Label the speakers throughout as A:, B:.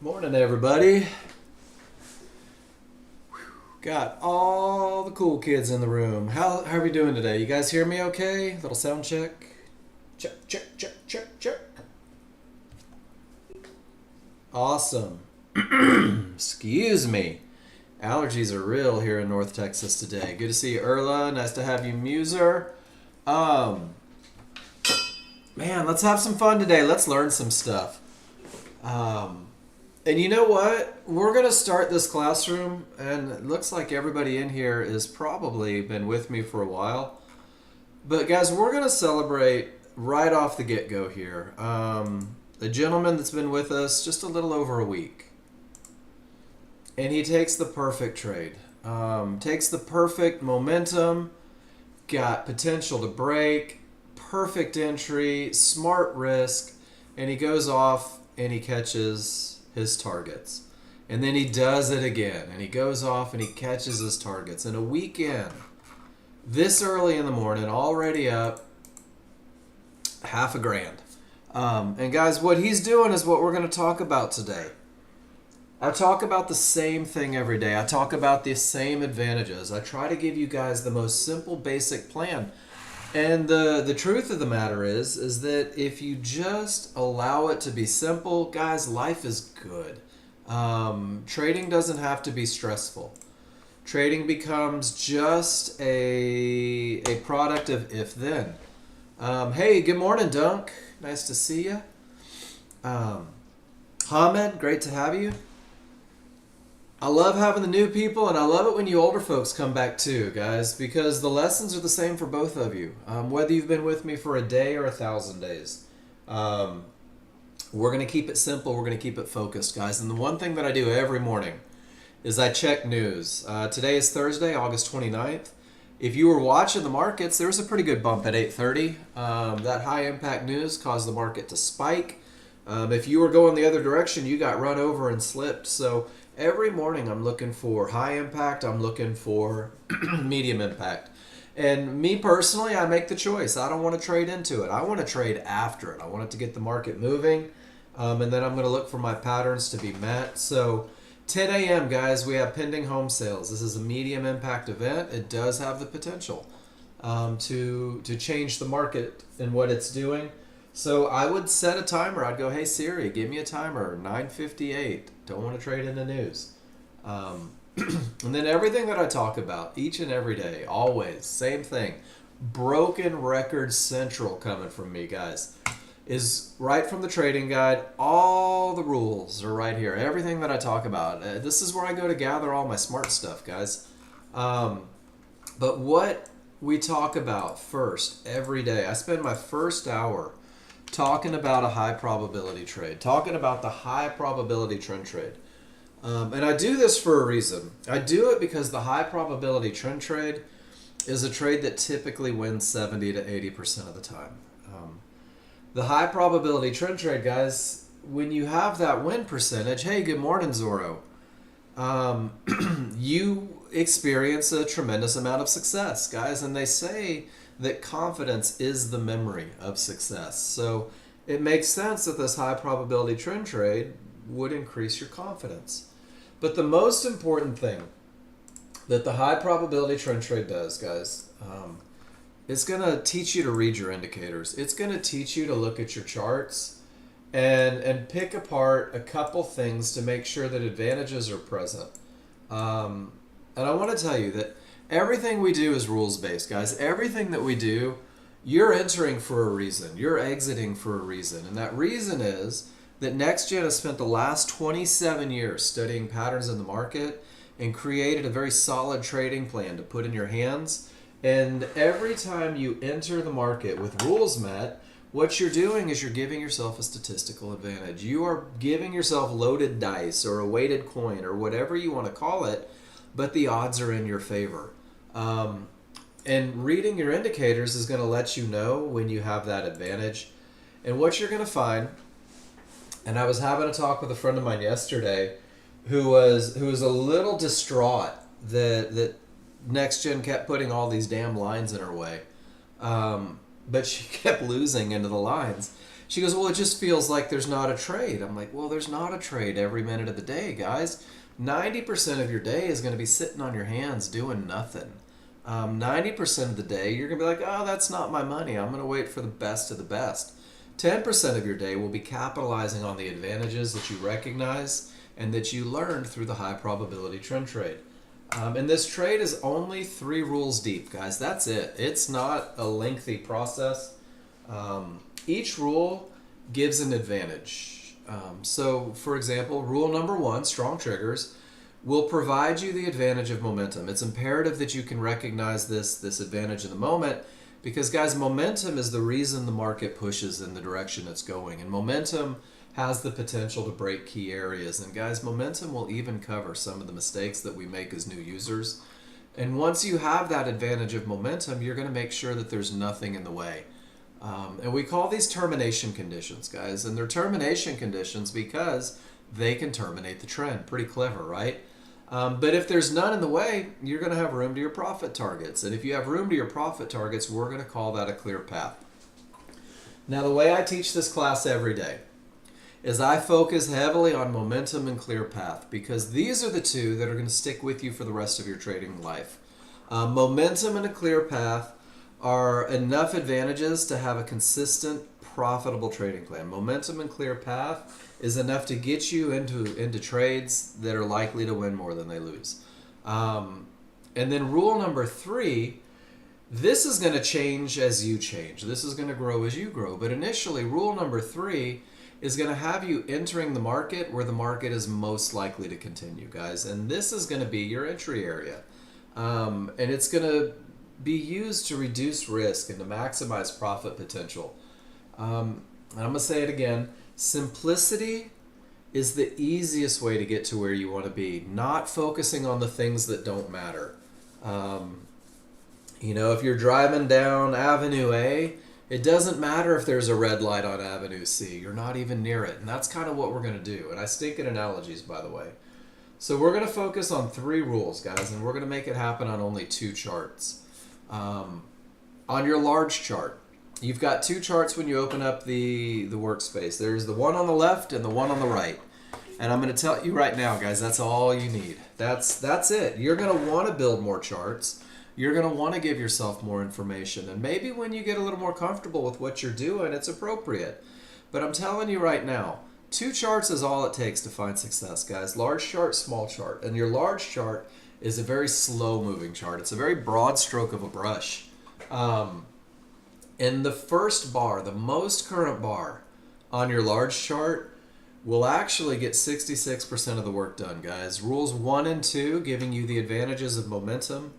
A: Morning, everybody. Got all the cool kids in the room. How are we doing today? You guys hear me okay? Little sound check. Check, check, check, check, check. Awesome. Excuse me. Allergies are real here in North Texas today. Good to see you, Erla. Nice to have you, Muser. Um, Man, let's have some fun today. Let's learn some stuff. And you know what? We're going to start this classroom, and it looks like everybody in here has probably been with me for a while. But guys, we're going to celebrate right off the get-go here. A gentleman that's been with us just a little over a week. And he takes the perfect trade. Takes the perfect momentum, got potential to break, perfect entry, smart risk, and he goes off and he catches his targets. And then he does it again, and he goes off and he catches his targets. And a weekend, this early in the morning, already up $5,000. And guys, what he's doing is what we're going to talk about today. I talk about the same thing every day. I talk about the same advantages. I try to give you guys the most simple, basic plan. And the truth of the matter is that if you just allow it to be simple, guys, life is good. Trading doesn't have to be stressful. Trading becomes just a product of if-then. Hey, good morning, Dunk. Nice to see you. Hamed, great to have you. I love having the new people, and I love it when you older folks come back too, guys, because the lessons are the same for both of you. Whether you've been with me for a day or 1,000 days. We're going to keep it simple. We're going to keep it focused, guys. And the one thing that I do every morning is I check news. Today is Thursday, August 29th. If you were watching the markets, there was a pretty good bump at 8:30. That high impact news caused the market to spike. If you were going the other direction, you got run over and slipped. So every morning I'm looking for high impact. I'm looking for medium impact. And me personally, I make the choice. I don't want to trade into it. I want to trade after it. I want it to get the market moving. And then I'm going to look for my patterns to be met. So 10 a.m., guys, we have pending home sales. This is a medium impact event. It does have the potential to change the market and what it's doing. So I would set a timer. I'd go, hey Siri, give me a timer, 9:58. Don't want to trade in the news. And then everything that I talk about each and every day, always, same thing. Broken Record Central coming from me, guys, is right from the trading guide. All the rules are right here. Everything that I talk about. This is where I go to gather all my smart stuff, guys. But what we talk about first every day, I spend my first hour talking about a high probability trade, talking about the high probability trend trade. And I do this for a reason. I do it because the high probability trend trade is a trade that typically wins 70 to 80% of the time. The high probability trend trade, guys, when you have that win percentage, hey, good morning, Zorro, you experience a tremendous amount of success, guys. And they say that confidence is the memory of success. So it makes sense that this high probability trend trade would increase your confidence. But the most important thing that the high probability trend trade does, guys, it's going to teach you to read your indicators. It's going to teach you to look at your charts and pick apart a couple things to make sure that advantages are present. And I want to tell you that everything we do is rules-based, guys. Everything that we do, you're entering for a reason. You're exiting for a reason. And that reason is that Nexgen has spent the last 27 years studying patterns in the market and created a very solid trading plan to put in your hands. And every time you enter the market with rules met, what you're doing is you're giving yourself a statistical advantage. You are giving yourself loaded dice or a weighted coin or whatever you want to call it, but the odds are in your favor. And reading your indicators is going to let you know when you have that advantage. And what you're going to find, and I was having a talk with a friend of mine yesterday who was a little distraught that Nexgen kept putting all these damn lines in her way. But she kept losing into the lines. She goes, well, it just feels like there's not a trade. I'm like, well, there's not a trade every minute of the day, guys. 90% of your day is going to be sitting on your hands doing nothing. 90% of the day, you're going to be like, oh, that's not my money. I'm going to wait for the best of the best. 10% of your day will be capitalizing on the advantages that you recognize and that you learned through the high probability trend trade. And this trade is only 3 rules deep, guys. That's it. It's not a lengthy process. Each rule gives an advantage. So, for example, rule number 1, strong triggers, will provide you the advantage of momentum. It's imperative that you can recognize this advantage in the moment because, guys, momentum is the reason the market pushes in the direction it's going. And momentum has the potential to break key areas. And, guys, momentum will even cover some of the mistakes that we make as new users. And once you have that advantage of momentum, you're going to make sure that there's nothing in the way. And we call these termination conditions, guys. And they're termination conditions because they can terminate the trend. Pretty clever, right? But if there's none in the way, you're going to have room to your profit targets. And if you have room to your profit targets, we're going to call that a clear path. Now, the way I teach this class every day is I focus heavily on momentum and clear path because these are the two that are going to stick with you for the rest of your trading life. Momentum and a clear path are enough advantages to have a consistent, profitable trading plan. Momentum and clear path is enough to get you into trades that are likely to win more than they lose. And then rule number 3, this is going to change as you change. This is going to grow as you grow. But initially, rule number 3 is going to have you entering the market where the market is most likely to continue, guys. And this is going to be your entry area. And it's going to be used to reduce risk and to maximize profit potential. And I'm going to say it again. Simplicity is the easiest way to get to where you want to be, not focusing on the things that don't matter. If you're driving down Avenue A, it doesn't matter if there's a red light on Avenue C. You're not even near it. And that's kind of what we're going to do. And I stink at analogies, by the way. So we're going to focus on 3 rules, guys, and we're going to make it happen on only 2 charts. On your large chart, you've got 2 charts when you open up the workspace. There's the one on the left and the one on the right. And I'm going to tell you right now, guys, that's all you need. That's it. You're going to want to build more charts. You're going to want to give yourself more information. And maybe when you get a little more comfortable with what you're doing, it's appropriate. But I'm telling you right now, 2 charts is all it takes to find success, guys. Large chart, small chart. And your large chart is a very slow-moving chart. It's a very broad stroke of a brush. And the first bar, the most current bar on your large chart, will actually get 66% of the work done, guys. Rules 1 and 2, giving you the advantages of momentum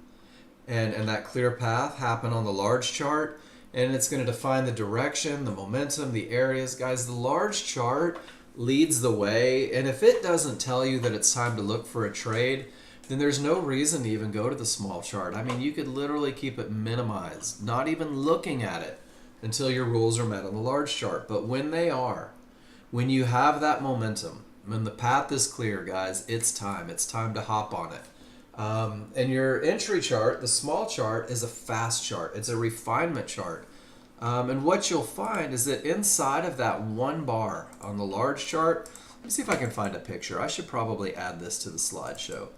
A: and that clear path, happen on the large chart. And it's going to define the direction, the momentum, the areas. Guys, the large chart leads the way. And if it doesn't tell you that it's time to look for a trade, then there's no reason to even go to the small chart. I mean, you could literally keep it minimized, not even looking at it until your rules are met on the large chart. But when they are, when you have that momentum, when the path is clear, guys, it's time. It's time to hop on it. And your entry chart, the small chart, is a fast chart. It's a refinement chart. And what you'll find is that inside of that 1 bar on the large chart, let me see if I can find a picture. I should probably add this to the slideshow.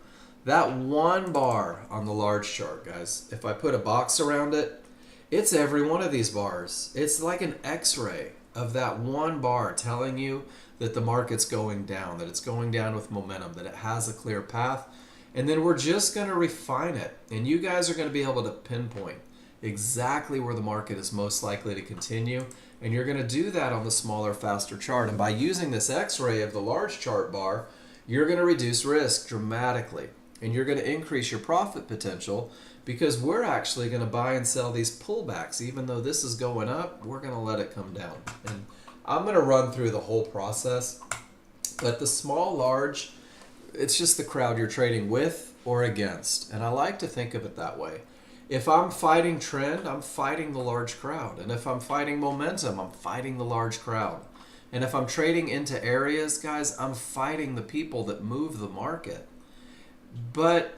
A: That 1 bar on the large chart, guys, if I put a box around it, it's every one of these bars. It's like an X-ray of that 1 bar telling you that the market's going down, that it's going down with momentum, that it has a clear path. And then we're just going to refine it. And you guys are going to be able to pinpoint exactly where the market is most likely to continue. And you're going to do that on the smaller, faster chart. And by using this X-ray of the large chart bar, you're going to reduce risk dramatically. And you're going to increase your profit potential because we're actually going to buy and sell these pullbacks. Even though this is going up, we're going to let it come down. And I'm going to run through the whole process. But the small, large, it's just the crowd you're trading with or against. And I like to think of it that way. If I'm fighting trend, I'm fighting the large crowd. And if I'm fighting momentum, I'm fighting the large crowd. And if I'm trading into areas, guys, I'm fighting the people that move the market. But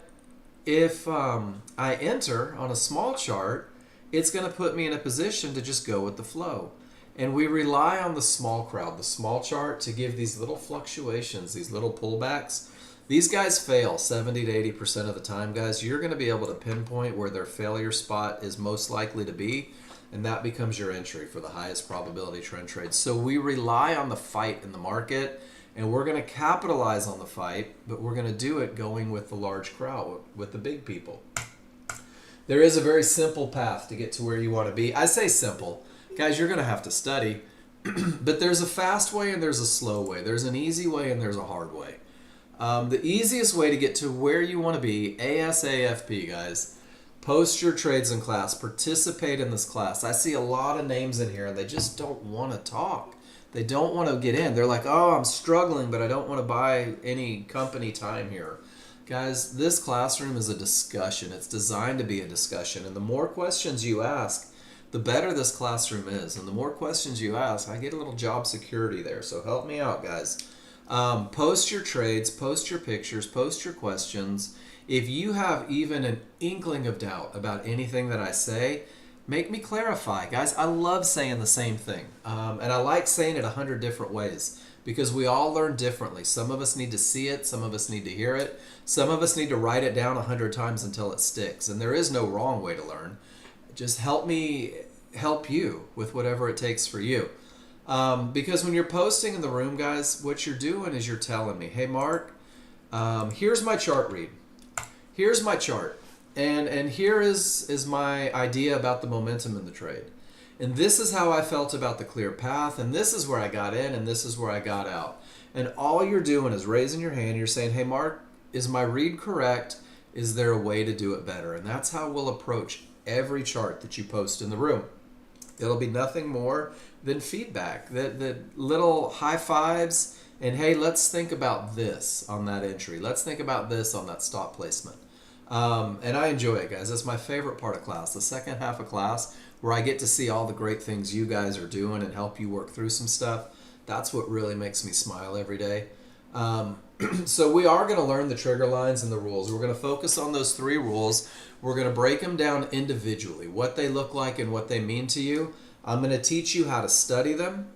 A: if I enter on a small chart, it's going to put me in a position to just go with the flow. And we rely on the small crowd, the small chart, to give these little fluctuations, these little pullbacks. These guys fail 70 to 80% of the time, guys. You're going to be able to pinpoint where their failure spot is most likely to be, and that becomes your entry for the highest probability trend trade. So we rely on the fight in the market, and we're going to capitalize on the fight, but we're going to do it going with the large crowd, with the big people. There is a very simple path to get to where you want to be. I say simple. Guys, you're going to have to study, but there's a fast way and there's a slow way. There's an easy way and there's a hard way. The easiest way to get to where you want to be, ASAFP, guys. Post your trades in class. Participate in this class. I see a lot of names in here and they just don't want to talk. They don't want to get in. They're like, oh, I'm struggling, but I don't want to buy any company time here. Guys, this classroom is a discussion. It's designed to be a discussion. And the more questions you ask, the better this classroom is. And the more questions you ask, I get a little job security there. So help me out, guys. Post your trades, post your pictures, post your questions. If you have even an inkling of doubt about anything that I say, make me clarify. Guys, I love saying the same thing. And I like saying it 100 different ways because we all learn differently. Some of us need to see it. Some of us need to hear it. Some of us need to write it down 100 times until it sticks. And there is no wrong way to learn. Just help me help you with whatever it takes for you. Because when you're posting in the room, guys, what you're doing is you're telling me, hey, Mark, here's my chart read. Here's my chart. And here is my idea about the momentum in the trade. And this is how I felt about the clear path. And this is where I got in and this is where I got out. And all you're doing is raising your hand. You're saying, hey, Mark, is my read correct? Is there a way to do it better? And that's how we'll approach every chart that you post in the room. It'll be nothing more than feedback, the little high fives, and hey, let's think about this on that entry. Let's think about this on that stop placement. And I enjoy it, guys. That's my favorite part of class, the second half of class, where I get to see all the great things you guys are doing and help you work through some stuff. That's what really makes me smile every day. So we are going to learn the trigger lines and the rules. We're going to focus on those 3 rules. We're going to break them down individually, what they look like and what they mean to you. I'm going to teach you how to study them,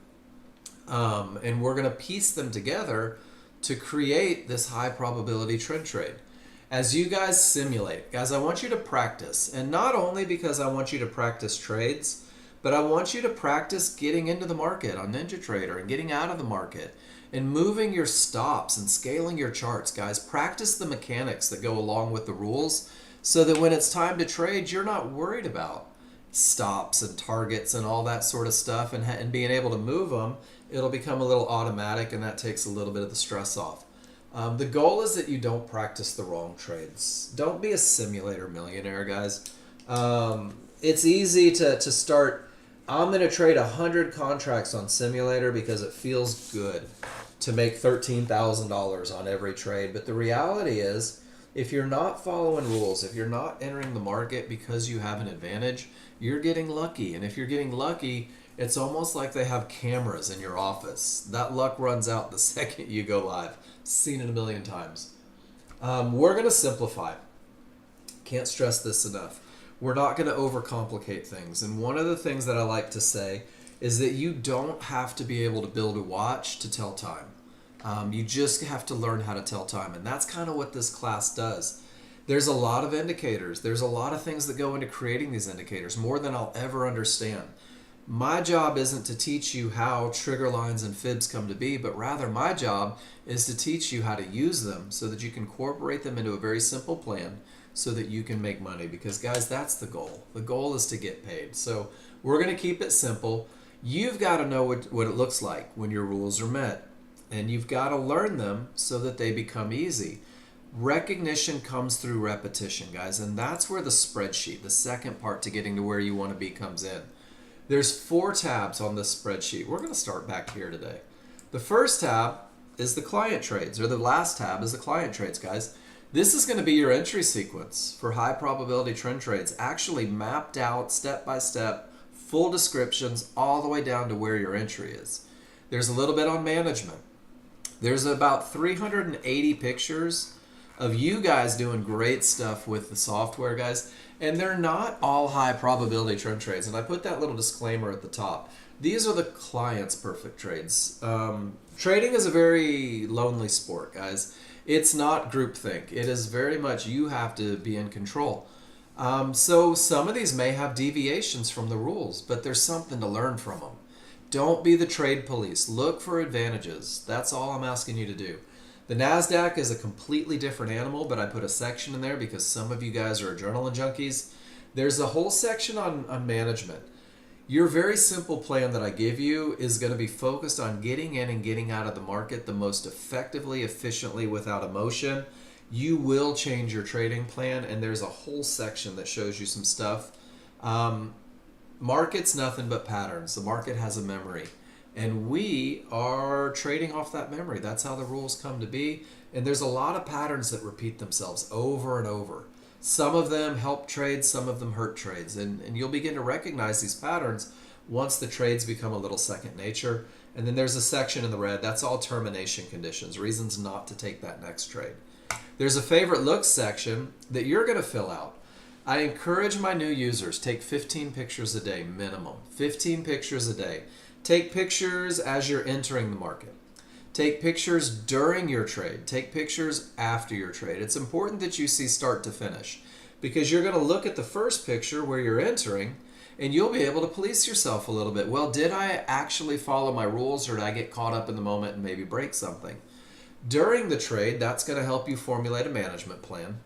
A: and we're going to piece them together to create this high probability trend trade. As you guys simulate, guys, I want you to practice, and not only because I want you to practice trades, but I want you to practice getting into the market on NinjaTrader and getting out of the market and moving your stops and scaling your charts, guys. Practice the mechanics that go along with the rules so that when it's time to trade, you're not worried about stops and targets and all that sort of stuff, and being able to move them. It'll become a little automatic, and that takes a little bit of the stress off. The goal is that you don't practice the wrong trades. Don't be a simulator millionaire, guys. It's easy to start, I'm going to trade 100 contracts on simulator because it feels good to make $13,000 on every trade. But the reality is, if you're not following rules, if you're not entering the market because you have an advantage, you're getting lucky. And if you're getting lucky, it's almost like they have cameras in your office. That luck runs out the second you go live. Seen it a million times. We're going to simplify. Can't stress this enough. We're not going to overcomplicate things. And one of the things that I like to say is that you don't have to be able to build a watch to tell time. You just have to learn how to tell time. And that's kind of what this class does. There's a lot of indicators. There's a lot of things that go into creating these indicators, more than I'll ever understand. My job isn't to teach you how trigger lines and fibs come to be, but rather my job is to teach you how to use them so that you can incorporate them into a very simple plan so that you can make money. Because guys, that's the goal. The goal is to get paid. So we're going to keep it simple. You've got to know what it looks like when your rules are met. And you've got to learn them so that they become easy. Recognition comes through repetition, guys. And that's where the spreadsheet, the second part to getting to where you want to be, comes in. There's 4 tabs on this spreadsheet. We're going to start back here today. The first tab is the client trades, or the last tab is the client trades, guys. This is going to be your entry sequence for high probability trend trades, actually mapped out step by step, full descriptions all the way down to where your entry is. There's a little bit on management. There's about 380 pictures of you guys doing great stuff with the software, guys. And they're not all high probability trend trades. And I put that little disclaimer at the top. These are the client's perfect trades. Trading is a very lonely sport, guys. It's not groupthink. It is very much you have to be in control. So some of these may have deviations from the rules, but there's something to learn from them. Don't be the trade police. Look for advantages. That's all I'm asking you to do. The NASDAQ is a completely different animal, but I put a section in there because some of you guys are adrenaline junkies. There's a whole section on management. Your very simple plan that I give you is going to be focused on getting in and getting out of the market the most effectively, efficiently, without emotion. You will change your trading plan, and there's a whole section that shows you some stuff. Market's nothing but patterns. The market has a memory, and we are trading off that memory. That's how the rules come to be, and there's a lot of patterns that repeat themselves over and over. Some of them help trades, some of them hurt trades, and you'll begin to recognize these patterns once the trades become a little second nature. And then there's a section in the red, that's all termination conditions, reasons not to take that next trade. There's a favorite looks section that you're going to fill out. I encourage my new users, take 15 pictures a day minimum. 15 pictures a day. Take pictures as you're entering the market. Take pictures during your trade. Take pictures after your trade. It's important that you see start to finish because you're going to look at the first picture where you're entering and you'll be able to police yourself a little bit. Well, did I actually follow my rules, or did I get caught up in the moment and maybe break something? During the trade, that's going to help you formulate a management plan.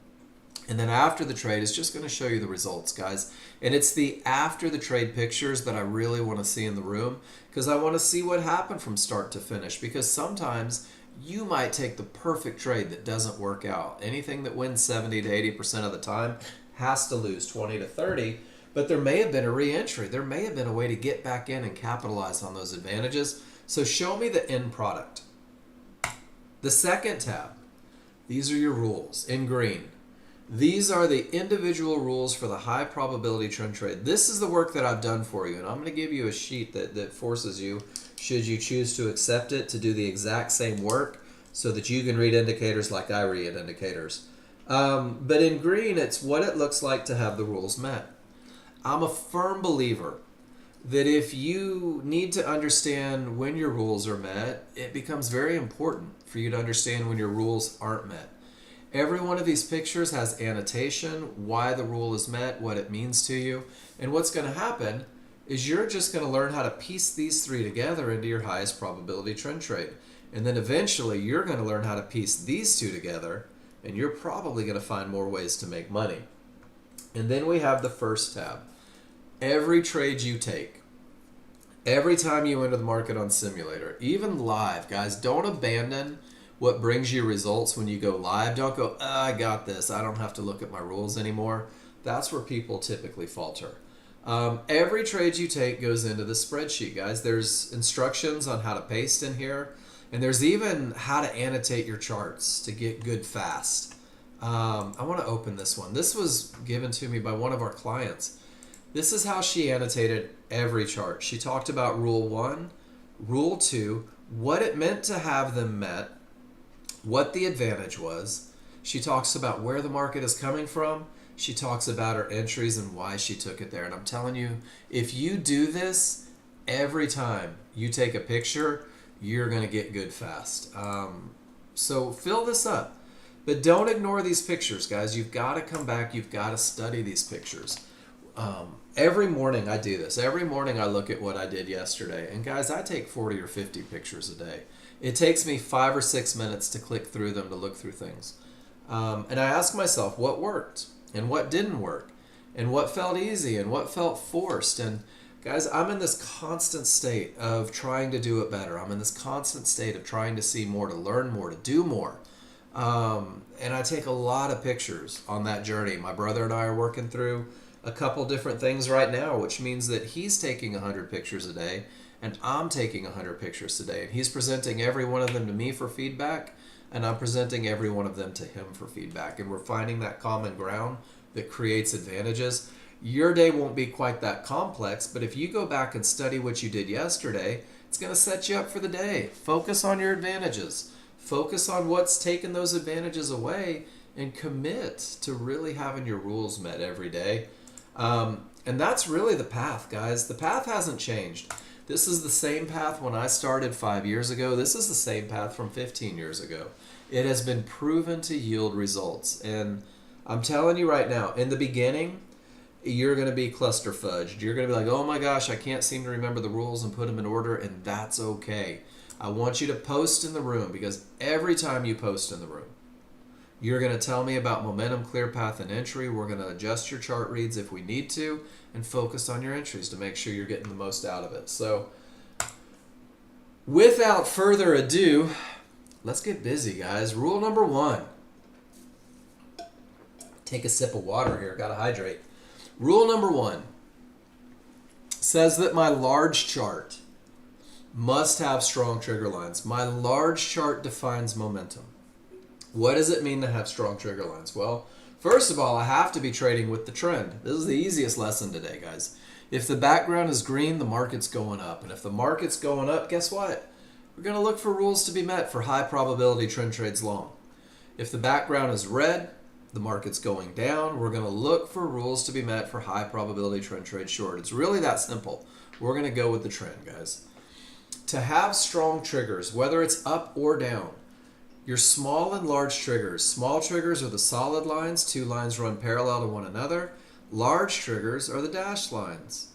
A: And then after the trade, it's just going to show you the results, guys. And it's the after the trade pictures that I really want to see in the room, because I want to see what happened from start to finish. Because sometimes you might take the perfect trade that doesn't work out. Anything that wins 70 to 80% of the time has to lose 20 to 30. But there may have been a re-entry. There may have been a way to get back in and capitalize on those advantages. So show me the end product. The second tab, these are your rules in green. These are the individual rules for the high probability trend trade. This is the work that I've done for you, and I'm going to give you a sheet that forces you, should you choose to accept it, to do the exact same work so that you can read indicators like I read indicators. But in green, it's what it looks like to have the rules met. I'm a firm believer that if you need to understand when your rules are met, it becomes very important for you to understand when your rules aren't met. Every one of these pictures has annotation, why the rule is met, what it means to you. And what's going to happen is you're just going to learn how to piece these three together into your highest probability trend trade. And then eventually you're going to learn how to piece these two together, and you're probably going to find more ways to make money. And then we have the first tab. Every trade you take, every time you enter the market on simulator, even live, guys, don't abandon what brings you results when you go live. Don't go, I got this. I don't have to look at my rules anymore. That's where people typically falter. Every trade you take goes into the spreadsheet, guys. There's instructions on how to paste in here, and there's even how to annotate your charts to get good fast. I want to open this one. This was given to me by one of our clients. This is how she annotated every chart. She talked about rule 1, rule 2, what it meant to have them met, what the advantage was. She talks about where the market is coming from. She talks about her entries and why she took it there. And I'm telling you, if you do this every time you take a picture, you're going to get good fast. So fill this up. But don't ignore these pictures, guys. You've got to come back. You've got to study these pictures. Every morning I do this. Every morning I look at what I did yesterday. And guys, I take 40 or 50 pictures a day. It takes me 5 or 6 minutes to click through them, to look through things. And I ask myself what worked and what didn't work and what felt easy and what felt forced. And guys, I'm in this constant state of trying to do it better. I'm in this constant state of trying to see more, to learn more, to do more. And I take a lot of pictures on that journey. My brother and I are working through a couple different things right now, which means that he's taking 100 pictures a day and I'm taking 100 pictures a day. And he's presenting every one of them to me for feedback, and I'm presenting every one of them to him for feedback. And we're finding that common ground that creates advantages. Your day won't be quite that complex, but if you go back and study what you did yesterday, it's going to set you up for the day. Focus on your advantages. Focus on what's taken those advantages away and commit to really having your rules met every day. And that's really the path, guys. The path hasn't changed. This is the same path when I started 5 years ago. This is the same path from 15 years ago. It has been proven to yield results. And I'm telling you right now, in the beginning, you're going to be cluster fudged. You're going to be like, oh my gosh, I can't seem to remember the rules and put them in order, and that's okay. I want you to post in the room, because every time you post in the room, you're going to tell me about momentum, clear path, and entry. We're going to adjust your chart reads if we need to and focus on your entries to make sure you're getting the most out of it. So without further ado, let's get busy, guys. Rule number 1. Take a sip of water here. Got to hydrate. Rule number 1 says that my large chart must have strong trigger lines. My large chart defines momentum. What does it mean to have strong trigger lines? Well, first of all, I have to be trading with the trend. This is the easiest lesson today, guys. If the background is green, the market's going up. And if the market's going up, guess what? We're going to look for rules to be met for high probability trend trades long. If the background is red, the market's going down. We're going to look for rules to be met for high probability trend trade short. It's really that simple. We're going to go with the trend, guys. To have strong triggers, whether it's up or down, your small and large triggers. Small triggers are the solid lines. 2 lines run parallel to one another. Large triggers are the dashed lines.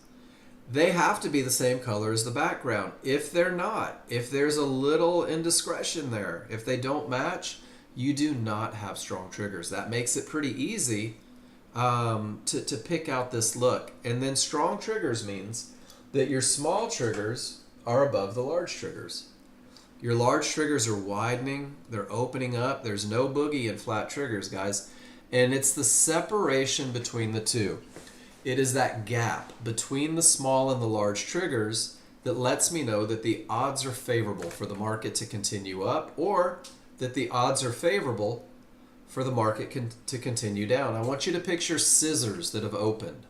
A: They have to be the same color as the background. If they're not, if there's a little indiscretion there, if they don't match, you do not have strong triggers. That makes it pretty easy to pick out this look. And then strong triggers means that your small triggers are above the large triggers. Your large triggers are widening, they're opening up. There's no boogie in flat triggers, guys. And it's the separation between the two. It is that gap between the small and the large triggers that lets me know that the odds are favorable for the market to continue up, or that the odds are favorable for the market to continue down. I want you to picture scissors that have opened.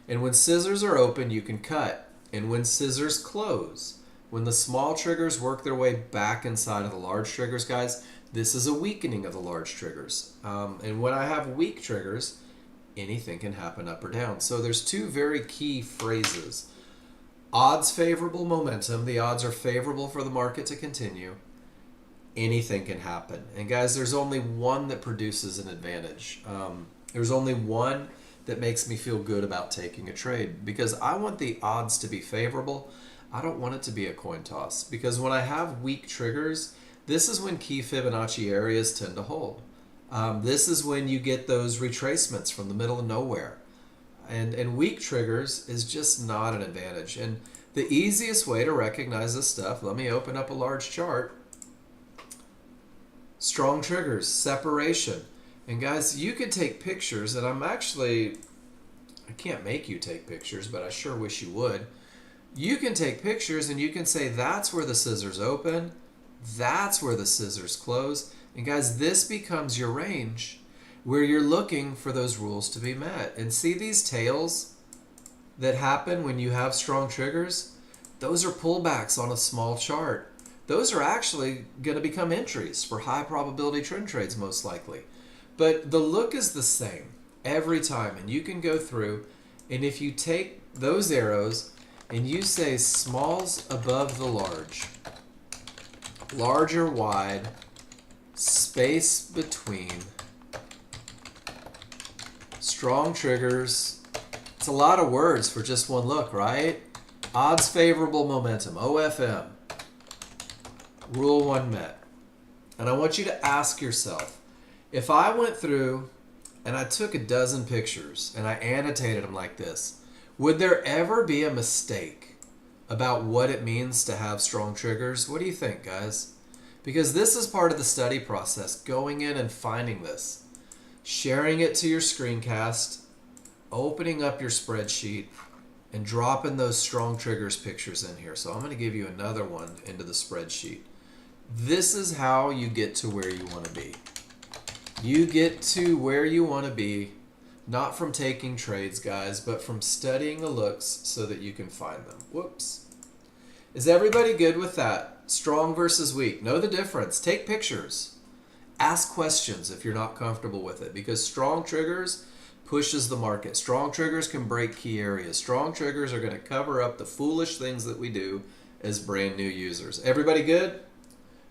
A: And when scissors are open, you can cut. And when scissors close, when the small triggers work their way back inside of the large triggers, guys, this is a weakening of the large triggers. And when I have weak triggers, anything can happen up or down. So there's 2 very key phrases. Odds favorable momentum. The odds are favorable for the market to continue. Anything can happen. And guys, there's only one that produces an advantage. There's only one that makes me feel good about taking a trade, because I want the odds to be favorable. I don't want it to be a coin toss, because when I have weak triggers, this is when key Fibonacci areas tend to hold. This is when you get those retracements from the middle of nowhere. And weak triggers is just not an advantage. And the easiest way to recognize this stuff, let me open up a large chart. Strong triggers, separation. And guys, you could take pictures, and I can't make you take pictures, but I sure wish you would. You can take pictures and you can say, that's where the scissors open, that's where the scissors close. And guys, this becomes your range where you're looking for those rules to be met. And see these tails that happen when you have strong triggers? Those are pullbacks on a small chart. Those are actually going to become entries for high probability trend trades, most likely. But the look is the same every time. And you can go through, and if you take those arrows and you say smalls above the large, large or wide, space between, strong triggers. It's a lot of words for just one look, right? Odds favorable momentum, OFM. Rule 1 met. And I want you to ask yourself, if I went through and I took a dozen pictures and I annotated them like this, would there ever be a mistake about what it means to have strong triggers? What do you think, guys? Because this is part of the study process, going in and finding this, sharing it to your screencast, opening up your spreadsheet, and dropping those strong triggers pictures in here. So I'm going to give you another one into the spreadsheet. This is how you get to where you want to be. You get to where you want to be, not from taking trades, guys, but from studying the looks so that you can find them. Whoops. Is everybody good with that? Strong versus weak. Know the difference. Take pictures. Ask questions if you're not comfortable with it, because strong triggers pushes the market. Strong triggers can break key areas. Strong triggers are going to cover up the foolish things that we do as brand new users. Everybody good?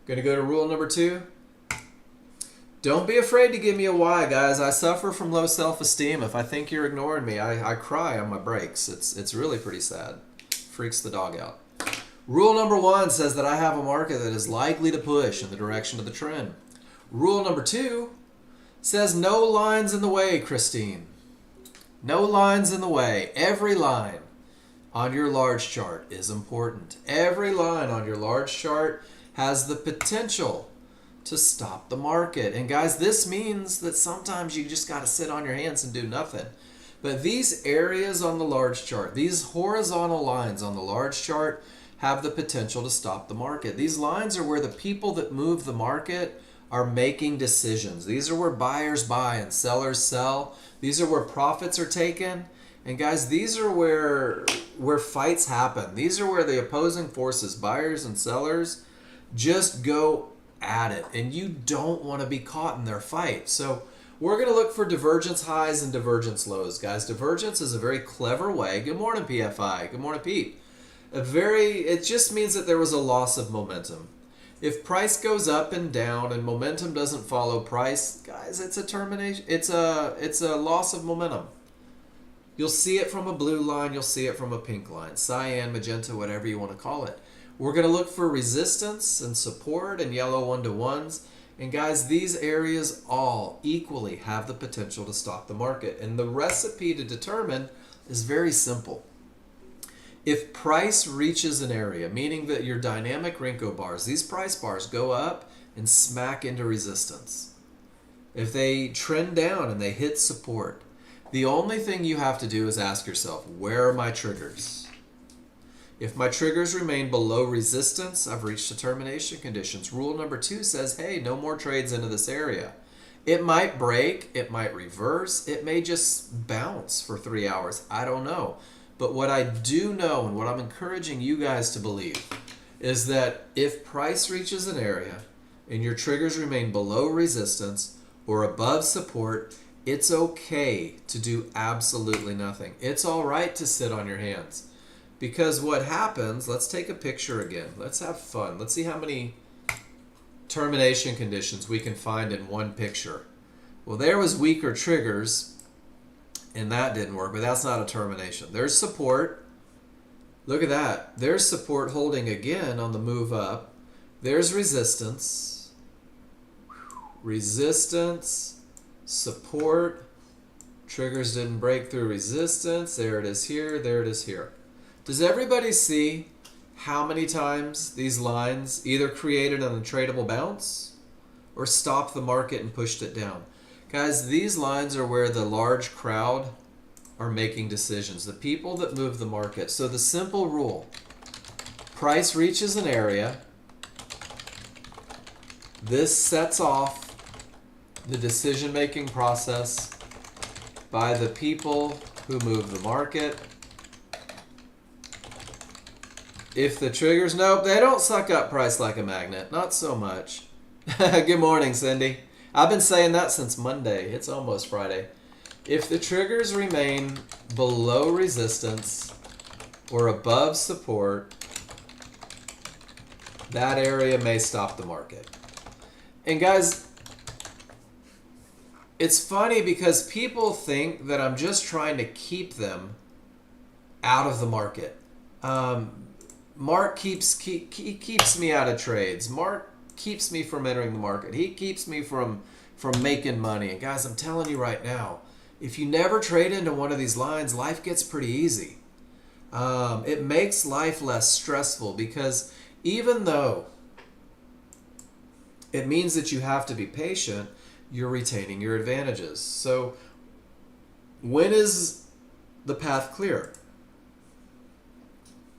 A: Going to go to rule number 2. Don't be afraid to give me a why, guys. I suffer from low self-esteem. If I think you're ignoring me, I cry on my breaks. It's really pretty sad. Freaks the dog out. Rule number 1 says that I have a market that is likely to push in the direction of the trend. Rule number 2 says no lines in the way, Christine. No lines in the way. Every line on your large chart is important. Every line on your large chart has the potential to stop the market. And guys, this means that sometimes you just got to sit on your hands and do nothing. But these areas on the large chart, these horizontal lines on the large chart have the potential to stop the market. These lines are where the people that move the market are making decisions. These are where buyers buy and sellers sell. These are where profits are taken. And guys, these are where fights happen. These are where the opposing forces, buyers and sellers, just go at it, and you don't want to be caught in their fight. So we're going to look for divergence highs and divergence lows, guys. Divergence is a very clever way. Good morning, PFI. Good morning, Pete. It just means that there was a loss of momentum. If price goes up and down and momentum doesn't follow price, guys, it's a termination. It's a loss of momentum. You'll see it from a blue line. You'll see it from a pink line, cyan, magenta, whatever you want to call it. We're going to look for resistance and support and yellow 1-to-1s. And guys, these areas all equally have the potential to stop the market. And the recipe to determine is very simple. If price reaches an area, meaning that your dynamic Renko bars, these price bars go up and smack into resistance. If they trend down and they hit support, the only thing you have to do is ask yourself, where are my triggers? If my triggers remain below resistance, I've reached the termination conditions. Rule number 2 says, hey, no more trades into this area. It might break, it might reverse, it may just bounce for 3 hours. I don't know. But what I do know, and what I'm encouraging you guys to believe, is that if price reaches an area and your triggers remain below resistance or above support, it's okay to do absolutely nothing. It's all right to sit on your hands. Because what happens, let's take a picture again. Let's have fun. Let's see how many termination conditions we can find in one picture. Well, there was weaker triggers, and that didn't work, but that's not a termination. There's support. Look at that. There's support holding again on the move up. There's resistance. Resistance. Support. Triggers didn't break through resistance. There it is here. There it is here. Does everybody see how many times these lines either created an untradeable bounce or stopped the market and pushed it down? Guys, these lines are where the large crowd are making decisions, the people that move the market. So the simple rule, price reaches an area, this sets off the decision-making process by the people who move the market. If the triggers, nope, they don't suck up price like a magnet. Not so much. Good morning, Cindy. I've been saying that since Monday. It's almost Friday. If the triggers remain below resistance or above support, that area may stop the market. And guys, it's funny because people think that I'm just trying to keep them out of the market. Mark keeps me out of trades. Mark keeps me from entering the market. He keeps me from making money. And guys, I'm telling you right now, if you never trade into one of these lines, life gets pretty easy. It makes life less stressful because even though it means that you have to be patient, you're retaining your advantages. So when is the path clear?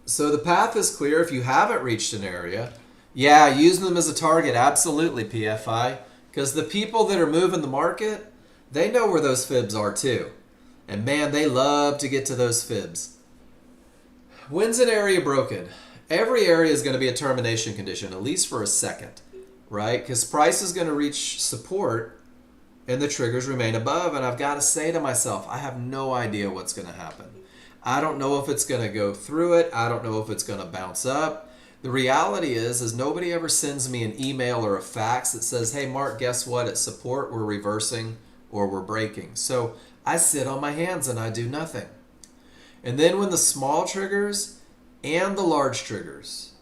A: So the path is clear if you haven't reached an area. Yeah, using them as a target, absolutely, PFI. Because the people that are moving the market, they know where those fibs are too. And man, they love to get to those fibs. When's an area broken? Every area is going to be a termination condition, at least for a second, right? Because price is going to reach support and the triggers remain above, and I've got to say to myself, I have no idea what's going to happen. I don't know if it's going to go through it. I don't know if it's going to bounce up. The reality is nobody ever sends me an email or a fax that says, hey, Mark, guess what? At support, we're reversing or we're breaking. So I sit on my hands and I do nothing. And then when the small triggers and the large triggers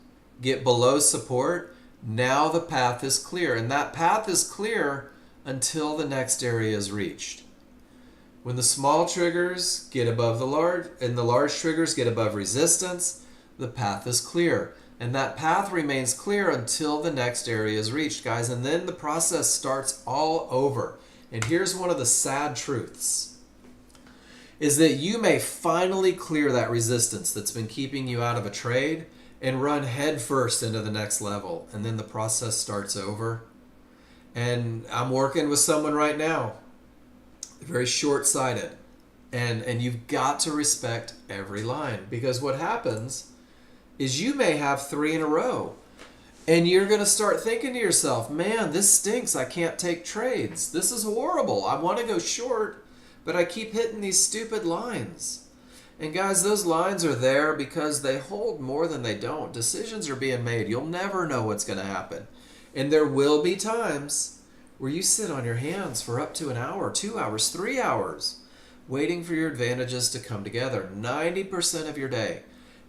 A: get below support, now the path is clear. And that path is clear until the next area is reached. When the small triggers get above the large and the large triggers get above resistance, the path is clear. And that path remains clear until the next area is reached, guys. And then the process starts all over. And here's one of the sad truths, is that you may finally clear that resistance that's been keeping you out of a trade and run headfirst into the next level. And then the process starts over. And I'm working with someone right now, very short-sighted. And you've got to respect every line, because what happens is you may have 3 in a row and you're going to start thinking to yourself, man, this stinks. I can't take trades. This is horrible. I want to go short, but I keep hitting these stupid lines. And guys, those lines are there because they hold more than they don't. Decisions are being made. You'll never know what's going to happen. And there will be times where you sit on your hands for up to an hour, 2 hours, 3 hours, waiting for your advantages to come together, 90% of your day.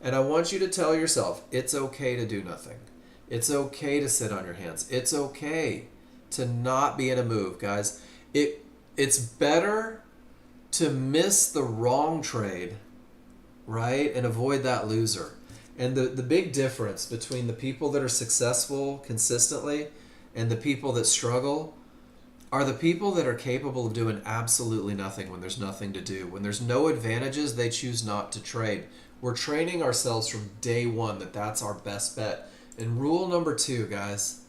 A: And I want you to tell yourself, it's okay to do nothing. It's okay to sit on your hands. It's okay to not be in a move, guys. It's better to miss the wrong trade, right, and avoid that loser. And the big difference between the people that are successful consistently and the people that struggle are the people that are capable of doing absolutely nothing when there's nothing to do. When there's no advantages, they choose not to trade. We're training ourselves from day one that that's our best bet. And rule number 2, guys,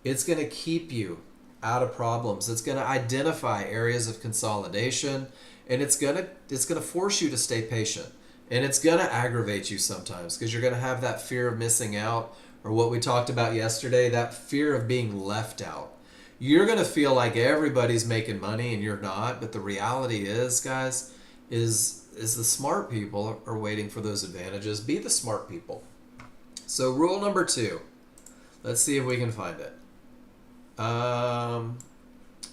A: it's going to keep you out of problems. It's going to identify areas of consolidation, and it's going to force you to stay patient. And it's going to aggravate you sometimes because you're going to have that fear of missing out, or what we talked about yesterday, that fear of being left out. You're going to feel like everybody's making money and you're not, but the reality is, guys, is the smart people are waiting for those advantages. Be the smart people. So rule number 2, let's see if we can find it.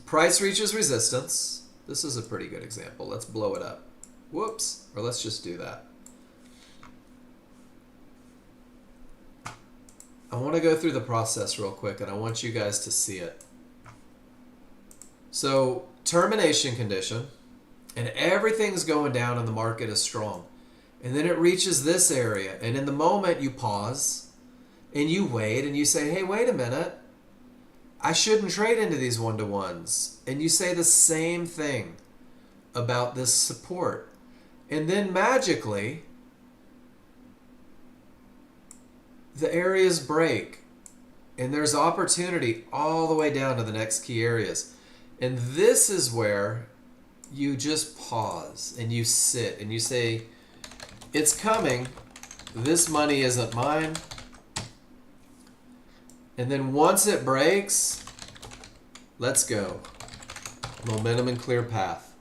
A: Price reaches resistance. This is a pretty good example. Let's blow it up. Whoops, or let's just do that. I want to go through the process real quick, and I want you guys to see it. So termination condition, and everything's going down and the market is strong. And then it reaches this area, and in the moment you pause and you wait and you say, hey, wait a minute. I shouldn't trade into these one-to-ones. And you say the same thing about this support. And then magically, the areas break and there's opportunity all the way down to the next key areas. And this is where you just pause and you sit and you say, it's coming. This money isn't mine. And then once it breaks, let's go. Momentum and clear path.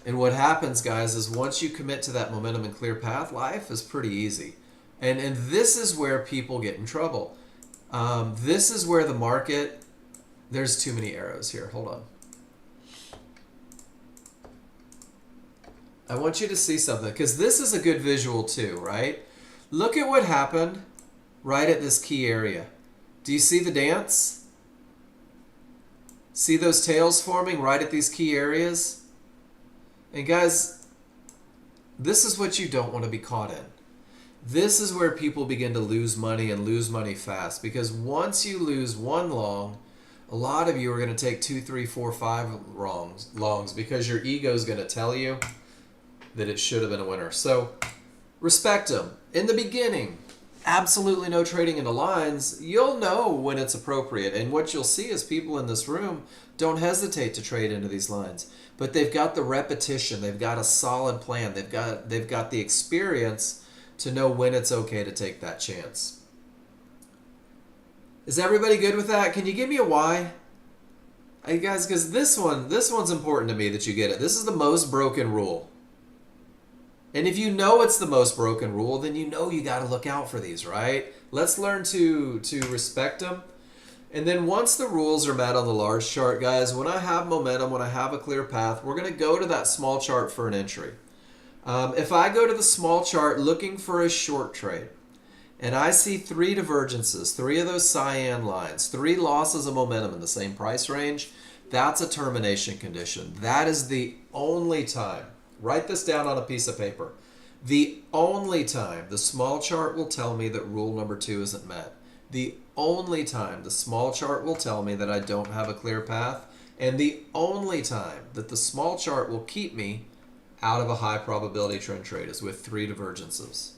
A: And what happens, guys, is once you commit to that momentum and clear path, life is pretty easy. And this is where people get in trouble. This is where the market, there's too many arrows here. Hold on. I want you to see something, because this is a good visual too, right? Look at what happened right at this key area. Do you see the dance? See those tails forming right at these key areas? And guys, this is what you don't want to be caught in. This is where people begin to lose money and lose money fast, because once you lose one long, a lot of you are going to take 2, 3, 4, 5 longs because your ego is going to tell you that it should have been a winner. So respect them. In the beginning, absolutely no trading into lines. You'll know when it's appropriate. And what you'll see is people in this room don't hesitate to trade into these lines. But they've got the repetition. They've got a solid plan. They've got the experience to know when it's okay to take that chance. Is everybody good with that? Can you give me a why? Hey guys, because this one's important to me that you get it. This is the most broken rule. And if you know it's the most broken rule, then you know you got to look out for these, right? Let's learn to respect them. And then once the rules are met on the large chart, guys, when I have momentum, when I have a clear path, we're going to go to that small chart for an entry. If I go to the small chart looking for a short trade, and I see three divergences, three of those cyan lines, three losses of momentum in the same price range, that's a termination condition. That is the only time. Write this down on a piece of paper. The only time the small chart will tell me that rule number 2 isn't met. The only time the small chart will tell me that I don't have a clear path, and the only time that the small chart will keep me out of a high probability trend trade is with three divergences.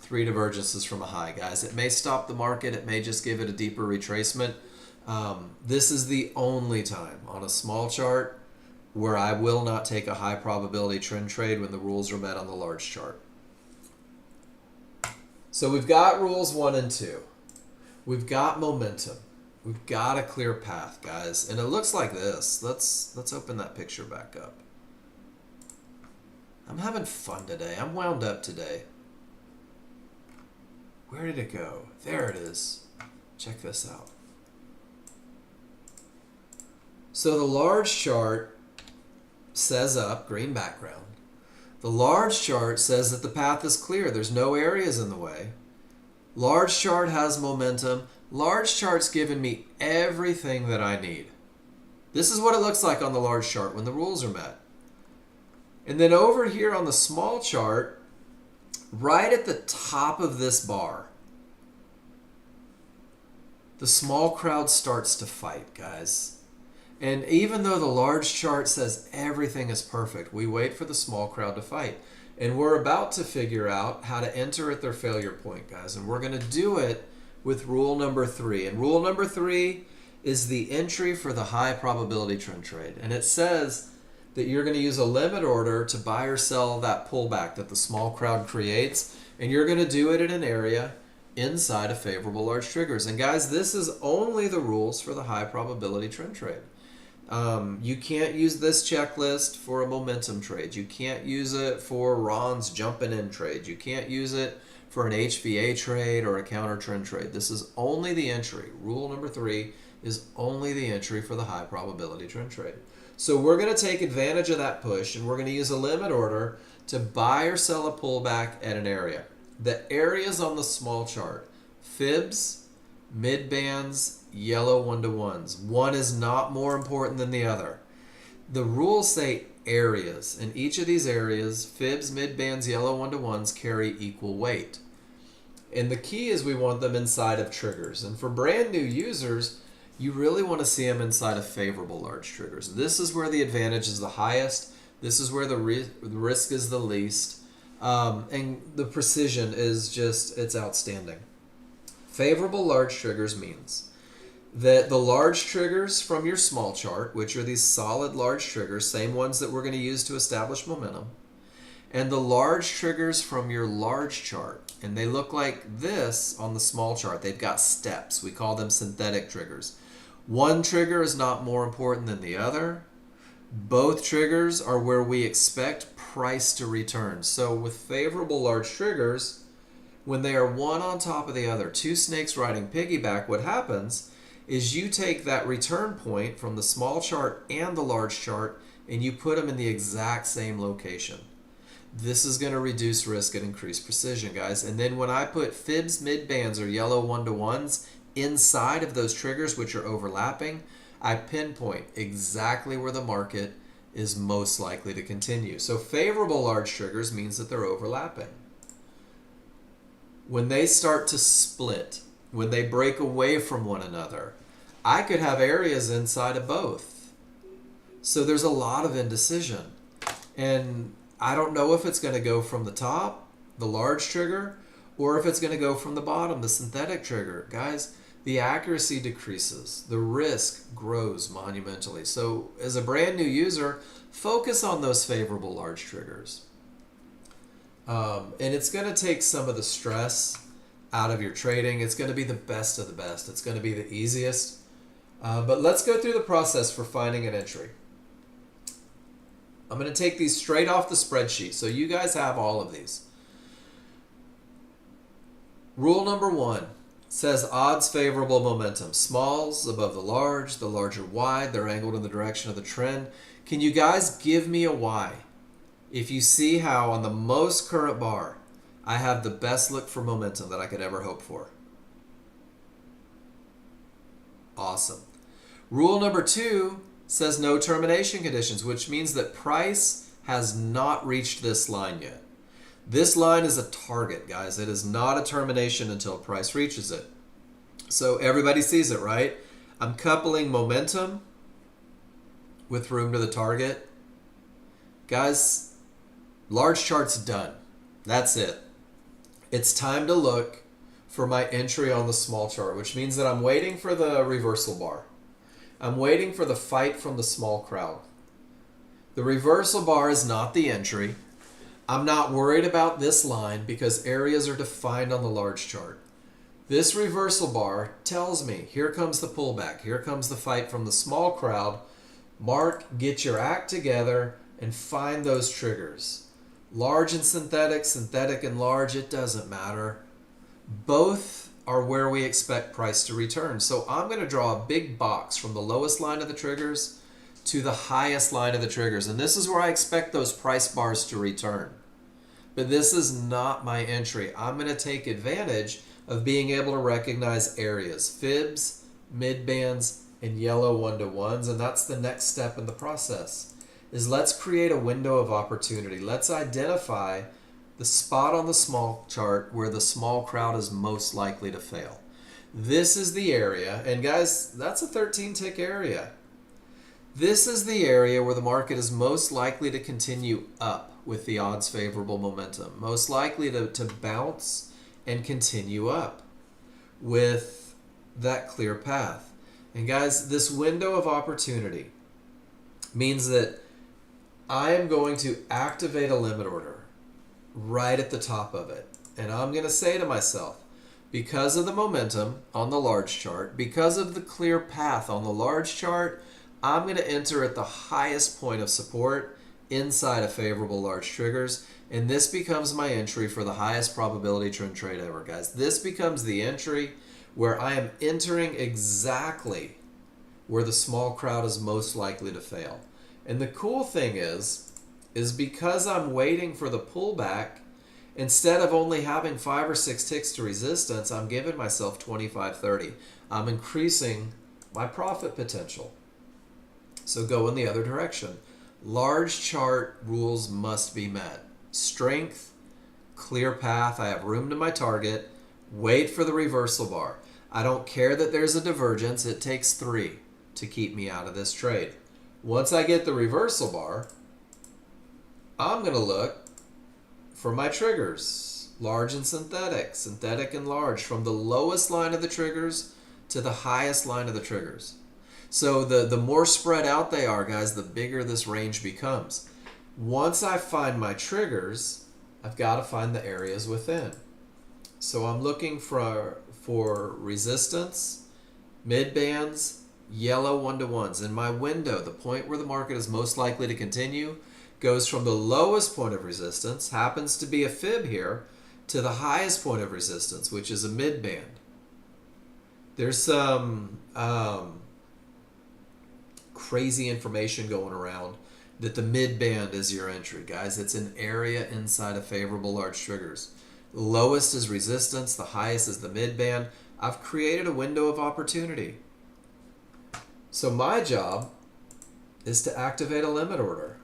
A: Three divergences from a high, guys. It may stop the market. It may just give it a deeper retracement. This is the only time on a small chart where I will not take a high probability trend trade when the rules are met on the large chart. So we've got rules 1 and 2. We've got momentum. We've got a clear path, guys. And it looks like this. Let's open that picture back up. I'm having fun today. I'm wound up today. Where did it go? There it is. Check this out. So the large chart says up, green background. The large chart says that the path is clear. There's no areas in the way. Large chart has momentum. Large chart's given me everything that I need. This is what it looks like on the large chart when the rules are met. And then over here on the small chart, right at the top of this bar, the small crowd starts to fight, guys. And even though the large chart says everything is perfect, we wait for the small crowd to fight. And we're about to figure out how to enter at their failure point, guys. And we're going to do it with rule number 3. And rule number 3 is the entry for the high probability trend trade. And it says that you're going to use a limit order to buy or sell that pullback that the small crowd creates. And you're going to do it in an area inside of favorable large triggers. And guys, this is only the rules for the high probability trend trade. You can't use this checklist for a momentum trade. You can't use it for Ron's jumping in trade. You can't use it for an HVA trade or a counter trend trade. This is only the entry. Rule number 3 is only the entry for the high probability trend trade. So we're going to take advantage of that push, and we're going to use a limit order to buy or sell a pullback at an area. The areas on the small chart: fibs, mid bands, yellow 1-to-1s. One is not more important than the other. The rules say areas, and each of these areas, fibs, mid bands, yellow 1-to-1s, carry equal weight. And the key is we want them inside of triggers. And for brand new users, you really want to see them inside of favorable large triggers. This is where the advantage is the highest. This is where the risk is the least. And the precision is just, it's outstanding. Favorable large triggers means that the large triggers from your small chart, which are these solid large triggers, same ones that we're going to use to establish momentum, and the large triggers from your large chart, and they look like this on the small chart. They've got steps. We call them synthetic triggers. One trigger is not more important than the other. Both triggers are where we expect price to return. So with favorable large triggers, when they are one on top of the other, two snakes riding piggyback, what happens is you take that return point from the small chart and the large chart and you put them in the exact same location. This is going to reduce risk and increase precision, guys. And then when I put fibs, mid bands, or yellow 1-to-1s inside of those triggers which are overlapping, I pinpoint exactly where the market is most likely to continue. So favorable large triggers means that they're overlapping. When they start to split, when they break away from one another, I could have areas inside of both. So there's a lot of indecision. And I don't know if it's going to go from the top, the large trigger, or if it's going to go from the bottom, the synthetic trigger. Guys, the accuracy decreases. The risk grows monumentally. So as a brand new user, focus on those favorable large triggers. And it's going to take some of the stress out of your trading. It's going to be the best of the best. It's going to be the easiest. But let's go through the process for finding an entry. I'm going to take these straight off the spreadsheet, so you guys have all of these. Rule number 1 says odds favorable momentum. Smalls above the larger wide. They're angled in the direction of the trend. Can you guys give me a Y? If you see how on the most current bar, I have the best look for momentum that I could ever hope for. Awesome. Rule number 2 says no termination conditions, which means that price has not reached this line yet. This line is a target, guys. It is not a termination until price reaches it. So everybody sees it, right? I'm coupling momentum with room to the target. Guys, large chart's done. That's it. It's time to look for my entry on the small chart, which means that I'm waiting for the reversal bar. I'm waiting for the fight from the small crowd. The reversal bar is not the entry. I'm not worried about this line because areas are defined on the large chart. This reversal bar tells me, here comes the pullback. Here comes the fight from the small crowd. Mark, get your act together and find those triggers. Large and synthetic, synthetic and large, it doesn't matter. Both are where we expect price to return. So I'm going to draw a big box from the lowest line of the triggers to the highest line of the triggers. And this is where I expect those price bars to return. But this is not my entry. I'm going to take advantage of being able to recognize areas, fibs, mid bands, and yellow 1-to-1s. And that's the next step in the process, is let's create a window of opportunity. Let's identify the spot on the small chart where the small crowd is most likely to fail. This is the area, and guys, that's a 13-tick area. This is the area where the market is most likely to continue up with the odds favorable momentum, most likely to bounce and continue up with that clear path. And guys, this window of opportunity means that I am going to activate a limit order right at the top of it. And I'm going to say to myself, because of the momentum on the large chart, because of the clear path on the large chart, I'm going to enter at the highest point of support inside of favorable large triggers. And this becomes my entry for the highest probability trend trade ever, guys. This becomes the entry where I am entering exactly where the small crowd is most likely to fail. And the cool thing is because I'm waiting for the pullback, instead of only having 5 or 6 ticks to resistance, I'm giving myself 25, 30. I'm increasing my profit potential. So go in the other direction. Large chart rules must be met. Strength, clear path, I have room to my target, wait for the reversal bar. I don't care that there's a divergence. It takes 3 to keep me out of this trade. Once I get the reversal bar, I'm going to look for my triggers, large and synthetic, synthetic and large, from the lowest line of the triggers to the highest line of the triggers. So the more spread out they are, guys, the bigger this range becomes. Once I find my triggers, I've got to find the areas within. So I'm looking for resistance, mid bands, yellow 1-to-1s. In my window, the point where the market is most likely to continue goes from the lowest point of resistance, happens to be a fib here, to the highest point of resistance, which is a mid band. There's some crazy information going around that the mid band is your entry, guys. It's an area inside of favorable large triggers. The lowest is resistance, the highest is the mid band. I've created a window of opportunity. So my job is to activate a limit order.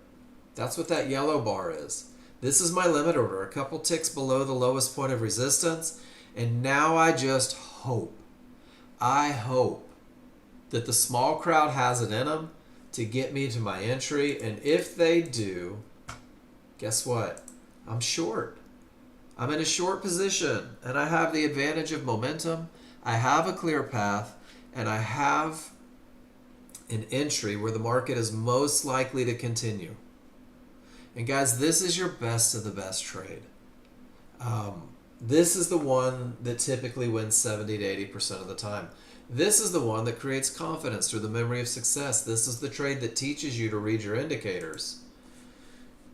A: That's what that yellow bar is. This is my limit order, a couple ticks below the lowest point of resistance. And now I just hope, I hope that the small crowd has it in them to get me to my entry. And if they do, guess what? I'm short. I'm in a short position and I have the advantage of momentum. I have a clear path and I have an entry where the market is most likely to continue. And guys, this is your best of the best trade. This is the one that typically wins 70 to 80% of the time. This is the one that creates confidence through the memory of success. This is the trade that teaches you to read your indicators.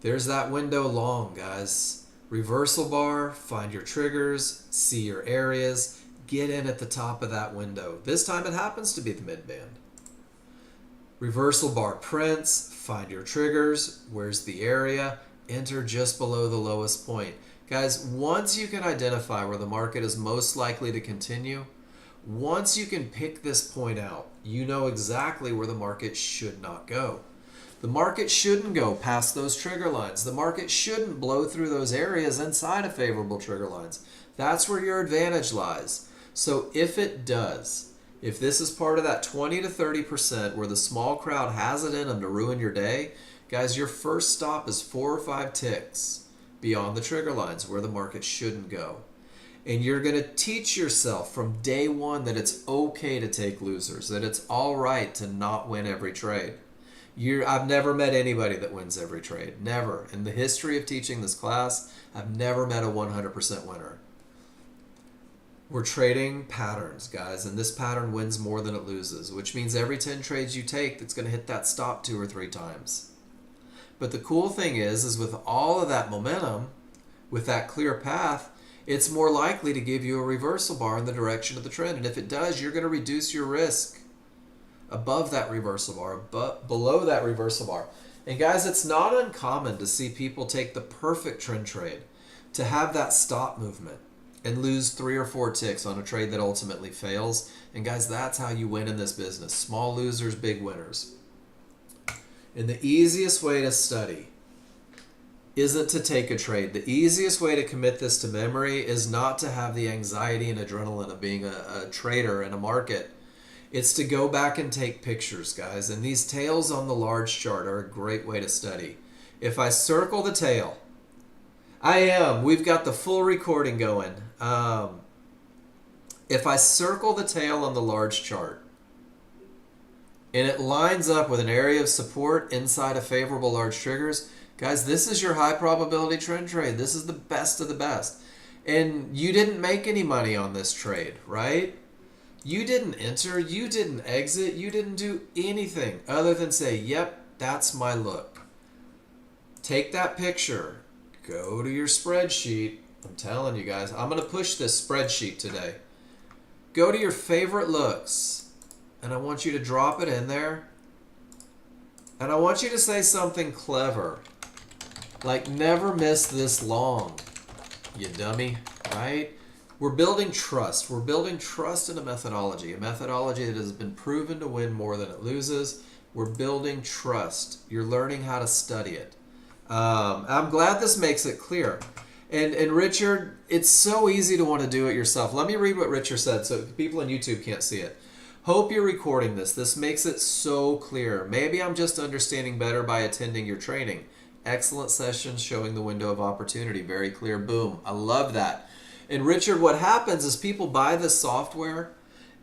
A: There's that window long, guys. Reversal bar, find your triggers, see your areas, get in at the top of that window. This time it happens to be the mid-band. Reversal bar prints, find your triggers, where's the area, enter just below the lowest point. Guys, once you can identify where the market is most likely to continue, once you can pick this point out, you know exactly where the market should not go. The market shouldn't go past those trigger lines. The market shouldn't blow through those areas inside of favorable trigger lines. That's where your advantage lies. So if it does, if this is part of that 20 to 30% where the small crowd has it in them to ruin your day, guys, your first stop is 4 or 5 ticks beyond the trigger lines where the market shouldn't go. And you're going to teach yourself from day one that it's okay to take losers, that it's all right to not win every trade. I've never met anybody that wins every trade. Never. In the history of teaching this class, I've never met a 100% winner. We're trading patterns, guys, and this pattern wins more than it loses, which means every 10 trades you take, that's going to hit that stop 2 or 3 times. But the cool thing is with all of that momentum, with that clear path, it's more likely to give you a reversal bar in the direction of the trend. And if it does, you're going to reduce your risk above that reversal bar, below that reversal bar. And guys, it's not uncommon to see people take the perfect trend trade, to have that stop movement and lose 3 or 4 ticks on a trade that ultimately fails. And guys, that's how you win in this business. Small losers, big winners. And the easiest way to study isn't to take a trade. The easiest way to commit this to memory is not to have the anxiety and adrenaline of being a trader in a market. It's to go back and take pictures, guys. And these tails on the large chart are a great way to study. If I circle the tail, we've got the full recording going. If I circle the tail on the large chart, and it lines up with an area of support inside of favorable large triggers, guys, this is your high probability trend trade. This is the best of the best. And you didn't make any money on this trade, right? You didn't enter, you didn't exit, you didn't do anything other than say, yep, that's my look. Take that picture, go to your spreadsheet. I'm telling you guys, I'm going to push this spreadsheet today. Go to your favorite looks. And I want you to drop it in there. And I want you to say something clever. Like, never miss this long, you dummy, right? We're building trust. We're building trust in a methodology that has been proven to win more than it loses. We're building trust. You're learning how to study it. I'm glad this makes it clear. And Richard, it's so easy to want to do it yourself. Let me read what Richard said so people on YouTube can't see it. Hope you're recording this. This makes it so clear. Maybe I'm just understanding better by attending your training. Excellent sessions showing the window of opportunity. Very clear. Boom. I love that. And Richard, what happens is people buy this software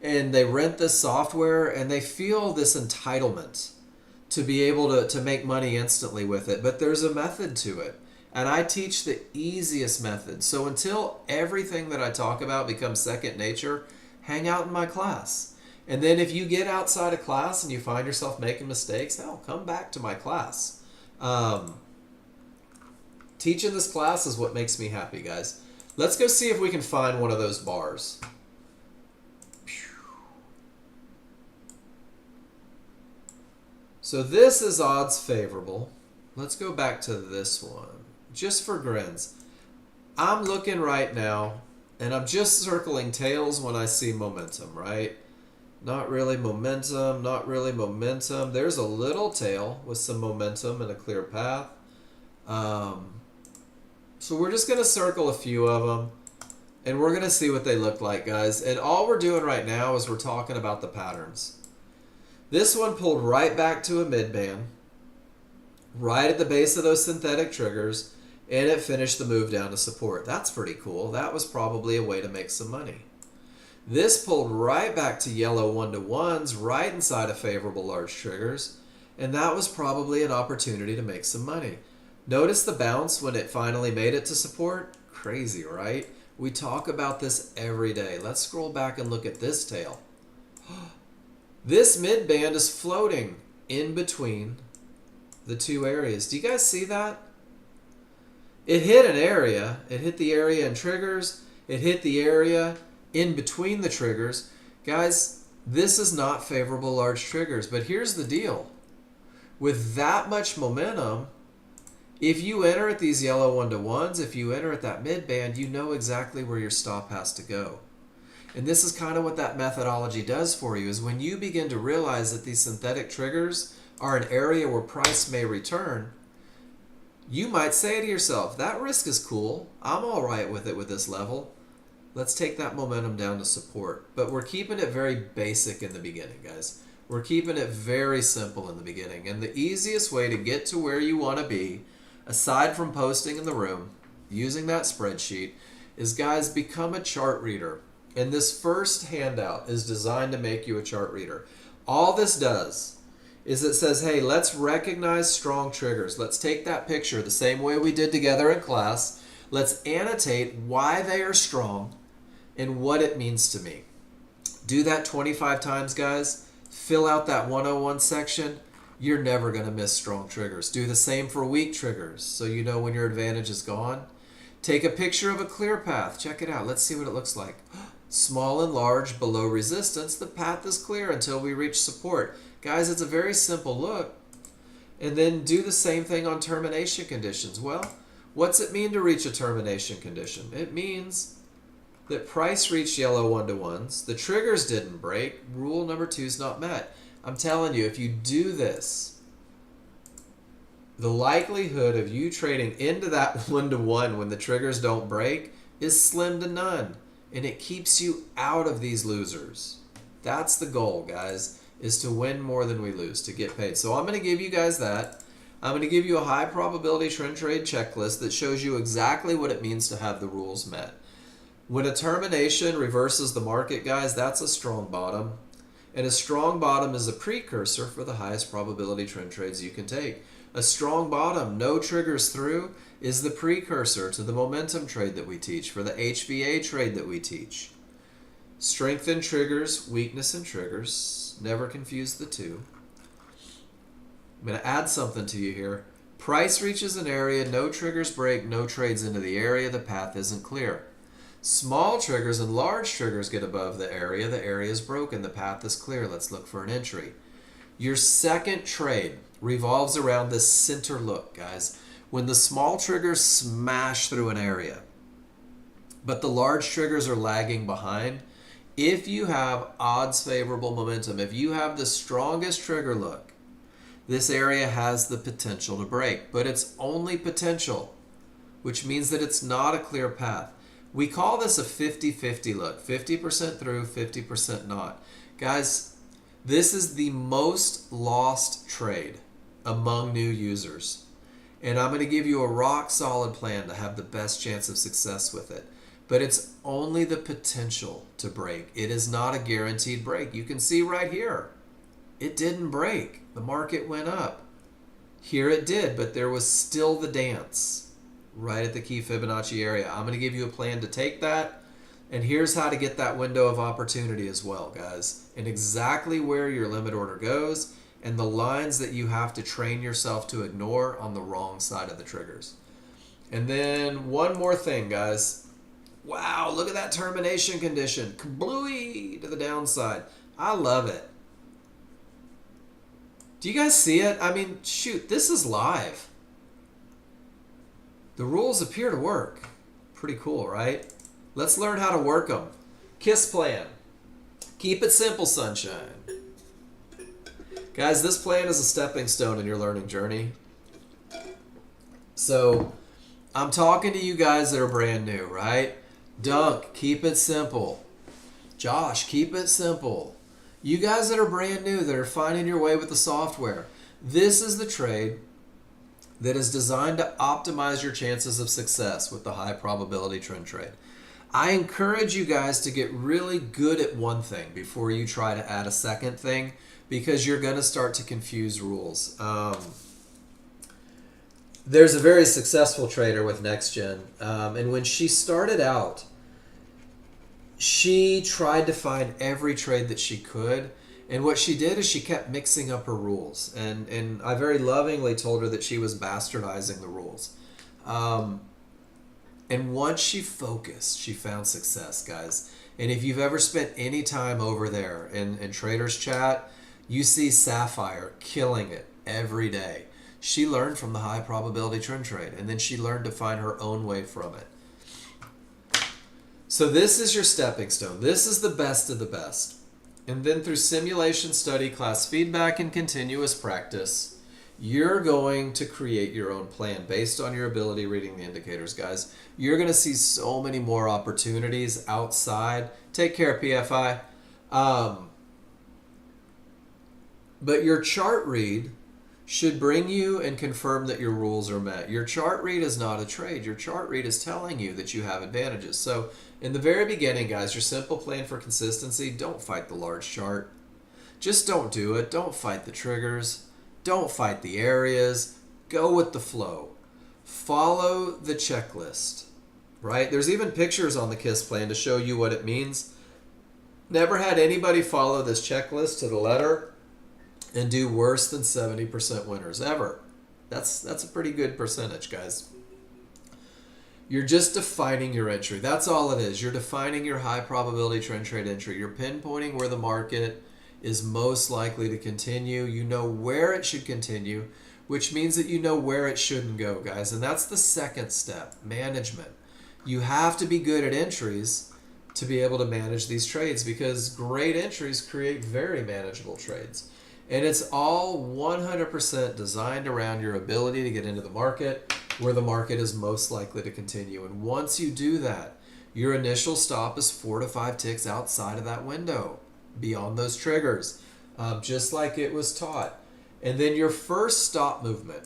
A: and they rent this software and they feel this entitlement to be able to make money instantly with it. But there's a method to it. And I teach the easiest method. So until everything that I talk about becomes second nature, hang out in my class. And then if you get outside of class and you find yourself making mistakes, hell, come back to my class. Teaching this class is what makes me happy, guys. Let's go see if we can find one of those bars. So this is odds favorable. Let's go back to this one. Just for grins. I'm looking right now, and I'm just circling tails when I see momentum, right? Not really momentum, not really momentum. There's a little tail with some momentum and a clear path. So we're just going to circle a few of them, and we're going to see what they look like, guys. And all we're doing right now is we're talking about the patterns. This one pulled right back to a mid-band, right at the base of those synthetic triggers, and it finished the move down to support. That's pretty cool. That was probably a way to make some money. This pulled right back to yellow 1-to-1s, right inside of favorable large triggers, and that was probably an opportunity to make some money. Notice the bounce when it finally made it to support? Crazy, right? We talk about this every day. Let's scroll back and look at this tail. This mid band is floating in between the two areas. Do you guys see that? It hit an area. It hit the area in triggers. It hit the area in between the triggers. Guys, this is not favorable large triggers. But here's the deal. With that much momentum, if you enter at these yellow 1-to-1s, if you enter at that mid band, you know exactly where your stop has to go. And this is kind of what that methodology does for you, is when you begin to realize that these synthetic triggers are an area where price may return, you might say to yourself, that risk is cool. I'm all right with it with this level. Let's take that momentum down to support. But we're keeping it very basic in the beginning, guys. We're keeping it very simple in the beginning. And the easiest way to get to where you want to be, aside from posting in the room, using that spreadsheet, is, guys, become a chart reader. And this first handout is designed to make you a chart reader. All this does is it says, hey, let's recognize strong triggers. Let's take that picture the same way we did together in class. Let's annotate why they are strong and what it means to me. Do that 25 times, guys. Fill out that 101 section. You're never going to miss strong triggers. Do the same for weak triggers so you know when your advantage is gone. Take a picture of a clear path. Check it out. Let's see what it looks like. Small and large below resistance. The path is clear until we reach support. Guys, it's a very simple look. And then do the same thing on termination conditions. Well, what's it mean to reach a termination condition? It means that price reached yellow 1-to-1s. The triggers didn't break. Rule number 2 is not met. I'm telling you, if you do this, the likelihood of you trading into that 1-to-1 when the triggers don't break is slim to none. And it keeps you out of these losers. That's the goal, guys, is to win more than we lose, to get paid. So I'm going to give you guys that. I'm going to give you a high probability trend trade checklist that shows you exactly what it means to have the rules met. When a termination reverses the market, guys, that's a strong bottom. And a strong bottom is a precursor for the highest probability trend trades you can take. A strong bottom, no triggers through, is the precursor to the momentum trade that we teach, for the HVA trade that we teach. Strength in triggers, weakness in triggers. Never confuse the two. I'm going to add something to you here. Price reaches an area, no triggers break, no trades into the area, the path isn't clear. Small triggers and large triggers get above the area is broken, the path is clear, let's look for an entry. Your second trade revolves around this center look, guys. When the small triggers smash through an area, but the large triggers are lagging behind, if you have odds favorable momentum, if you have the strongest trigger look, this area has the potential to break, but it's only potential, which means that it's not a clear path. We call this a 50-50 look, 50% through, 50% not. Guys, this is the most lost trade among new users. And I'm going to give you a rock solid plan to have the best chance of success with it. But it's only the potential to break. It is not a guaranteed break. You can see right here, it didn't break. The market went up. Here it did, but there was still the dance right at the key Fibonacci area. I'm going to give you a plan to take that. And here's how to get that window of opportunity as well, guys. And exactly where your limit order goes and the lines that you have to train yourself to ignore on the wrong side of the triggers. And then one more thing, guys. Wow, look at that termination condition. Kablooey to the downside. I love it. Do you guys see it? I mean, shoot, this is live. The rules appear to work. Pretty cool, right? Let's learn how to work them. KISS plan. Keep it simple, sunshine. Guys, this plan is a stepping stone in your learning journey. So, I'm talking to you guys that are brand new, right? Dunk, keep it simple. Josh, keep it simple. You guys that are brand new, that are finding your way with the software, this is the trade that is designed to optimize your chances of success with the high probability trend trade. I encourage you guys to get really good at one thing before you try to add a second thing, because you're going to start to confuse rules. There's a very successful trader with Nexgen, and when she started out, she tried to find every trade that she could. And what she did is she kept mixing up her rules. And I very lovingly told her that she was bastardizing the rules. And once she focused, she found success, guys. And if you've ever spent any time over there in Traders Chat, you see Sapphire killing it every day. She learned from the high probability trend trade, and then she learned to find her own way from it. So this is your stepping stone. This is the best of the best. And then through simulation, study, class feedback, and continuous practice, you're going to create your own plan based on your ability reading the indicators, guys. You're going to see so many more opportunities outside. Take care, PFI. But your chart read should bring you and confirm that your rules are met. Your chart read is not a trade. Your chart read is telling you that you have advantages. So in the very beginning, guys, your simple plan for consistency, don't fight the large chart. Just don't do it. Don't fight the triggers. Don't fight the areas. Go with the flow. Follow the checklist, right? There's even pictures on the KISS plan to show you what it means. Never had anybody follow this checklist to the letter and do worse than 70% winners ever. That's a pretty good percentage, guys. You're just defining your entry. That's all it is. You're defining your high probability trend trade entry. You're pinpointing where the market is most likely to continue. You know where it should continue, which means that you know where it shouldn't go, guys. And that's the second step, management. You have to be good at entries to be able to manage these trades, because great entries create very manageable trades. And it's all 100% designed around your ability to get into the market where the market is most likely to continue. And once you do that, your initial stop is 4 to 5 ticks outside of that window, beyond those triggers, just like it was taught. And then your first stop movement,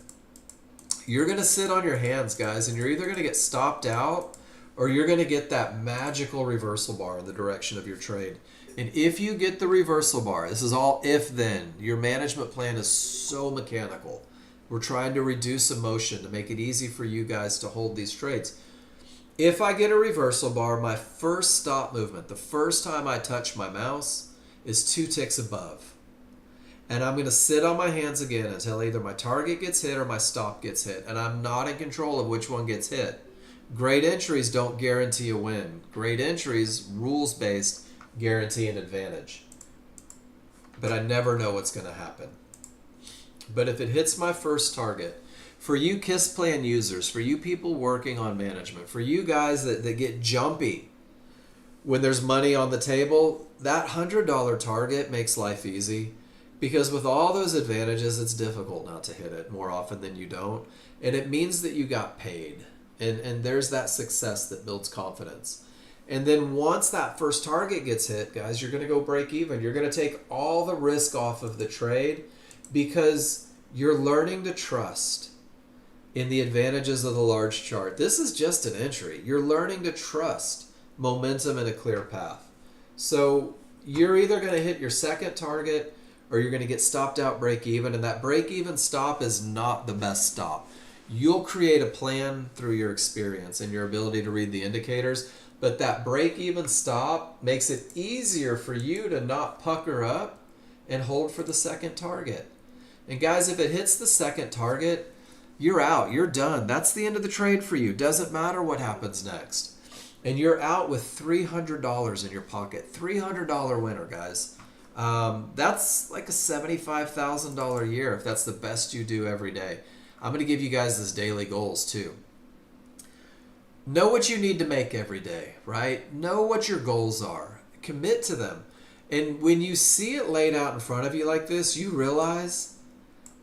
A: you're going to sit on your hands, guys, and you're either going to get stopped out or you're going to get that magical reversal bar in the direction of your trade. And if you get the reversal bar, this is all if-then. Your management plan is so mechanical. We're trying to reduce emotion to make it easy for you guys to hold these trades. If I get a reversal bar, my first stop movement, the first time I touch my mouse, is 2 ticks above. And I'm going to sit on my hands again until either my target gets hit or my stop gets hit. And I'm not in control of which one gets hit. Great entries don't guarantee a win. Great entries, rules-based, guarantee an advantage. But I never know what's going to happen. But if it hits my first target, for you KISS plan users, for you people working on management, for you guys that get jumpy when there's money on the table, that $100 target makes life easy, because with all those advantages, it's difficult not to hit it more often than you don't. And it means that you got paid. And there's that success that builds confidence. And then once that first target gets hit, guys, you're going to go break even. You're going to take all the risk off of the trade because you're learning to trust in the advantages of the large chart. This is just an entry. You're learning to trust momentum and a clear path. So you're either going to hit your second target or you're going to get stopped out break even. And that break even stop is not the best stop. You'll create a plan through your experience and your ability to read the indicators. But that break-even stop makes it easier for you to not pucker up and hold for the second target. And guys, if it hits the second target, you're out. You're done. That's the end of the trade for you. Doesn't matter what happens next. And you're out with $300 in your pocket. $300 winner, guys. That's like a $75,000 a year if that's the best you do every day. I'm going to give you guys this daily goals too. Know what you need to make every day, right? Know what your goals are. Commit to them. And when you see it laid out in front of you like this, you realize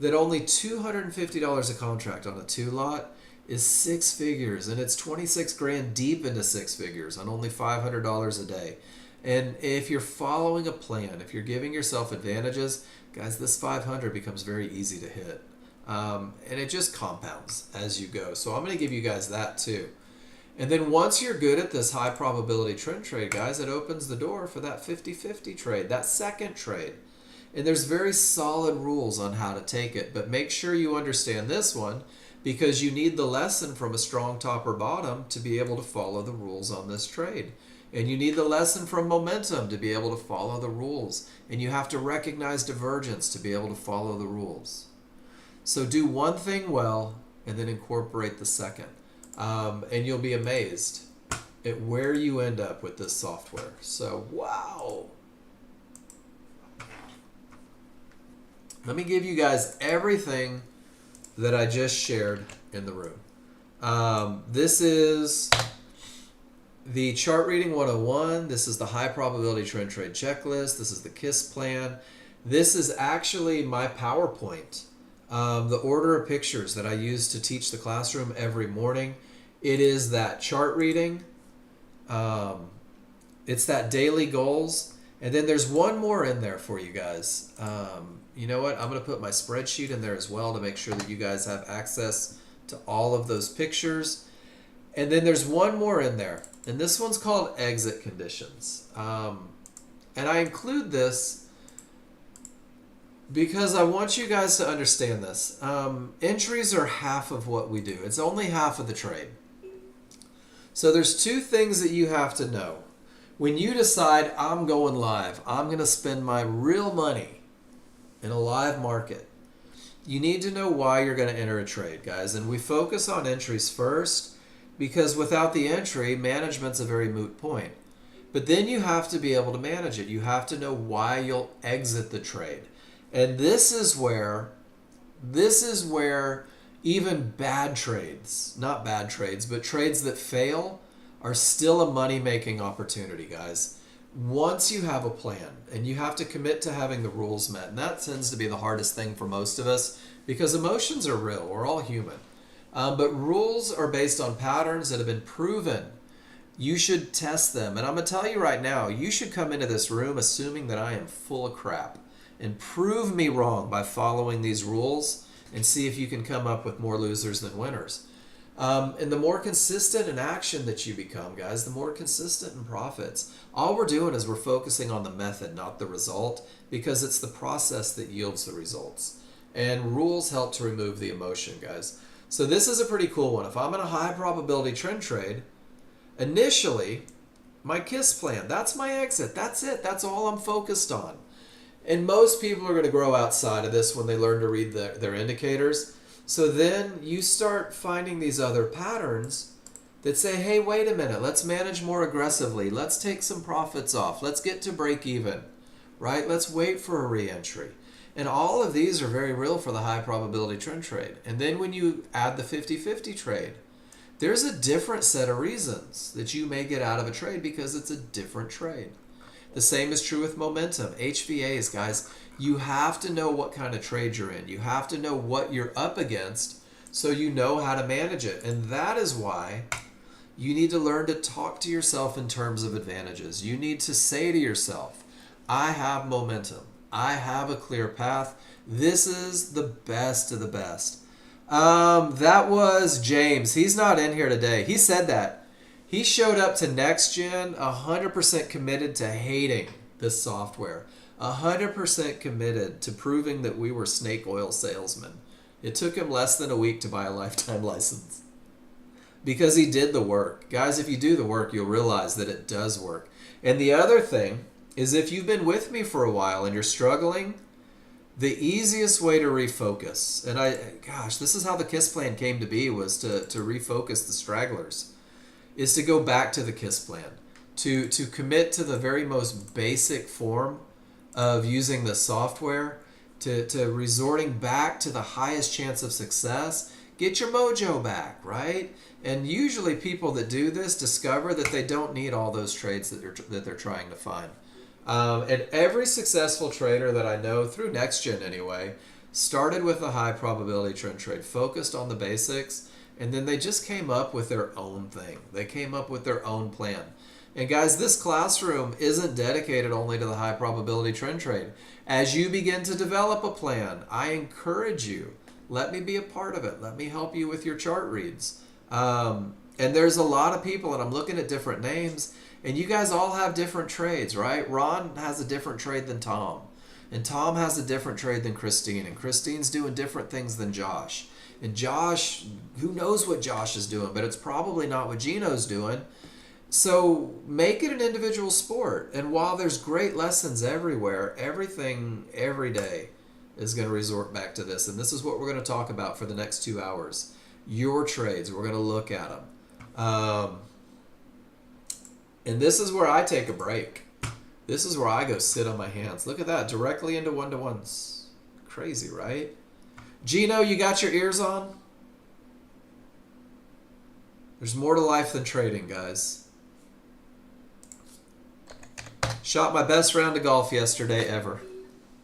A: that only $250 a contract on a 2-lot is 6 figures, and it's 26 grand deep into 6 figures on only $500 a day. And if you're following a plan, if you're giving yourself advantages, guys, this 500 becomes very easy to hit. And it just compounds as you go. So I'm going to give you guys that too. And then once you're good at this high probability trend trade, guys, it opens the door for that 50-50 trade, that second trade. And there's very solid rules on how to take it, but make sure you understand this one, because you need the lesson from a strong top or bottom to be able to follow the rules on this trade. And you need the lesson from momentum to be able to follow the rules. And you have to recognize divergence to be able to follow the rules. So do one thing well and then incorporate the second. And you'll be amazed at where you end up with this software. So, wow. Let me give you guys everything that I just shared in the room. This is the Chart Reading 101. This is the High Probability Trend Trade Checklist. This is the KISS plan. This is actually my PowerPoint. The order of pictures that I use to teach the classroom every morning. It is that chart reading. It's that daily goals. And then there's one more in there for you guys. You know what? I'm going to put my spreadsheet in there as well to make sure that you guys have access to all of those pictures. And then there's one more in there. And this one's called exit conditions. And I include this because I want you guys to understand this. Entries are half of what we do. It's only half of the trade. So there's two things that you have to know. When you decide I'm going live, I'm going to spend my real money in a live market, you need to know why you're going to enter a trade, guys. And we focus on entries first because without the entry, management's a very moot point. But then you have to be able to manage it. You have to know why you'll exit the trade. And this is where even bad trades, not bad trades, but trades that fail are still a money-making opportunity, guys. Once you have a plan, and you have to commit to having the rules met, and that tends to be the hardest thing for most of us because emotions are real. We're all human. But rules are based on patterns that have been proven. You should test them. And I'm going to tell you right now, you should come into this room assuming that I am full of crap and prove me wrong by following these rules and see if you can come up with more losers than winners. And the more consistent in action that you become, guys, the more consistent in profits. All we're doing is we're focusing on the method, not the result, because it's the process that yields the results. And rules help to remove the emotion, guys. So this is a pretty cool one. If I'm in a high probability trend trade, initially, my KISS plan, that's my exit. That's it. That's all I'm focused on. And most people are going to grow outside of this when they learn to read their indicators. So then you start finding these other patterns that say, hey, wait a minute, let's manage more aggressively. Let's take some profits off. Let's get to break even, right? Let's wait for a re-entry. And all of these are very real for the high probability trend trade. And then when you add the 50-50 trade, there's a different set of reasons that you may get out of a trade because it's a different trade. The same is true with momentum. HVAs, guys, you have to know what kind of trade you're in. You have to know what you're up against so you know how to manage it. And that is why you need to learn to talk to yourself in terms of advantages. You need to say to yourself, I have momentum. I have a clear path. This is the best of the best. That was James. He's not in here today. He said that. He showed up to Nexgen 100% committed to hating this software. 100% committed to proving that we were snake oil salesmen. It took him less than a week to buy a lifetime license. Because he did the work. Guys, if you do the work, you'll realize that it does work. And the other thing is if you've been with me for a while and you're struggling, the easiest way to refocus, and this is how the KISS plan came to be, was to refocus the stragglers, is to go back to the KISS plan, to commit to the very most basic form of using the software, to resorting back to the highest chance of success. Get your mojo back, right? And usually people that do this discover that they don't need all those trades that they're trying to find. And every successful trader that I know, through Nexgen anyway, started with a high probability trend trade, focused on the basics, and then they just came up with their own thing. They came up with their own plan. And guys, this classroom isn't dedicated only to the high probability trend trade. As you begin to develop a plan, I encourage you, let me be a part of it. Let me help you with your chart reads. And there's a lot of people, and I'm looking at different names, and you guys all have different trades, right? Ron has a different trade than Tom. And Tom has a different trade than Christine. And Christine's doing different things than Josh. And Josh, who knows what Josh is doing, but it's probably not what Gino's doing. So make it an individual sport. And while there's great lessons everywhere, everything every day is going to resort back to this. And this is what we're going to talk about for the next 2 hours. Your trades. We're going to look at them. And this is where I take a break. This is where I go sit on my hands. Look at that. Directly into one-to-ones. Crazy, right? Gino, you got your ears on? There's more to life than trading, guys. Shot my best round of golf yesterday ever.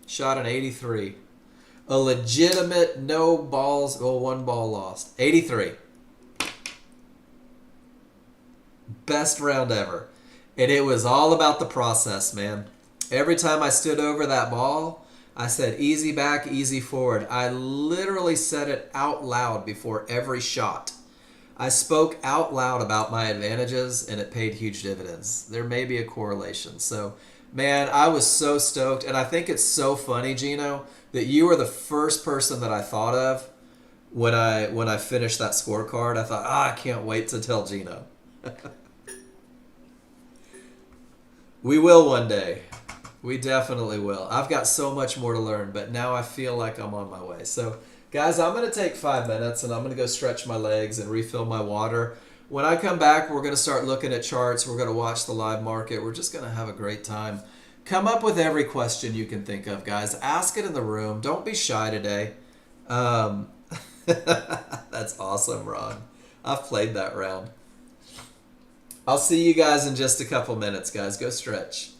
A: Shot an 83. A legitimate no balls, well, one ball lost. 83. Best round ever. And it was all about the process, man. Every time I stood over that ball, I said, easy back, easy forward. I literally said it out loud before every shot. I spoke out loud about my advantages, and it paid huge dividends. There may be a correlation. So, man, I was so stoked. And I think it's so funny, Gino, that you were the first person that I thought of when I finished that scorecard. I thought, I can't wait to tell Gino. We will one day. We definitely will. I've got so much more to learn, but now I feel like I'm on my way. So, guys, I'm going to take 5 minutes and I'm going to go stretch my legs and refill my water. When I come back, we're going to start looking at charts. We're going to watch the live market. We're just going to have a great time. Come up with every question you can think of, guys. Ask it in the room. Don't be shy today. That's awesome, Ron. I've played that round. I'll see you guys in just a couple minutes, guys. Go stretch.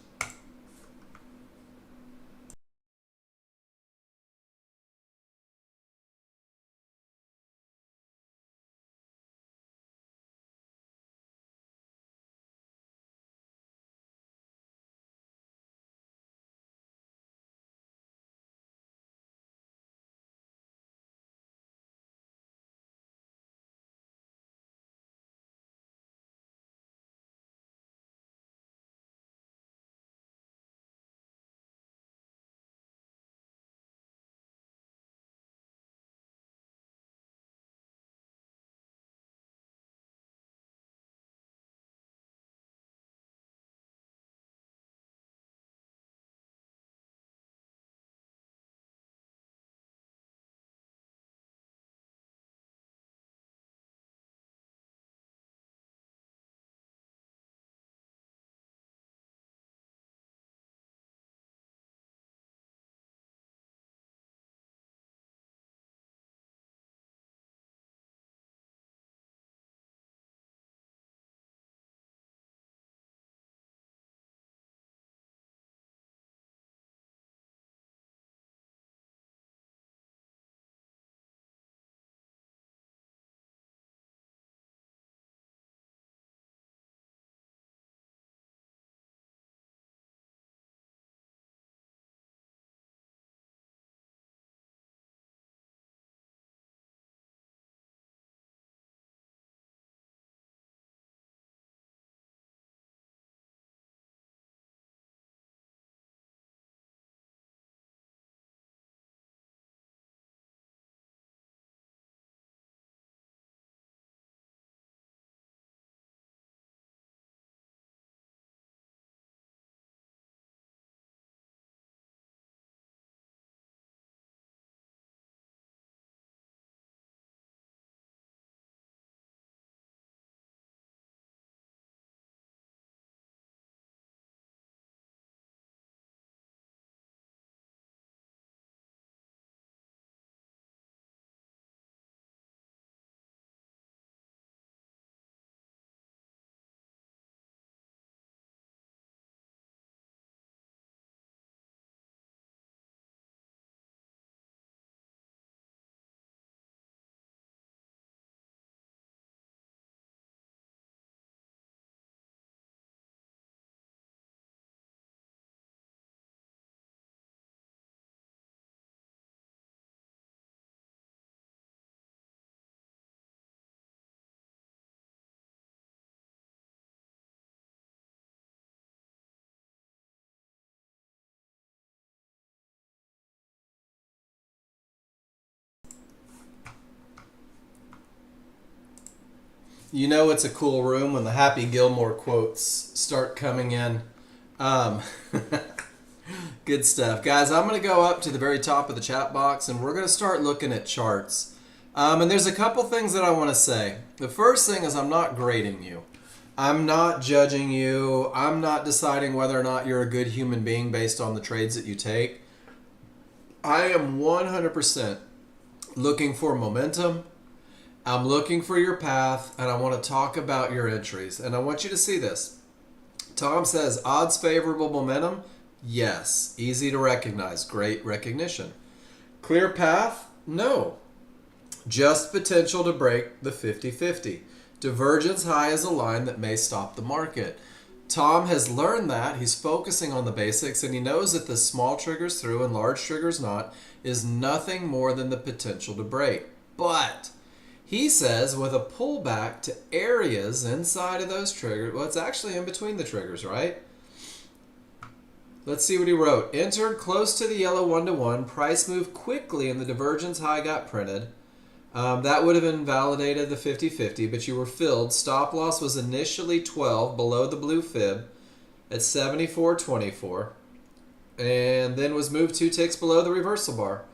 A: You know it's a cool room when the Happy Gilmore quotes start coming in. Um, good stuff. Guys, I'm going to go up to the very top of the chat box and we're going to start looking at charts. And there's a couple things that I want to say. The first thing is I'm not grading you. I'm not judging you. I'm not deciding whether or not you're a good human being based on the trades that you take. I am 100% looking for momentum. I'm looking for your path, and I want to talk about your entries. And I want you to see this. Tom says, odds favorable momentum? Yes. Easy to recognize. Great recognition. Clear path? No. Just potential to break the 50-50. Divergence high is a line that may stop the market. Tom has learned that. He's focusing on the basics, and he knows that the small triggers through and large triggers not is nothing more than the potential to break. But he says with a pullback to areas inside of those triggers, well, it's actually in between the triggers, right? Let's see what he wrote. Entered close to the yellow 1-to-1. Price moved quickly and the divergence high got printed. That would have invalidated the 50-50, but you were filled. Stop loss was initially 12 below the blue fib at 74.24 and then was moved 2 ticks below the reversal bar.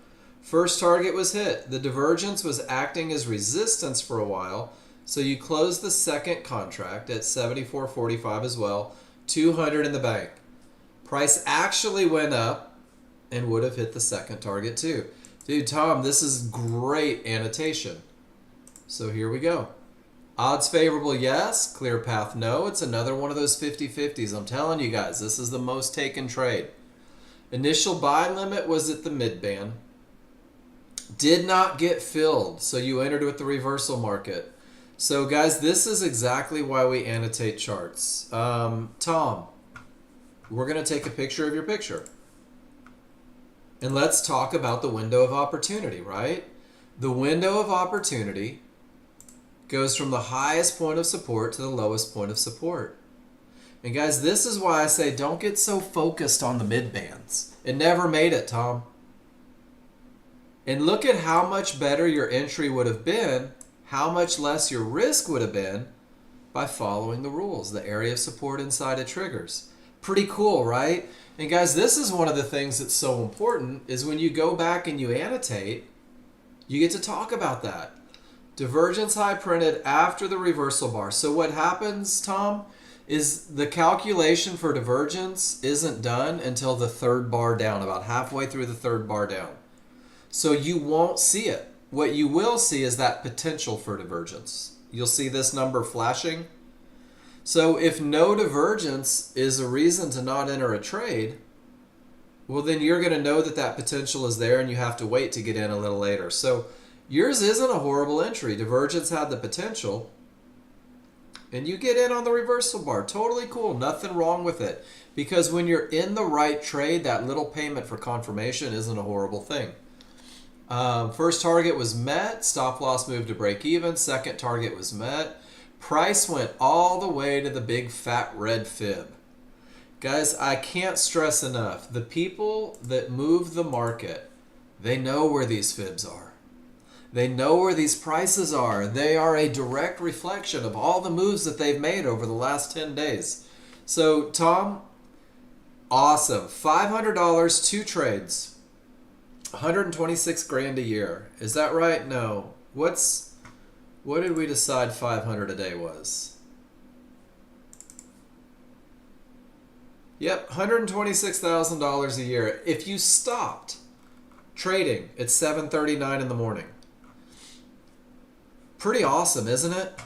A: First target was hit. The divergence was acting as resistance for a while, so you closed the second contract at 74.45 as well, 200 in the bank. Price actually went up and would have hit the second target too. Dude, Tom, this is great annotation. So here we go. Odds favorable, yes. Clear path, no. It's another one of those 50-50s. I'm telling you guys, this is the most taken trade. Initial buy limit was at the mid-band. Did not get filled, so you entered with the reversal market. So guys, this is exactly why we annotate charts. Tom, we're going to take a picture of your picture. And let's talk about the window of opportunity, right? The window of opportunity goes from the highest point of support to the lowest point of support. And guys, this is why I say don't get so focused on the mid bands. It never made it, Tom. And look at how much better your entry would have been, how much less your risk would have been by following the rules, the area of support inside of triggers. Pretty cool, right? And guys, this is one of the things that's so important is when you go back and you annotate, you get to talk about that. Divergence high printed after the reversal bar. So what happens, Tom, is the calculation for divergence isn't done until the third bar down, about halfway through the third bar down. So you won't see it. What you will see is that potential for divergence. You'll see this number flashing. So if no divergence is a reason to not enter a trade, well, then you're going to know that that potential is there and you have to wait to get in a little later. So yours isn't a horrible entry. Divergence had the potential and you get in on the reversal bar. Totally cool. Nothing wrong with it. Because when you're in the right trade, that little payment for confirmation isn't a horrible thing. First target was met. Stop loss moved to break even. Second target was met. Price went all the way to the big fat red fib. Guys, I can't stress enough. The people that move the market, they know where these fibs are. They know where these prices are. They are a direct reflection of all the moves that they've made over the last 10 days. So, Tom, awesome. $500, 2 trades. 126 grand a year. Is that right? No. What did we decide 500 a day was? Yep, $126,000 a year. If you stopped trading at 7:39 in the morning. Pretty awesome, isn't it?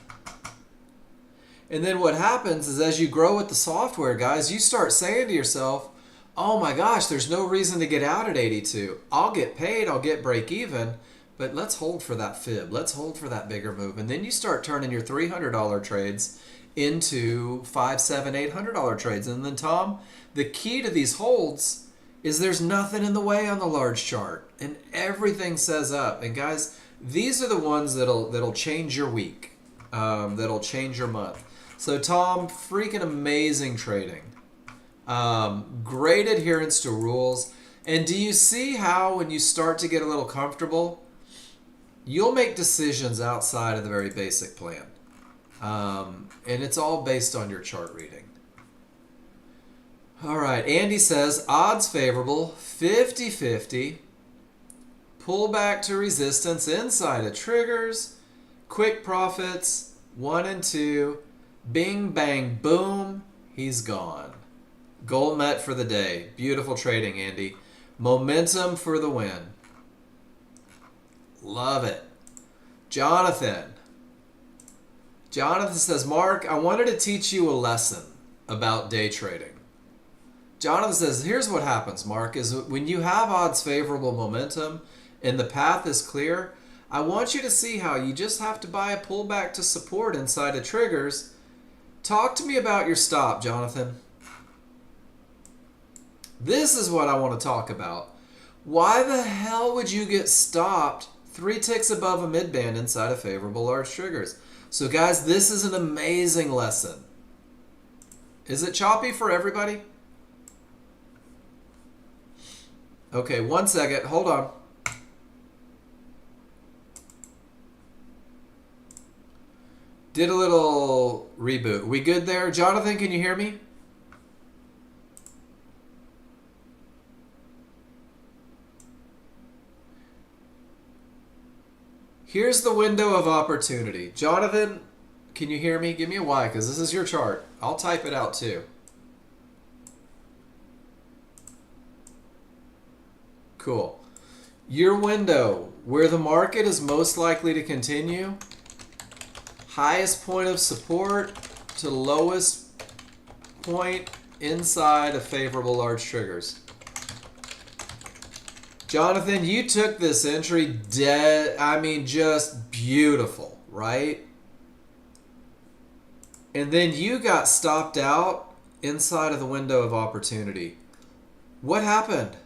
A: And then what happens is as you grow with the software, guys, you start saying to yourself, oh my gosh, there's no reason to get out at 82. I'll get paid, I'll get break even. But let's hold for that fib. Let's hold for that bigger move. And then you start turning your $300 trades into $500, $700, $800 trades. And then, Tom, the key to these holds is there's nothing in the way on the large chart. And everything says up. And guys, these are the ones that'll change your week. That'll change your month. So, Tom, freaking amazing trading. Great adherence to rules. And do you see how when you start to get a little comfortable, you'll make decisions outside of the very basic plan. And it's all based on your chart reading. All right, Andy says, odds favorable, 50-50. Pull back to resistance inside of triggers. Quick profits, 1 and 2. Bing, bang, boom. He's gone. Goal met for the day. Beautiful trading, Andy. Momentum for the win. Love it. Jonathan. Jonathan says, Mark, I wanted to teach you a lesson about day trading. Jonathan says, here's what happens, Mark, is when you have odds favorable momentum and the path is clear, I want you to see how you just have to buy a pullback to support inside of triggers. Talk to me about your stop, Jonathan. This is what I want to talk about. Why the hell would you get stopped 3 ticks above a midband inside of favorable large triggers? So guys, this is an amazing lesson. Is it choppy for everybody? Okay, 1 second. Hold on. Did a little reboot. We good there? Jonathan, can you hear me? Here's the window of opportunity. Jonathan, can you hear me? Give me a Y, because this is your chart. I'll type it out too. Cool. Your window, where the market is most likely to continue, highest point of support to lowest point inside of favorable large triggers. Jonathan, you took this entry dead, I mean just beautiful, right? And then you got stopped out inside of the window of opportunity. What happened?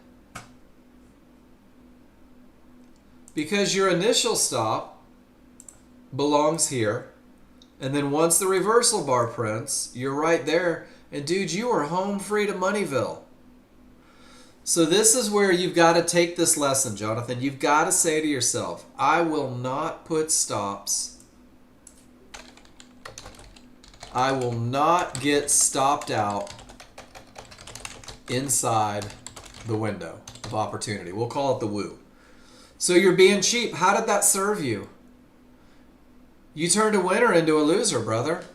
A: Because your initial stop belongs here. And then once the reversal bar prints, you're right there. And dude, you are home free to Moneyville. So this is where you've got to take this lesson, Jonathan. You've got to say to yourself, I will not put stops. I will not get stopped out inside the window of opportunity. We'll call it the woo. So you're being cheap. How did that serve you? You turned a winner into a loser, brother.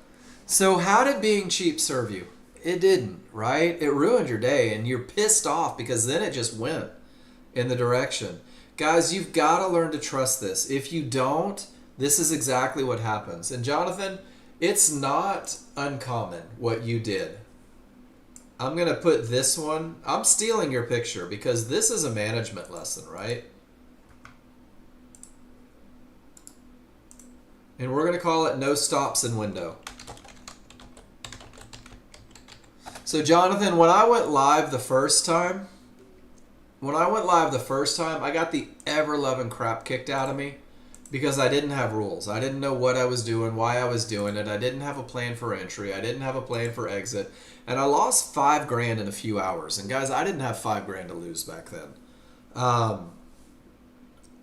A: So how did being cheap serve you? It didn't, right? It ruined your day, and you're pissed off because then it just went in the direction. Guys, you've got to learn to trust this. If you don't, this is exactly what happens. And Jonathan, it's not uncommon what you did. I'm going to put this one, I'm stealing your picture because this is a management lesson, right? And we're going to call it no stops in window. So Jonathan, when I went live the first time, I got the ever-loving crap kicked out of me because I didn't have rules. I didn't know what I was doing, why I was doing it. I didn't have a plan for entry. I didn't have a plan for exit. And I lost $5,000 in a few hours. And guys, I didn't have $5,000 to lose back then.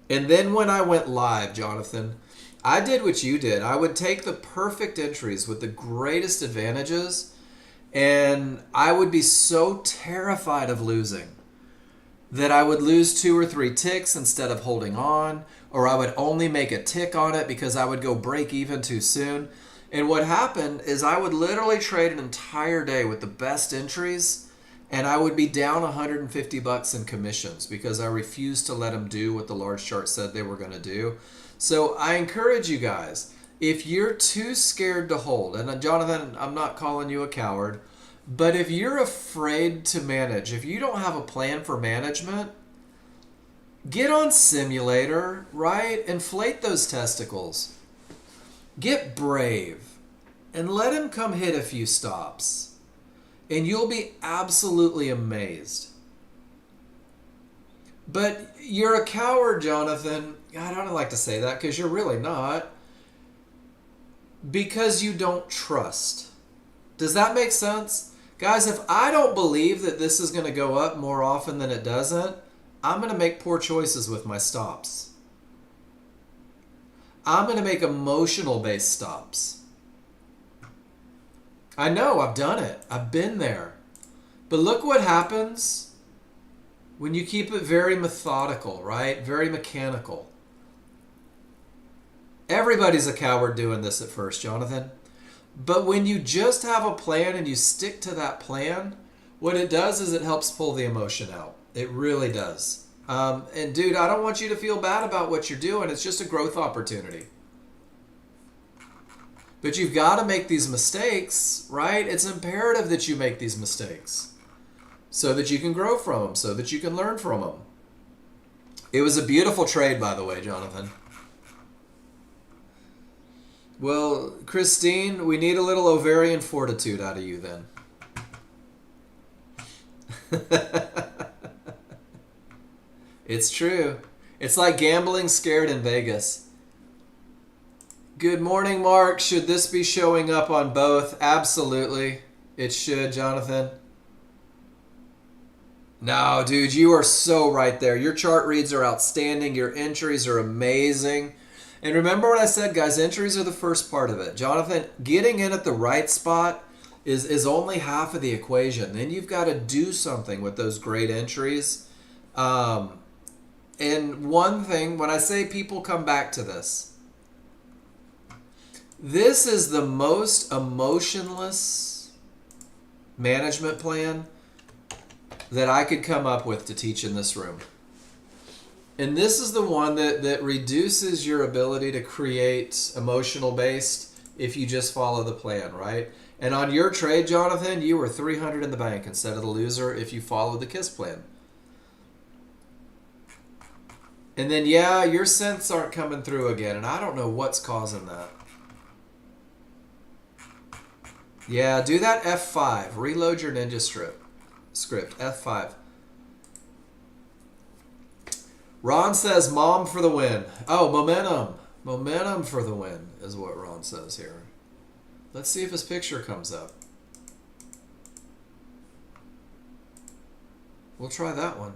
A: And then when I went live, Jonathan, I did what you did. I would take the perfect entries with the greatest advantages, and I would be so terrified of losing that I would lose 2 or 3 ticks instead of holding on, or I would only make a tick on it because I would go break even too soon. And what happened is I would literally trade an entire day with the best entries, and I would be down $150 in commissions because I refused to let them do what the large chart said they were going to do. So I encourage you guys, if you're too scared to hold, and Jonathan, I'm not calling you a coward, but if you're afraid to manage, if you don't have a plan for management, get on simulator, right? Inflate those testicles. Get brave and let him come hit a few stops. And you'll be absolutely amazed. But you're a coward, Jonathan. God, I don't like to say that because you're really not. Because you don't trust. Does that make sense? Guys, if I don't believe that this is going to go up more often than it doesn't, I'm going to make poor choices with my stops. I'm going to make emotional-based stops. I know, I've done it. I've been there. But look what happens when you keep it very methodical, right? Very mechanical. Everybody's a coward doing this at first, Jonathan. But when you just have a plan and you stick to that plan, what it does is it helps pull the emotion out. It really does. And dude, I don't want you to feel bad about what you're doing. It's just a growth opportunity. But you've got to make these mistakes, right? It's imperative that you make these mistakes so that you can grow from them, so that you can learn from them. It was a beautiful trade, by the way, Jonathan. Well, Christine, we need a little ovarian fortitude out of you then. It's true. It's like gambling scared in Vegas. Good morning, Mark. Should this be showing up on both? Absolutely. It should, Jonathan. No, dude, you are so right there. Your chart reads are outstanding. Your entries are amazing. And remember what I said, guys, entries are the first part of it. Jonathan, getting in at the right spot is only half of the equation. Then you've got to do something with those great entries. And one thing, when I say people come back to this, this is the most emotionless management plan that I could come up with to teach in this room. And this is the one that reduces your ability to create emotional based if you just follow the plan, right? And on your trade, Jonathan, you were 300 in the bank instead of the loser if you followed the KISS plan. And then, yeah, your cents aren't coming through again, and I don't know what's causing that. Yeah, do that F5. Reload your ninja script. F5. Ron says, Mom for the win. Oh, momentum. Momentum for the win is what Ron says here. Let's see if his picture comes up. We'll try that one.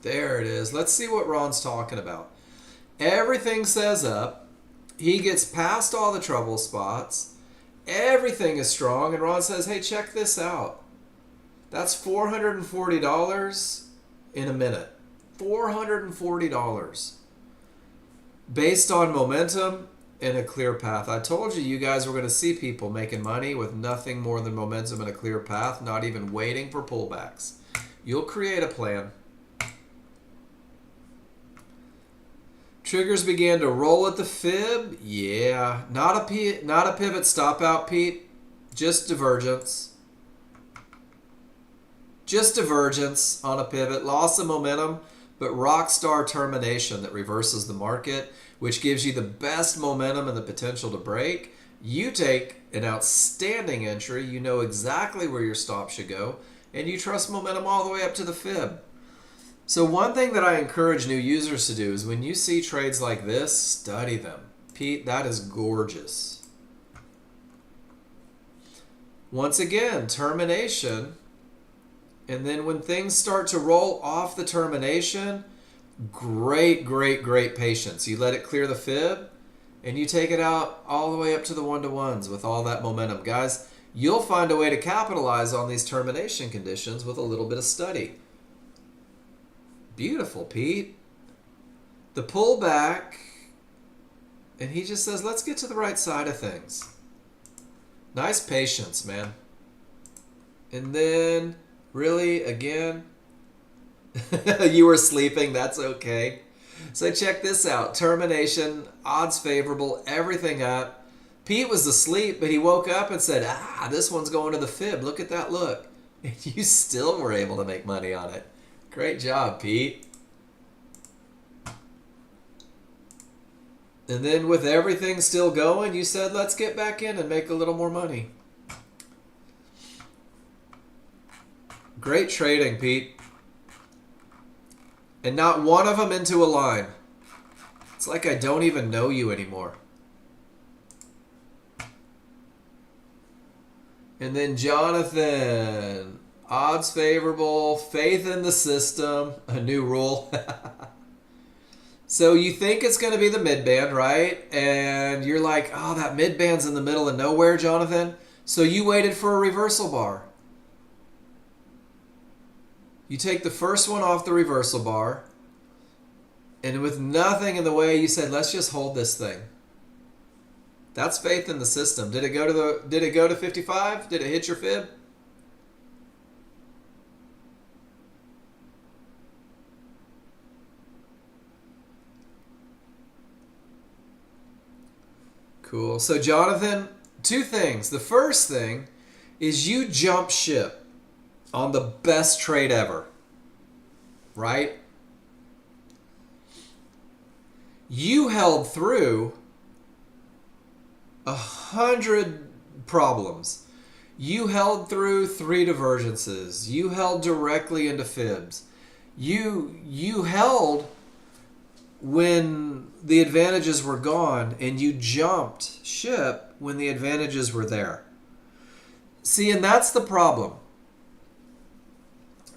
A: There it is. Let's see what Ron's talking about. Everything says up. He gets past all the trouble spots. Everything is strong. And Ron says, hey, check this out. That's $440 in a minute. $440. Based on momentum and a clear path. I told you you guys were going to see people making money with nothing more than momentum and a clear path, not even waiting for pullbacks. You'll create a plan. Triggers began to roll at the fib. Yeah, not a pivot stop out, Pete. Just divergence. Just divergence on a pivot. Loss of momentum, but rock star termination that reverses the market, which gives you the best momentum and the potential to break. You take an outstanding entry. You know exactly where your stop should go, and you trust momentum all the way up to the fib. So one thing that I encourage new users to do is when you see trades like this, study them. Pete, that is gorgeous. Once again, termination. And then when things start to roll off the termination, great patience. You let it clear the fib, and you take it out all the way up to the one-to-ones with all that momentum. Guys, you'll find a way to capitalize on these termination conditions with a little bit of study. Beautiful, Pete. The pullback, and he just says, let's get to the right side of things. Nice patience, man. And then, really, again, you were sleeping, that's okay. So check this out. Termination, odds favorable, everything up. Pete was asleep, but he woke up and said, this one's going to the fib. Look at that look. And you still were able to make money on it. Great job, Pete. And then with everything still going, you said, let's get back in and make a little more money. Great trading, Pete. And not one of them into a line. It's like I don't even know you anymore. And then Jonathan, odds favorable, faith in the system, a new rule. So you think it's going to be the mid-band, right? And you're like, oh, that mid-band's in the middle of nowhere, Jonathan. So you waited for a reversal bar. You take the first one off the reversal bar, and with nothing in the way, you said, let's just hold this thing. That's faith in the system. Did it go to 55? Did it hit your fib? Cool. So Jonathan, two things. The first thing is you jump ship on the best trade ever. Right? You held through 100 problems. You held through 3 divergences. You held directly into fibs. You held when the advantages were gone, and you jumped ship when the advantages were there. See, and that's the problem.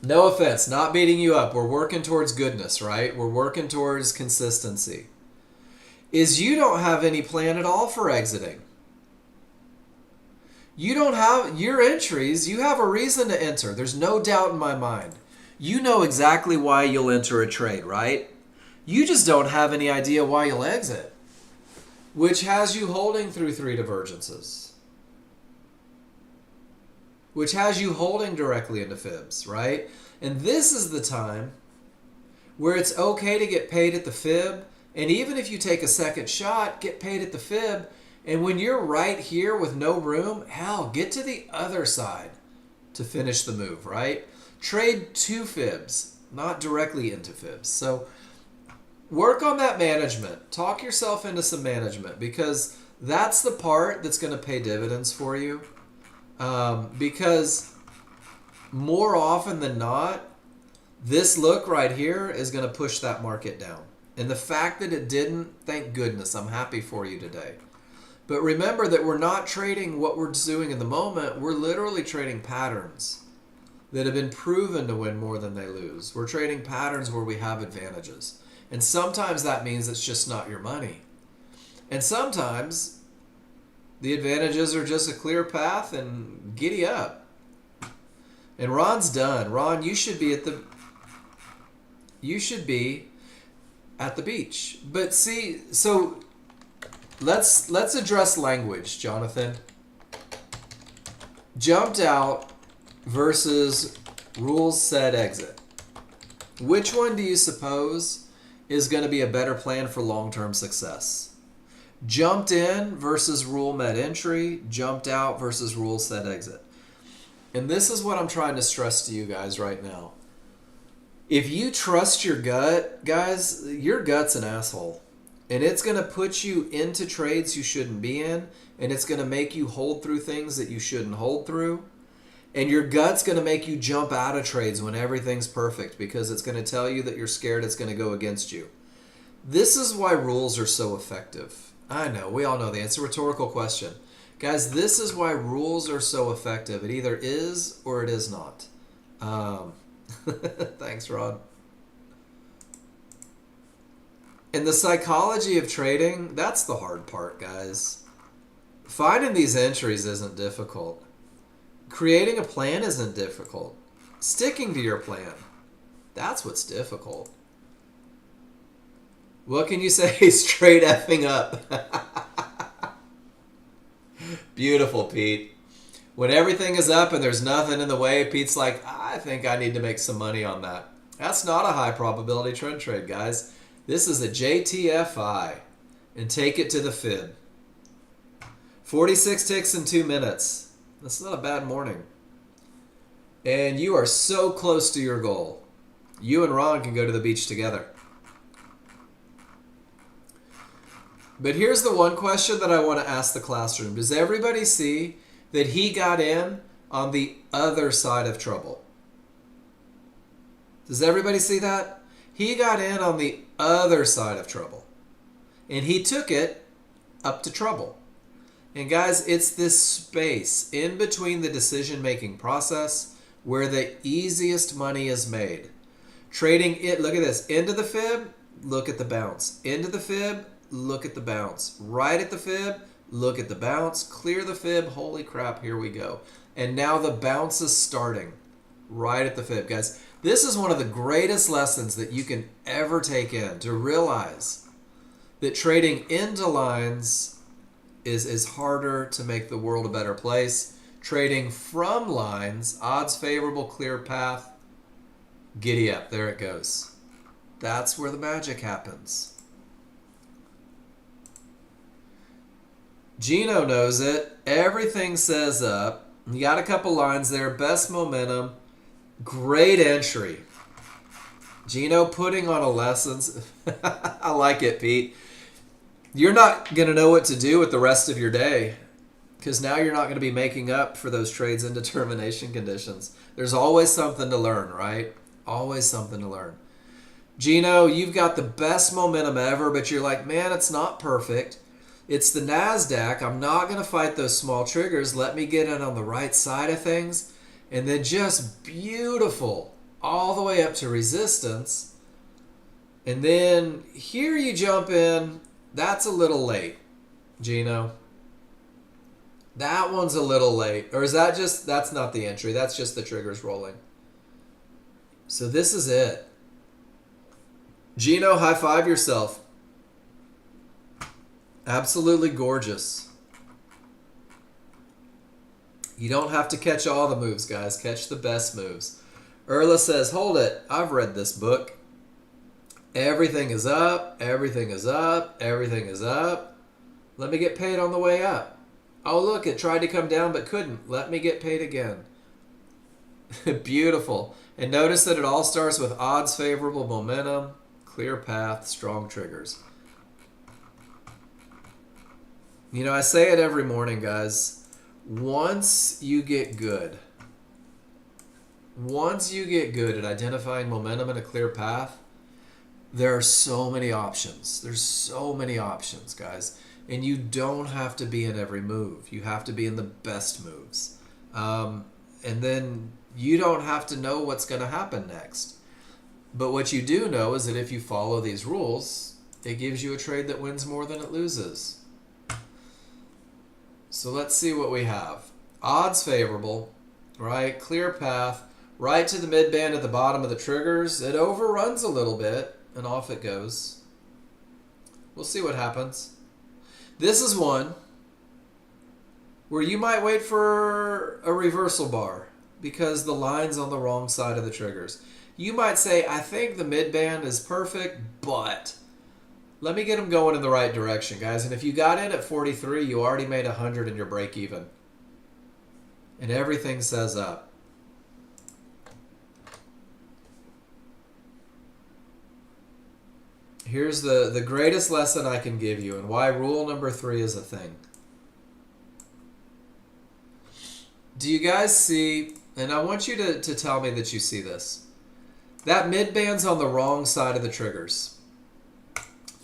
A: No offense, not beating you up. We're working towards goodness, right? We're working towards consistency. Is you don't have any plan at all for exiting. You don't have your entries. You have a reason to enter. There's no doubt in my mind. You know exactly why you'll enter a trade, right? You just don't have any idea why you'll exit, which has you holding through 3 divergences, which has you holding directly into fibs, right? And this is the time where it's okay to get paid at the fib. And even if you take a second shot, get paid at the fib. And when you're right here with no room, hell, get to the other side to finish the move, right? Trade 2 fibs, not directly into fibs. So work on that management. Talk yourself into some management, because that's the part that's going to pay dividends for you. Because more often than not, this look right here is going to push that market down. And the fact that it didn't, thank goodness, I'm happy for you today. But remember that we're not trading what we're doing in the moment. We're literally trading patterns that have been proven to win more than they lose. We're trading patterns where we have advantages. And sometimes that means it's just not your money. And sometimes the advantages are just a clear path and giddy up. And Ron's done. Ron, you should be at the beach. But see, so let's address language, Jonathan. Jumped out versus rules said exit. Which one do you suppose is going to be a better plan for long-term success? Jumped in versus rule met entry, jumped out versus rule set exit. And this is what I'm trying to stress to you guys right now. If you trust your gut, guys, your gut's an asshole. And it's going to put you into trades you shouldn't be in, and it's going to make you hold through things that you shouldn't hold through. And your gut's going to make you jump out of trades when everything's perfect, because it's going to tell you that you're scared it's going to go against you. This is why rules are so effective. I know, we all know the answer. It's a rhetorical question. Guys, this is why rules are so effective. It either is or it is not. Thanks, Rod. And the psychology of trading, that's the hard part, guys. Finding these entries isn't difficult. Creating a plan isn't difficult. Sticking to your plan, that's what's difficult. What can you say? Straight effing up. Beautiful, Pete. When everything is up and there's nothing in the way, Pete's like, I think I need to make some money on that. That's not a high probability trend trade, guys. This is a JTFI. And take it to the fib. 46 ticks in 2 minutes. That's not a bad morning. And you are so close to your goal. You and Ron can go to the beach together. But here's the one question that I want to ask the classroom. Does everybody see that he got in on the other side of trouble? Does everybody see that? He got in on the other side of trouble. And he took it up to trouble. And guys, it's this space in between the decision-making process where the easiest money is made. Trading it, look at this, into the fib look at the bounce. Into the fib, look at the bounce. Right at the fib, look at the bounce. Clear the fib. Holy crap, here we go. And now the bounce is starting right at the fib. Guys, this is one of the greatest lessons that you can ever take in, to realize that trading into lines is harder to make the world a better place. Trading from lines, odds favorable, clear path, giddy up. There it goes. That's where the magic happens. Gino knows it. Everything says up. You got a couple lines there. Best momentum. Great entry. Gino putting on a lessons. I like it, Pete. You're not going to know what to do with the rest of your day, because now you're not going to be making up for those trades in determination conditions. There's always something to learn, right? Always something to learn. Gino, you've got the best momentum ever, but you're like, man, it's not perfect. It's the NASDAQ. I'm not going to fight those small triggers. Let me get in on the right side of things. And then just beautiful all the way up to resistance. And then here you jump in. That's a little late, Gino. That one's a little late. Or is that just, that's not the entry. That's just the triggers rolling. So this is it. Gino, high five yourself. Absolutely gorgeous. You don't have to catch all the moves, guys. Catch the best moves. Erla says, hold it. I've read this book. Everything is up. Everything is up. Everything is up. Let me get paid on the way up. Oh, look, it tried to come down but couldn't. Let me get paid again. Beautiful. And notice that it all starts with odds favorable, momentum, clear path, strong triggers. You know, I say it every morning, guys. Once you get good at identifying momentum and a clear path, there are so many options. There's so many options, guys. And you don't have to be in every move. You have to be in the best moves. And then you don't have to know what's going to happen next. But what you do know is that if you follow these rules, it gives you a trade that wins more than it loses. So let's see what we have. Odds favorable, right? Clear path, right to the mid band at the bottom of the triggers. It overruns a little bit, and off it goes. We'll see what happens. This is one where you might wait for a reversal bar because the line's on the wrong side of the triggers. You might say, I think the mid band is perfect, but let me get them going in the right direction, guys. And if you got in at 43, you already made 100 in your break even. And everything says up. Here's the greatest lesson I can give you and why rule number 3 is a thing. Do you guys see, and I want you to tell me that you see this. That mid band's on the wrong side of the triggers.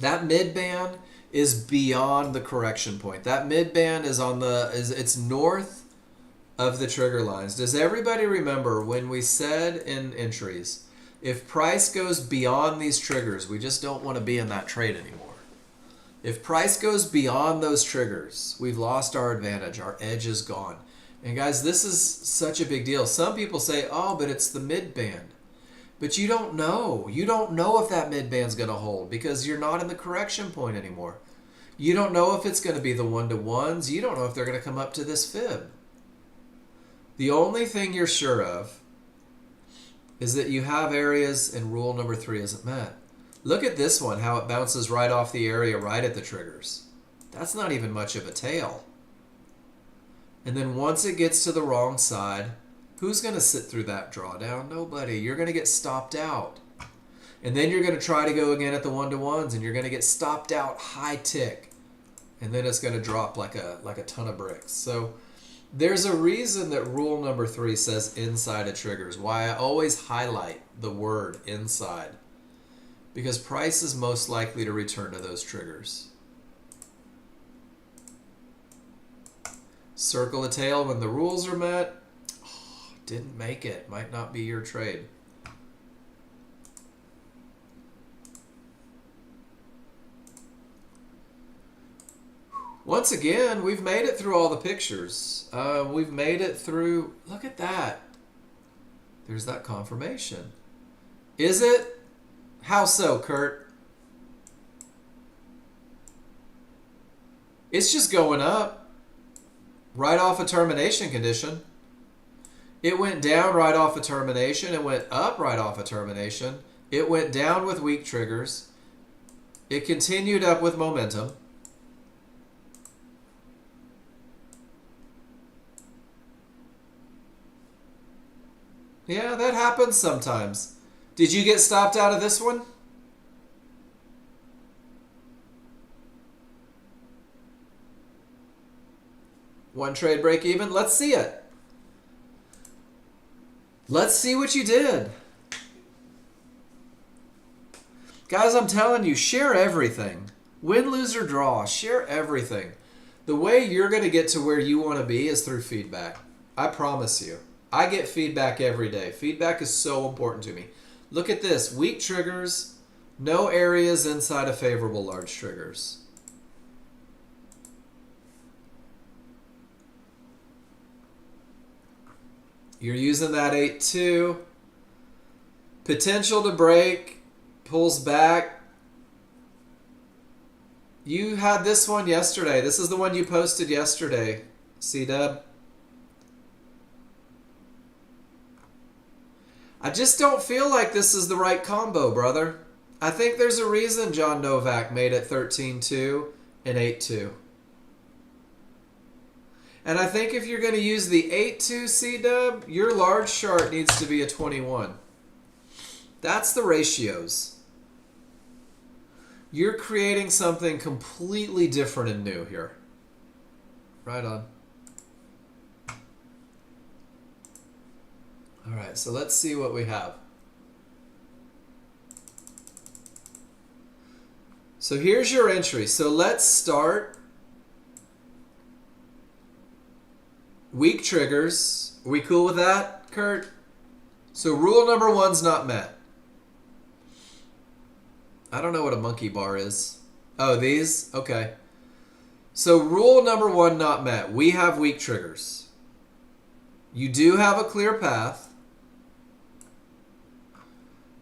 A: That mid band is beyond the correction point. That mid band is on it's north of the trigger lines. Does everybody remember when we said in entries, if price goes beyond these triggers, we just don't want to be in that trade anymore. If price goes beyond those triggers, we've lost our advantage. Our edge is gone. And guys, this is such a big deal. Some people say, oh, but it's the mid band. But you don't know. You don't know if that mid band's going to hold because you're not in the correction point anymore. You don't know if it's going to be the 1-to-1s. You don't know if they're going to come up to this fib. The only thing you're sure of is that you have areas and rule number 3 isn't met. Look at this one, how it bounces right off the area right at the triggers. That's not even much of a tail. And then once it gets to the wrong side, who's going to sit through that drawdown? Nobody. You're going to get stopped out. And then you're going to try to go again at the 1-to-1s and you're going to get stopped out high tick. And then it's going to drop like a ton of bricks. So there's a reason that rule number 3 says inside of triggers. Why I always highlight the word inside. Because price is most likely to return to those triggers. Circle a tail when the rules are met. Oh, didn't make it. Might not be your trade. Once again, we've made it through all the pictures. We've made it through, look at that. There's that confirmation. Is it? How so, Kurt? It's just going up right off a termination condition. It went down right off a termination. It went up right off a termination. It went down with weak triggers. It continued up with momentum. Yeah, that happens sometimes. Did you get stopped out of this one? One trade break even? Let's see it. Let's see what you did. Guys, I'm telling you, share everything. Win, lose, or draw. Share everything. The way you're going to get to where you want to be is through feedback. I promise you. I get feedback every day. Feedback is so important to me. Look at this. Weak triggers, no areas inside of favorable large triggers. You're using that 8-2. Potential to break. Pulls back. You had this one yesterday. This is the one you posted yesterday, C-Dub. I just don't feel like this is the right combo, brother. I think there's a reason John Novak made it 13-2 and 8-2. And I think if you're going to use the 8-2 C-Dub, your large chart needs to be a 21. That's the ratios. You're creating something completely different and new here. Right on. All right, so let's see what we have. So here's your entry. So let's start. Weak triggers. Are we cool with that, Kurt? So rule number 1's not met. I don't know what a monkey bar is. Oh, these? Okay. So rule number 1 not met. We have weak triggers. You do have a clear path.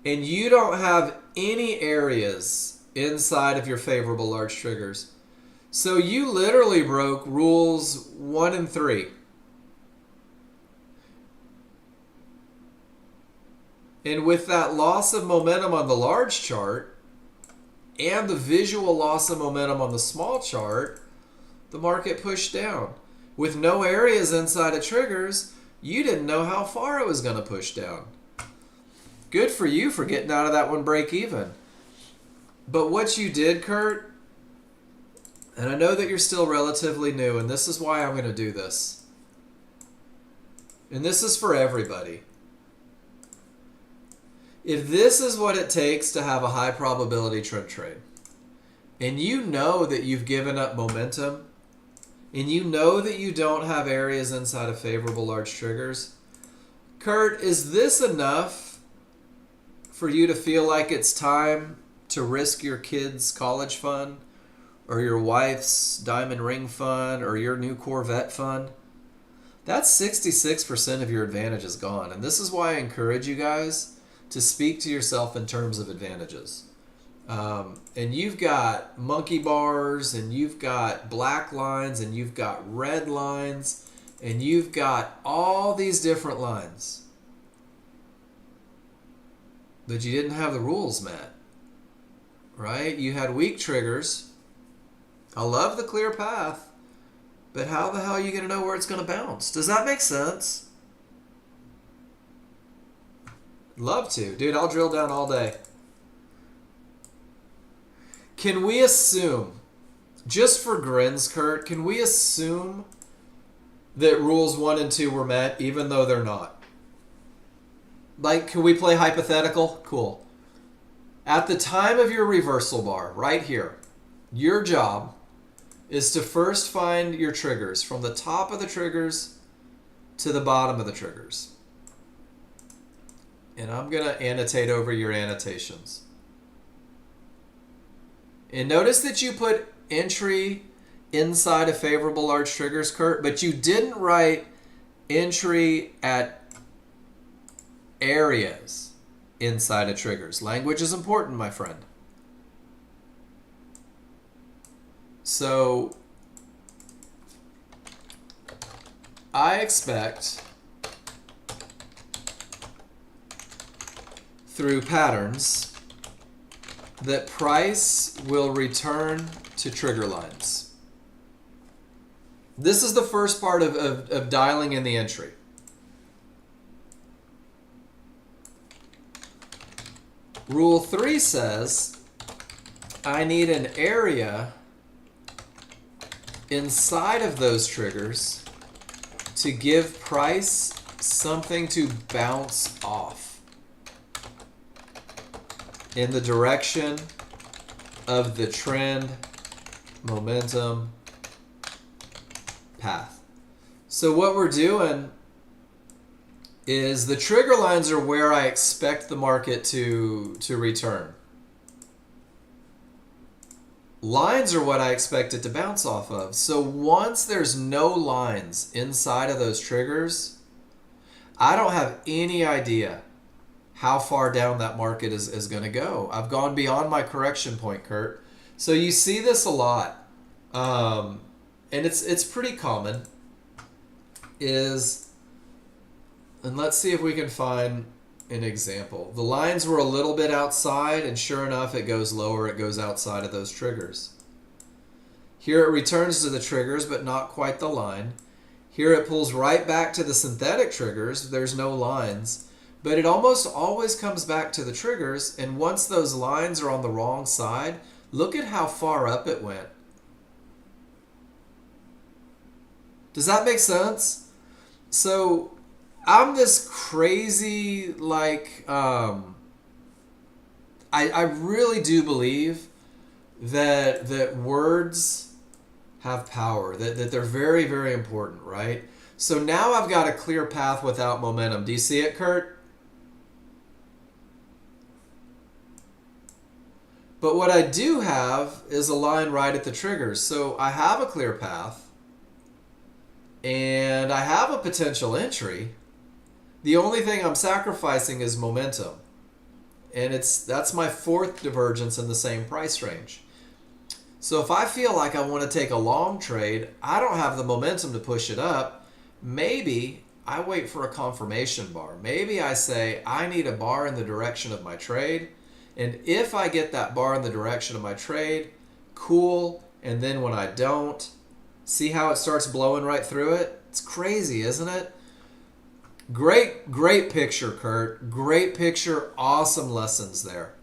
A: And you don't have any areas inside of your favorable large triggers. So you literally broke rules 1 and 3. And with that loss of momentum on the large chart and the visual loss of momentum on the small chart, the market pushed down. With no areas inside of triggers, you didn't know how far it was going to push down. Good for you for getting out of that one break even. But what you did, Kurt, and I know that you're still relatively new, and this is why I'm going to do this. And this is for everybody. If this is what it takes to have a high probability trend trade, and you know that you've given up momentum, and you know that you don't have areas inside of favorable large triggers, Kurt, is this enough for you to feel like it's time to risk your kid's college fund or your wife's diamond ring fund or your new Corvette fund? That's 66% of your advantage is gone. And this is why I encourage you guys to speak to yourself in terms of advantages. And you've got monkey bars, and you've got black lines, and you've got red lines, and you've got all these different lines. But you didn't have the rules met, right? You had weak triggers. I love the clear path, but how the hell are you going to know where it's going to bounce? Does that make sense? Love to. Dude, I'll drill down all day. Can we assume, just for grins, Kurt, can we assume that rules 1 and 2 were met even though they're not? Like, can we play hypothetical? Cool. At the time of your reversal bar, right here, your job is to first find your triggers from the top of the triggers to the bottom of the triggers. And I'm going to annotate over your annotations. And notice that you put entry inside of favorable large triggers, Kurt, but you didn't write entry at areas inside of triggers. Language is important, my friend. So I expect through patterns that price will return to trigger lines. This is the first part of dialing in the entry. Rule 3 says I need an area inside of those triggers to give price something to bounce off in the direction of the trend, momentum, path. So what we're doing is the trigger lines are where I expect the market to return. Lines are what I expect it to bounce off of. So once there's no lines inside of those triggers, I don't have any idea how far down that market is going to go. I've gone beyond my correction point, Kurt. So you see this a lot, and it's pretty common. And let's see if we can find an example. The lines were a little bit outside, and sure enough, it goes lower. It goes outside of those triggers. Here it returns to the triggers, but not quite the line. Here it pulls right back to the synthetic triggers. There's no lines. But it almost always comes back to the triggers, and once those lines are on the wrong side, look at how far up it went. Does that make sense? So I'm this crazy, like, I really do believe that words have power, that they're very, very important, right? So now I've got a clear path without momentum. Do you see it, Kurt? But what I do have is a line right at the triggers. So I have a clear path, and I have a potential entry. The only thing I'm sacrificing is momentum. And that's my fourth divergence in the same price range. So if I feel like I want to take a long trade, I don't have the momentum to push it up. Maybe I wait for a confirmation bar. Maybe I say I need a bar in the direction of my trade. And if I get that bar in the direction of my trade, cool. And then when I don't, see how it starts blowing right through it? It's crazy, isn't it? Great picture, Kurt. Great picture. Awesome lessons there.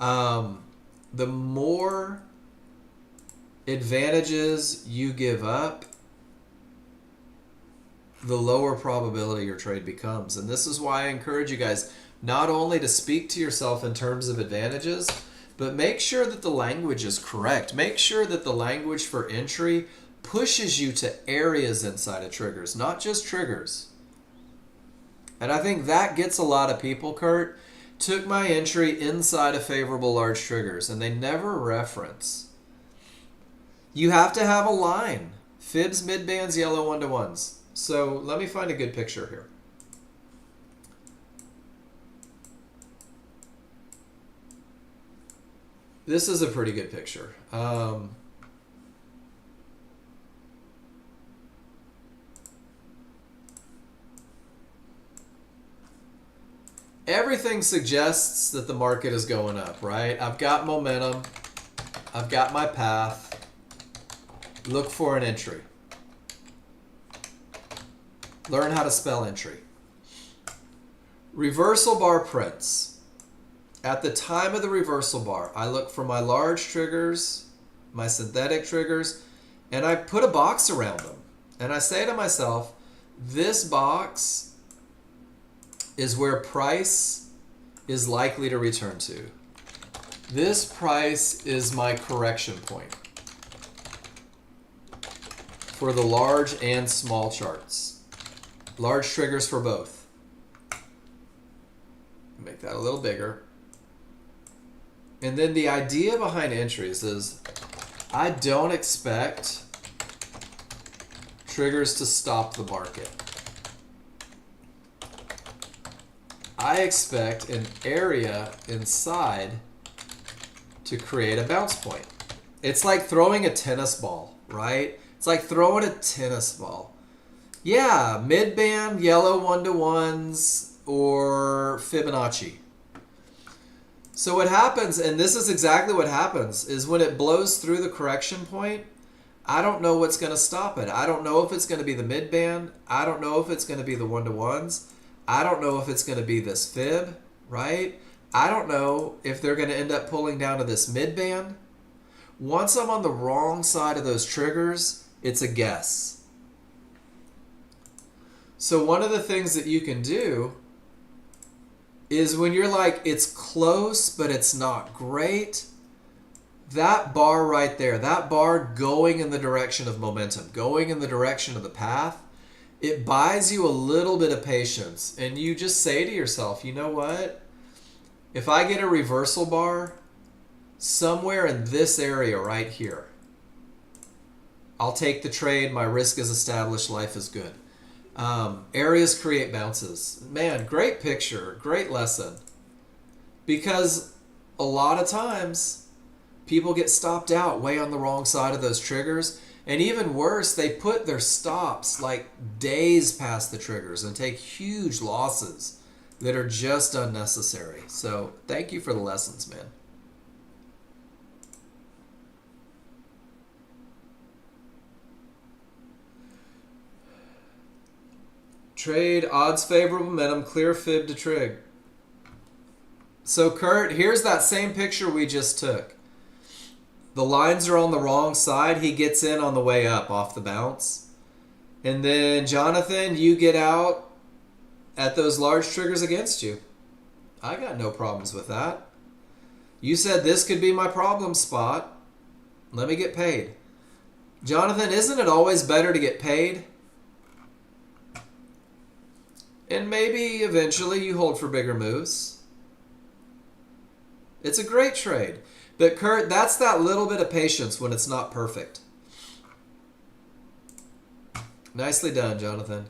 A: The more advantages you give up, the lower probability your trade becomes. And this is why I encourage you guys not only to speak to yourself in terms of advantages, but make sure that the language is correct. Make sure that the language for entry pushes you to areas inside of triggers, not just triggers. And I think that gets a lot of people, Kurt, took my entry inside of favorable large triggers, and they never reference. You have to have a line. Fibs, midbands, yellow 1-to-1s. So let me find a good picture here. This is a pretty good picture. Everything suggests that the market is going up, right? I've got momentum. I've got my path. Look for an entry. Learn how to spell entry. Reversal bar prints. At the time of the reversal bar, I look for my large triggers, my synthetic triggers, and I put a box around them. And I say to myself, this box is where price is likely to return to. This price is my correction point for the large and small charts. Large triggers for both. Make that a little bigger. And then the idea behind entries is I don't expect Triggers to stop the market. I expect an area inside to create a bounce point. It's like throwing a tennis ball, right? It's like throwing a tennis ball. Yeah, mid-band, yellow 1-to-1s, or Fibonacci. So what happens, and this is exactly what happens, is when it blows through the correction point, I don't know what's going to stop it. I don't know if it's going to be the mid-band. I don't know if it's going to be the 1-to-1s. I don't know if it's going to be this fib, right? I don't know if they're going to end up pulling down to this mid-band. Once I'm on the wrong side of those triggers, it's a guess. So one of the things that you can do is when you're like, it's close, but it's not great, that bar right there, that bar going in the direction of momentum, going in the direction of the path, it buys you a little bit of patience. And you just say to yourself, you know what? If I get a reversal bar somewhere in this area right here, I'll take the trade. My risk is established. Life is good. Areas create bounces. Man, great picture, great lesson. Because a lot of times people get stopped out way on the wrong side of those triggers. And even worse, they put their stops like days past the triggers and take huge losses that are just unnecessary. So thank you for the lessons, man. Trade, odds favorable, momentum, clear fib to trig. So Kurt, here's that same picture we just took. The lines are on the wrong side. He gets in on the way up off the bounce. And then Jonathan, you get out at those large triggers against you. I got no problems with that. You said this could be my problem spot. Let me get paid. Jonathan, isn't it always better to get paid? And maybe eventually you hold for bigger moves. It's a great trade. But Kurt, that's that little bit of patience when it's not perfect. Nicely done, Jonathan.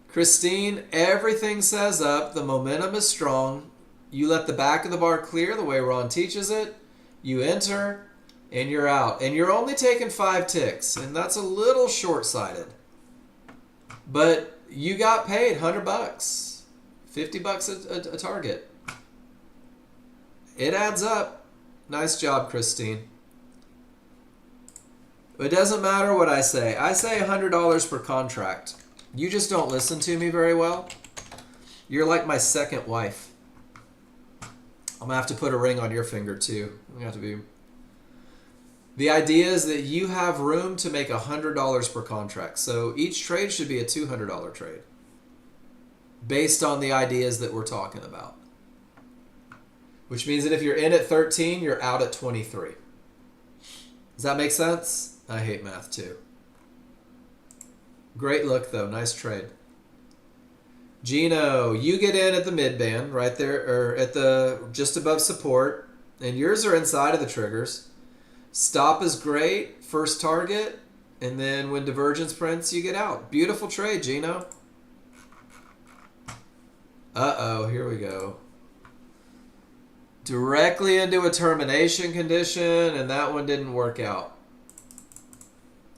A: Christine, everything says up. The momentum is strong. You let the back of the bar clear the way Ron teaches it. You enter, and you're out. And you're only taking 5 ticks, and that's a little short-sighted. But you got paid $100, $50 a target. It adds up. Nice job, Christine. It doesn't matter what I say. I say $100 per contract. You just don't listen to me very well. You're like my second wife. I'm going to have to put a ring on your finger too. I'm gonna have to be. The idea is that you have room to make $100 per contract. So each trade should be a $200 trade based on the ideas that we're talking about. Which means that if you're in at 13, you're out at 23. Does that make sense? I hate math too. Great look though. Nice trade. Gino, you get in at the mid band right there, or at the just above support, and yours are inside of the triggers. Stop is great, first target, and then when divergence prints, you get out. Beautiful trade, Gino. Uh-oh, here we go. Directly into a termination condition, and that one didn't work out.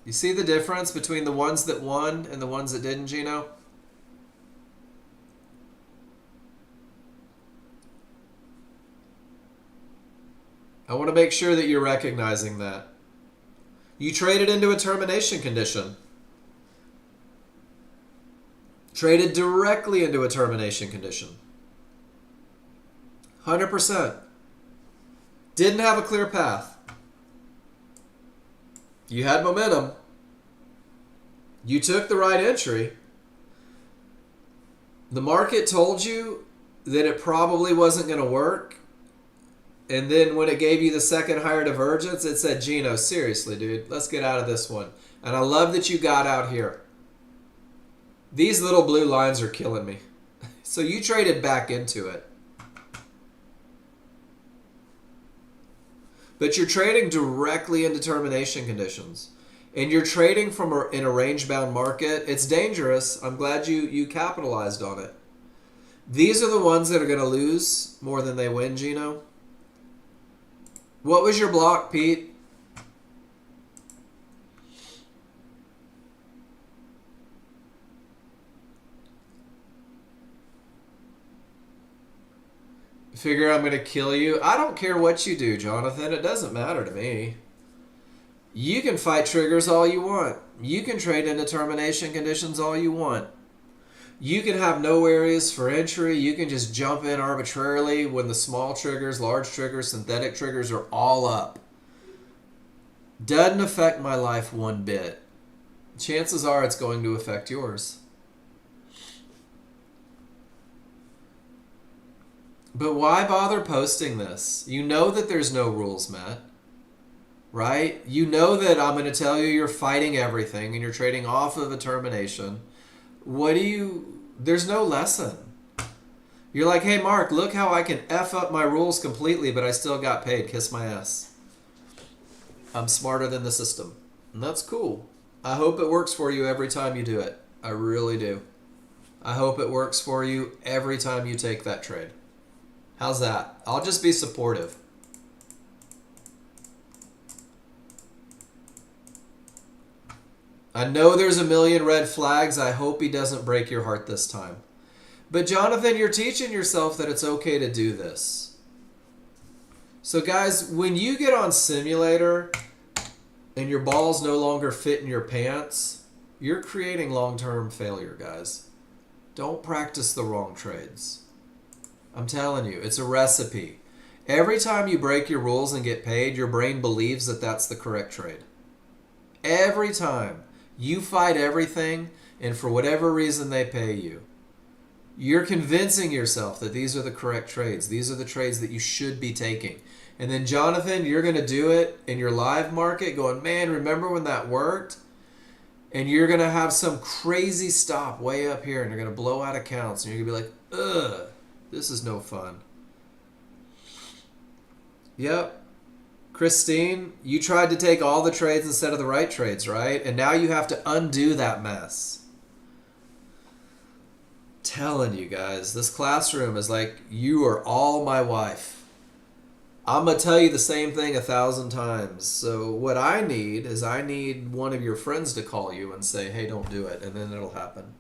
A: You see the difference between the ones that won and the ones that didn't, Gino? I want to make sure that you're recognizing that. You traded into a termination condition. Traded directly into a termination condition. 100%. Didn't have a clear path. You had momentum. You took the right entry. The market told you that it probably wasn't going to work. And then when it gave you the second higher divergence, it said, Gino, seriously, dude, let's get out of this one. And I love that you got out here. These little blue lines are killing me. So you traded back into it. But you're trading directly into termination conditions. and you're trading from in a range-bound market, it's dangerous. I'm glad you capitalized on it. These are the ones that are going to lose more than they win, Gino. What was your block, Pete? Figure I'm going to kill you? I don't care what you do, Jonathan. It doesn't matter to me. You can fight triggers all you want. You can trade into termination conditions all you want. You can have no areas for entry. You can just jump in arbitrarily when the small triggers, large triggers, synthetic triggers are all up. Doesn't affect my life one bit. Chances are it's going to affect yours. But why bother posting this? You know that there's no rules, Matt. Right? You know that I'm going to tell you you're fighting everything and you're trading off of a termination. There's no lesson. You're like, hey, Mark, look how I can F up my rules completely, but I still got paid. Kiss my ass. I'm smarter than the system. And that's cool. I hope it works for you every time you do it. I really do. I hope it works for you every time you take that trade. How's that? I'll just be supportive. I know there's a million red flags. I hope he doesn't break your heart this time. But Jonathan, you're teaching yourself that it's okay to do this. So guys, when you get on simulator and your balls no longer fit in your pants, you're creating long-term failure, guys. Don't practice the wrong trades. I'm telling you, it's a recipe. Every time you break your rules and get paid, your brain believes that that's the correct trade. Every time. You fight everything, and for whatever reason they pay you. You're convincing yourself that these are the correct trades. These are the trades that you should be taking. And then, Jonathan, you're going to do it in your live market going, man, remember when that worked? And you're going to have some crazy stop way up here, and you're going to blow out accounts, and you're going to be like, ugh, this is no fun. Yep. Christine, you tried to take all the trades instead of the right trades, right? And now you have to undo that mess. Telling you guys, this classroom is like, you are all my wife. I'm going to tell you the same thing 1,000 times. So what I need is I need one of your friends to call you and say, hey, don't do it. And then it'll happen.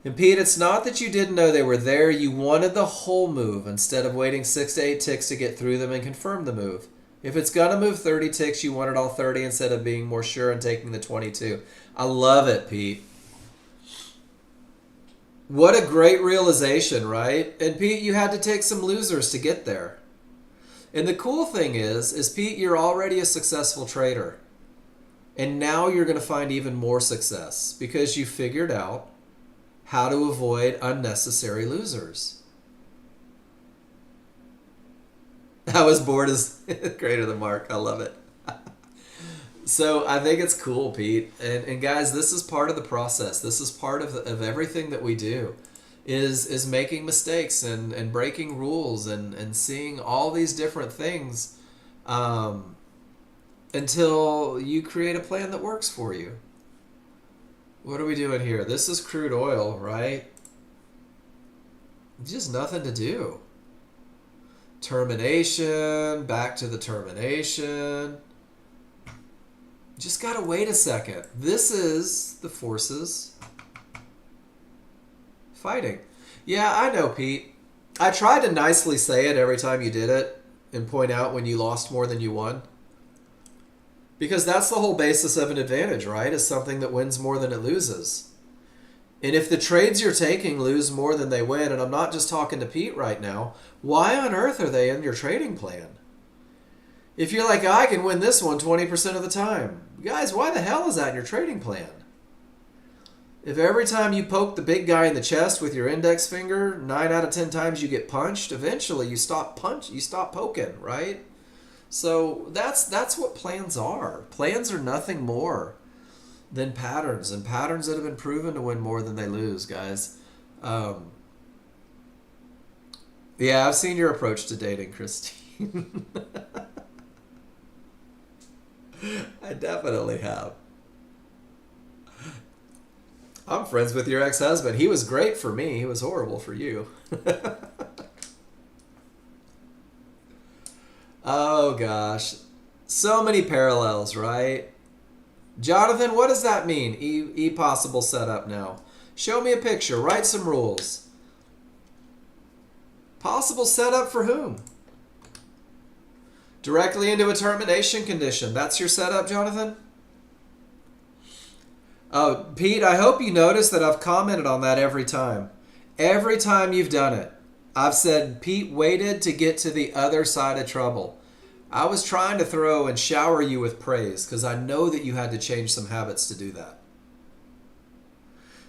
A: And Pete, it's not that you didn't know they were there. You wanted the whole move instead of waiting 6 to 8 ticks to get through them and confirm the move. If it's going to move 30 ticks, you wanted all 30 instead of being more sure and taking the 22. I love it, Pete. What a great realization, right? And Pete, you had to take some losers to get there. And the cool thing is Pete, you're already a successful trader. And now you're going to find even more success because you figured out how to avoid unnecessary losers. I was bored as greater than Mark. I love it. So I think it's cool, Pete. And guys, this is part of the process. This is part of everything that we do is making mistakes and breaking rules and seeing all these different things until you create a plan that works for you. What are we doing here? This is crude oil, right? Just nothing to do. Termination, back to the termination. Just gotta wait a second. This is the forces fighting. Yeah, I know, Pete. I tried to nicely say it every time you did it and point out when you lost more than you won. Because that's the whole basis of an advantage, right? Is something that wins more than it loses. And if the trades you're taking lose more than they win, and I'm not just talking to Pete right now, why on earth are they in your trading plan? If you're like, I can win this one 20% of the time. Guys, why the hell is that in your trading plan? If every time you poke the big guy in the chest with your index finger, 9 out of 10 times you get punched, eventually you stop poking, right? So that's what plans are. Plans are nothing more than patterns, and patterns that have been proven to win more than they lose, guys. Yeah, I've seen your approach to dating, Christine. I definitely have. I'm friends with your ex-husband. He was great for me. He was horrible for you. Oh, gosh. So many parallels, right? Jonathan, what does that mean? Possible setup now. Show me a picture. Write some rules. Possible setup for whom? Directly into a termination condition. That's your setup, Jonathan? Oh, Pete, I hope you notice that I've commented on that every time. Every time you've done it, I've said Pete waited to get to the other side of trouble. I was trying to throw and shower you with praise because I know that you had to change some habits to do that.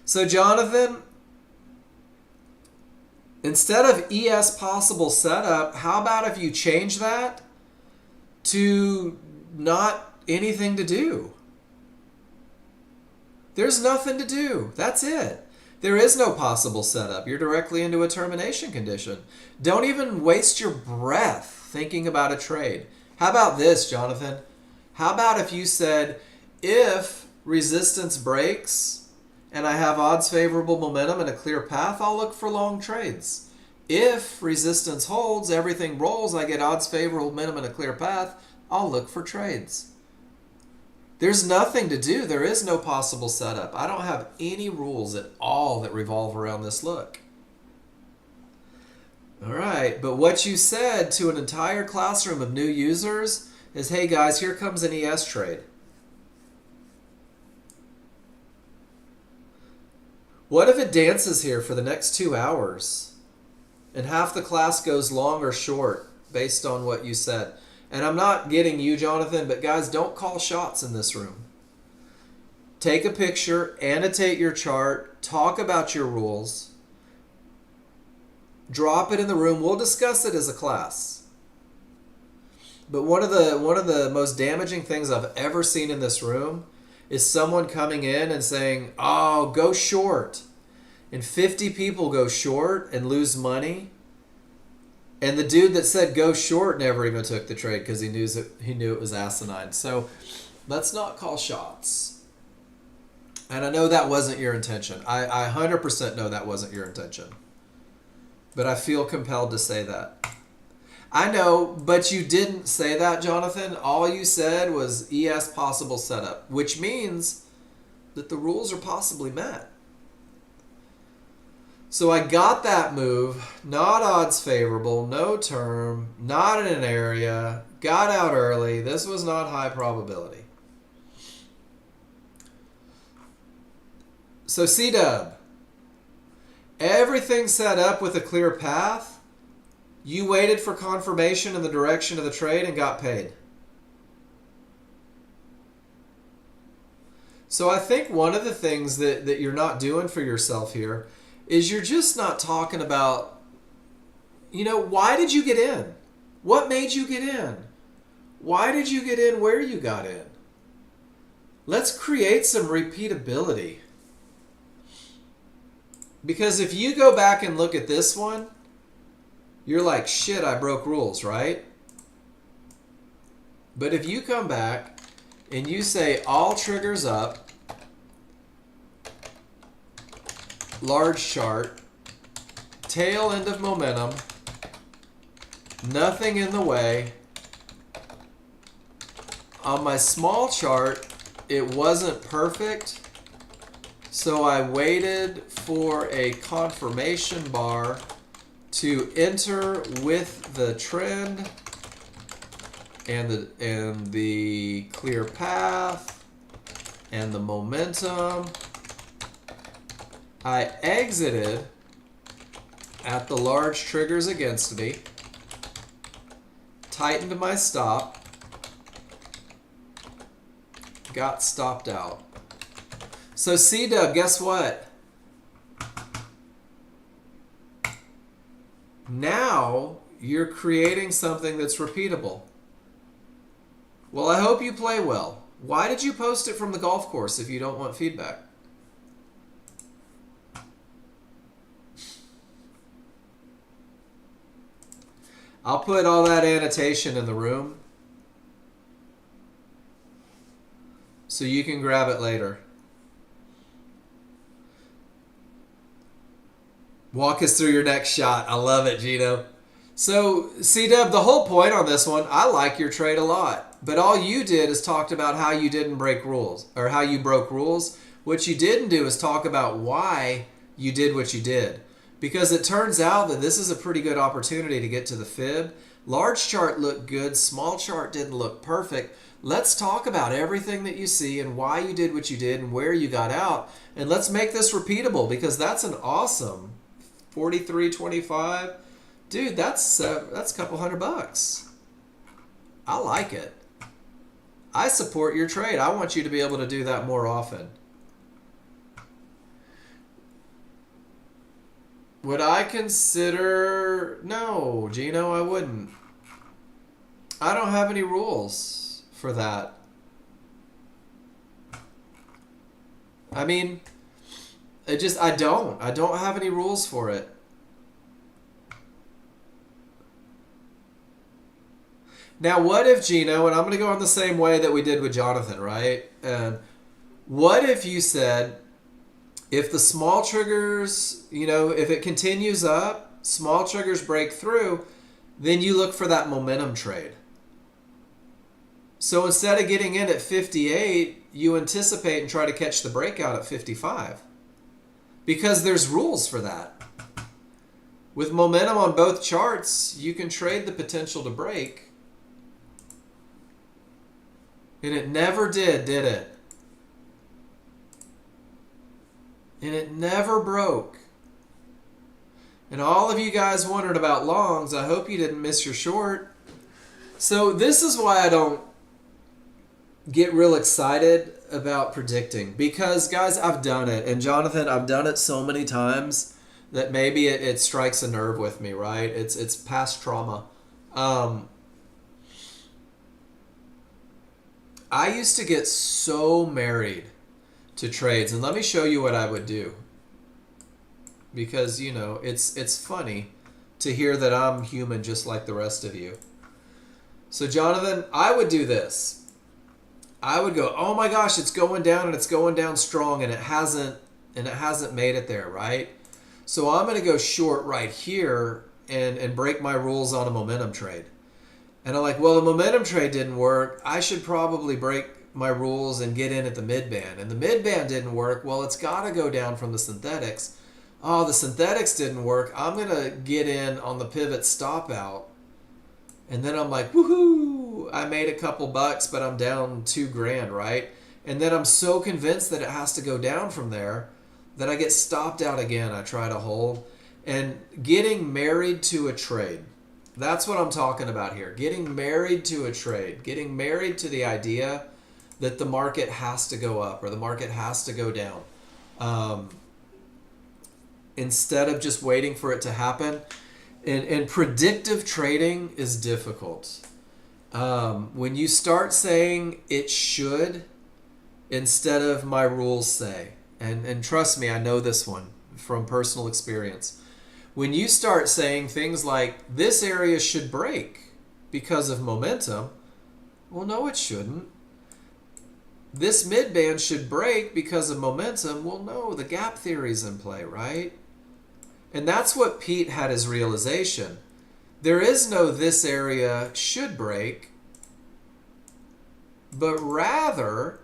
A: So, Jonathan, instead of ES possible setup, how about if you change that to not anything to do? There's nothing to do. That's it. There is no possible setup. You're directly into a termination condition. Don't even waste your breath thinking about a trade. How about this, Jonathan? How about if you said, if resistance breaks and I have odds favorable momentum and a clear path, I'll look for long trades. If resistance holds, everything rolls, I get odds favorable momentum and a clear path, I'll look for trades. There's nothing to do. There is no possible setup. I don't have any rules at all that revolve around this look. All right, but what you said to an entire classroom of new users is, hey guys, here comes an ES trade. What if it dances here for the next 2 hours and half the class goes long or short based on what you said? And I'm not getting you, Jonathan, but guys, don't call shots in this room. Take a picture, annotate your chart, talk about your rules, drop it in the room. We'll discuss it as a class. But one of the most damaging things I've ever seen in this room is someone coming in and saying, oh, go short. And 50 people go short and lose money. And the dude that said go short never even took the trade because he knew it was asinine. So let's not call shots. And I know that wasn't your intention. I 100% know that wasn't your intention. But I feel compelled to say that. I know, but you didn't say that, Jonathan. All you said was ES possible setup, which means that the rules are possibly met. So I got that move, not odds favorable, no term, not in an area, got out early. This was not high probability. So C-dub, everything set up with a clear path. You waited for confirmation in the direction of the trade and got paid. So I think one of the things that you're not doing for yourself here is you're just not talking about, why did you get in? What made you get in? Why did you get in where you got in? Let's create some repeatability. Because if you go back and look at this one, you're like, shit, I broke rules, right? But if you come back and you say all triggers up, large chart, tail end of momentum, nothing in the way. On my small chart, it wasn't perfect, so I waited for a confirmation bar to enter with the trend and the clear path and the momentum. I exited at the large triggers against me, tightened my stop, got stopped out. So C-dub, guess what? Now you're creating something that's repeatable. Well, I hope you play well. Why did you post it from the golf course if you don't want feedback? I'll put all that annotation in the room. so you can grab it later. Walk us through your next shot. I love it, Gino. So, C-Dub, the whole point on this one, I like your trade a lot. But all you did is talked about how you didn't break rules, or how you broke rules. What you didn't do is talk about why you did what you did. Because it turns out that this is a pretty good opportunity to get to the fib. Large chart looked good. Small chart didn't look perfect. Let's talk about everything that you see and why you did what you did and where you got out. And let's make this repeatable, because that's an awesome 43.25. Dude, that's a couple $100. I like it. I support your trade. I want you to be able to do that more often. Would I consider... No, Gino, I wouldn't. I don't have any rules for that. I mean, I don't have any rules for it. Now, what if, Gino, and I'm going to go on the same way that we did with Jonathan, right? What if you said, if the small triggers, if it continues up, small triggers break through, then you look for that momentum trade. So instead of getting in at 58, you anticipate and try to catch the breakout at 55. Because there's rules for that. With momentum on both charts, you can trade the potential to break. And it never did it? And it never broke. And all of you guys wondered about longs. I hope you didn't miss your short. So this is why I don't get real excited about predicting. Because, guys, I've done it. And, Jonathan, I've done it so many times that maybe it strikes a nerve with me, right? It's past trauma. I used to get so married to trades, and let me show you what I would do, because it's funny to hear that I'm human just like the rest of you. So, Jonathan, I would do this. I would go, oh my gosh, it's going down, and it's going down strong, and it hasn't made it there, right? So I'm going to go short right here and break my rules on a momentum trade. And I'm like, well, the momentum trade didn't work. I should probably break my rules and get in at the mid-band. And the mid-band didn't work. Well, it's got to go down from the synthetics. Oh, the synthetics didn't work. I'm going to get in on the pivot stop out. And then I'm like, woohoo! I made a couple bucks, but I'm down $2,000, right? And then I'm so convinced that it has to go down from there that I get stopped out again. I try to hold. And getting married to a trade. That's what I'm talking about here. Getting married to a trade. Getting married to the idea that the market has to go up or the market has to go down. Instead of just waiting for it to happen. And predictive trading is difficult. When you start saying it should instead of my rules say. And trust me, I know this one from personal experience. When you start saying things like, this area should break because of momentum, well, no, it shouldn't. This mid-band should break because of momentum. Well, no, the gap theory's in play, right? And that's what Pete had his realization. There is no this area should break, but rather,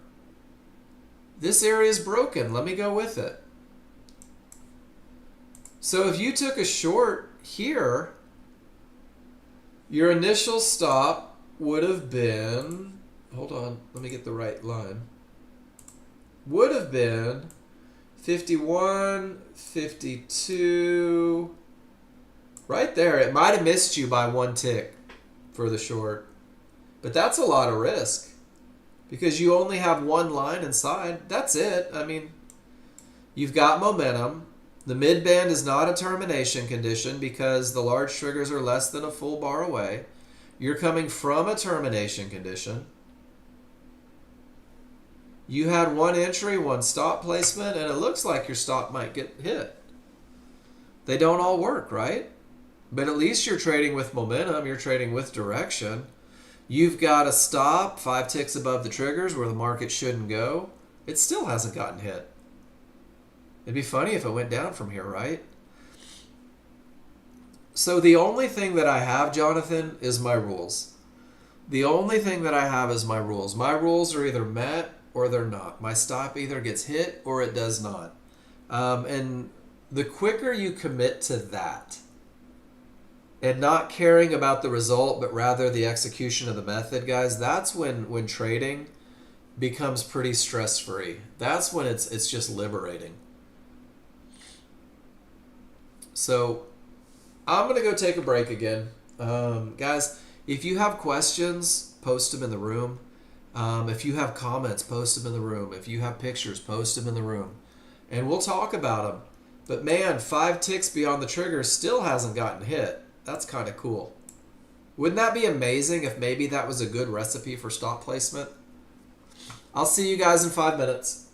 A: this area is broken. Let me go with it. So if you took a short here, your initial stop would have been, hold on, let me get the right line, would have been 51, 52, right there. It might have missed you by one tick for the short, but that's a lot of risk because you only have one line inside. That's it. I mean, you've got momentum. The mid-band is not a termination condition because the large triggers are less than a full bar away. You're coming from a termination condition. You had one entry, one stop placement, and it looks like your stop might get hit. They don't all work, right? But at least you're trading with momentum. You're trading with direction. You've got a stop 5 ticks above the triggers where the market shouldn't go. It still hasn't gotten hit. It'd be funny if it went down from here, right? So the only thing that I have, Jonathan, is my rules. The only thing that I have is my rules. My rules are either met or they're not. My stop either gets hit or it does not. And the quicker you commit to that and not caring about the result, but rather the execution of the method, guys, that's when trading becomes pretty stress-free. That's when it's just liberating. So I'm going to go take a break again. Guys, if you have questions, post them in the room. If you have comments, post them in the room. If you have pictures, post them in the room. And we'll talk about them. But man, 5 ticks beyond the trigger still hasn't gotten hit. That's kind of cool. Wouldn't that be amazing if maybe that was a good recipe for stop placement? I'll see you guys in 5 minutes.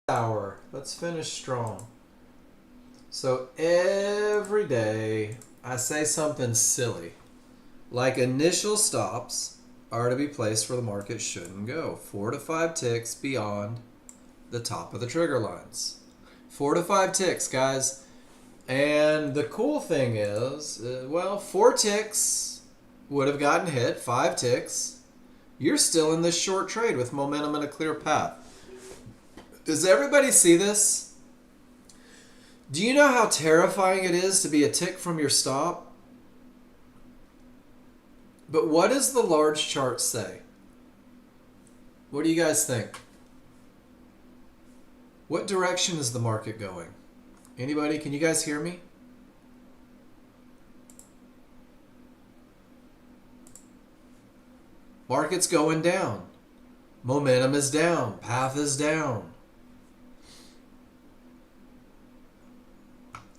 A: Hour. Let's finish strong. So every day I say something silly, like initial stops are to be placed where the market shouldn't go, 4 to 5 ticks beyond the top of the trigger lines. 4 to 5 ticks, guys. And the cool thing is, 4 ticks would have gotten hit, 5 ticks You're still in this short trade with momentum and a clear path. Does everybody see this? Do you know how terrifying it is to be a tick from your stop? But what does the large chart say? What do you guys think? What direction is the market going? Anybody? Can you guys hear me? Market's going down. Momentum is down. Path is down.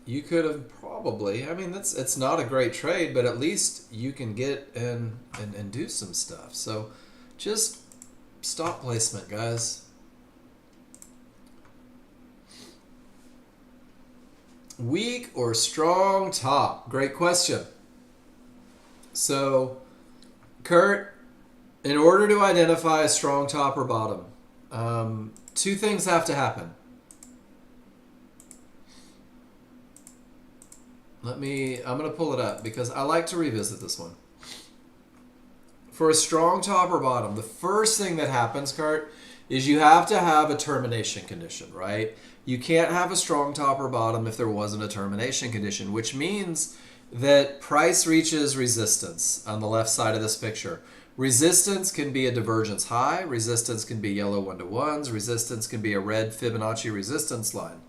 A: You could have probably, I mean, it's not a great trade, but at least you can get and do some stuff. So just stop placement, guys. Weak or strong top? Great question. So, Kurt, in order to identify a strong top or bottom, two things have to happen. I'm going to pull it up because I like to revisit this one. For a strong top or bottom, the first thing that happens, Kurt, is you have to have a termination condition, right? You can't have a strong top or bottom if there wasn't a termination condition, which means that price reaches resistance on the left side of this picture. Resistance can be a divergence high. Resistance can be yellow 1-to-1s. Resistance can be a red Fibonacci resistance line.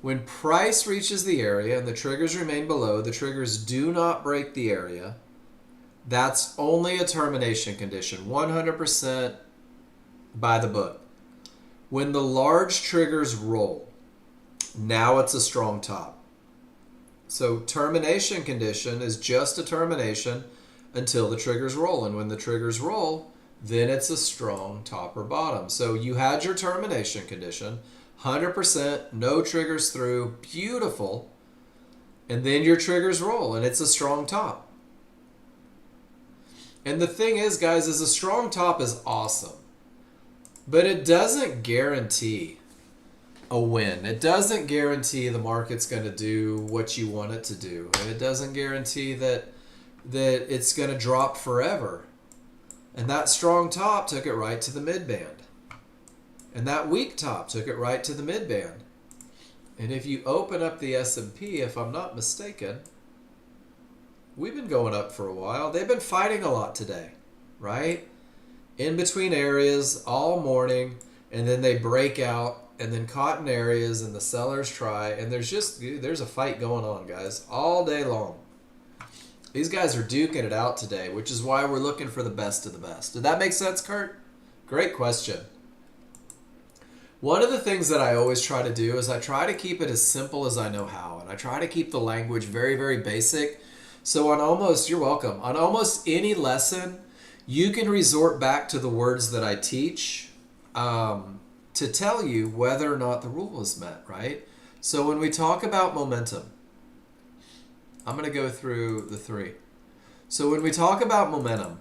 A: When price reaches the area and the triggers remain below, the triggers do not break the area. That's only a termination condition, 100% by the book. When the large triggers roll, now it's a strong top. So termination condition is just a termination until the triggers roll. And when the triggers roll, then it's a strong top or bottom. So you had your termination condition, 100%, no triggers through, beautiful. And then your triggers roll and it's a strong top. And the thing is, guys, is a strong top is awesome. But it doesn't guarantee a win. It doesn't guarantee the market's going to do what you want it to do. And it doesn't guarantee that it's going to drop forever. And that strong top took it right to the mid-band. And that weak top took it right to the mid-band. And if you open up the S&P, if I'm not mistaken, we've been going up for a while. They've been fighting a lot today, right? In between areas all morning, and then they break out and then caught in areas and the sellers try, and there's a fight going on, guys, all day long. These guys are duking it out today, which is why we're looking for the best of the best. Did that make sense, Kurt? Great question. One of the things that I always try to do is I try to keep it as simple as I know how, and I try to keep the language very, very basic. So you're welcome, on almost any lesson, you can resort back to the words that I teach to tell you whether or not the rule is met, right? So when we talk about momentum, I'm going to go through the three. So when we talk about momentum,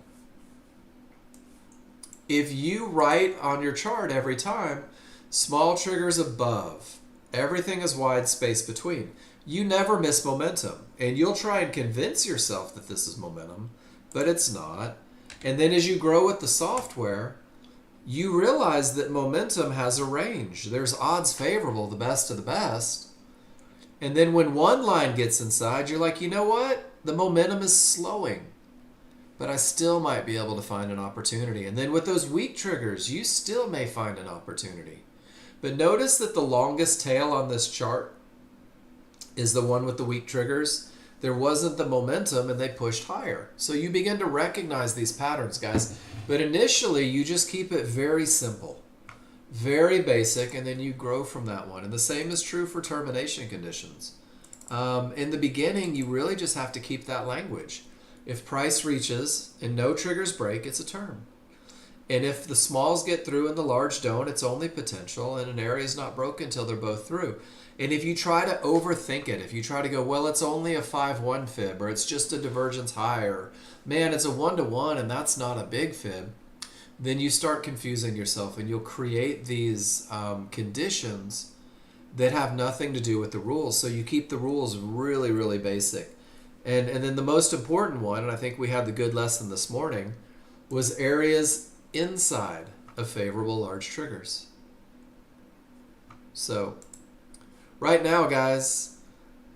A: if you write on your chart every time, small triggers above, everything is wide space between, you never miss momentum. And you'll try and convince yourself that this is momentum, but it's not. And then as you grow with the software, you realize that momentum has a range. There's odds favorable, the best of the best. And then when one line gets inside, you're like, you know what? The momentum is slowing, but I still might be able to find an opportunity. And then with those weak triggers, you still may find an opportunity. But notice that the longest tail on this chart is the one with the weak triggers. There wasn't the momentum and they pushed higher. So you begin to recognize these patterns, guys. But initially, you just keep it very simple, very basic, and then you grow from that one. And the same is true for termination conditions. In the beginning, you really just have to keep that language. If price reaches and no triggers break, it's a term. And if the smalls get through and the large don't, it's only potential, and an area is not broken until they're both through. And if you try to overthink it, if you try to go, well, it's only a 5-1 fib, or it's just a divergence high, or man, it's a 1-to-1 and that's not a big fib, then you start confusing yourself and you'll create these conditions that have nothing to do with the rules. So you keep the rules really, really basic. And then the most important one, and I think we had the good lesson this morning, was areas inside of favorable large triggers. So right now, guys,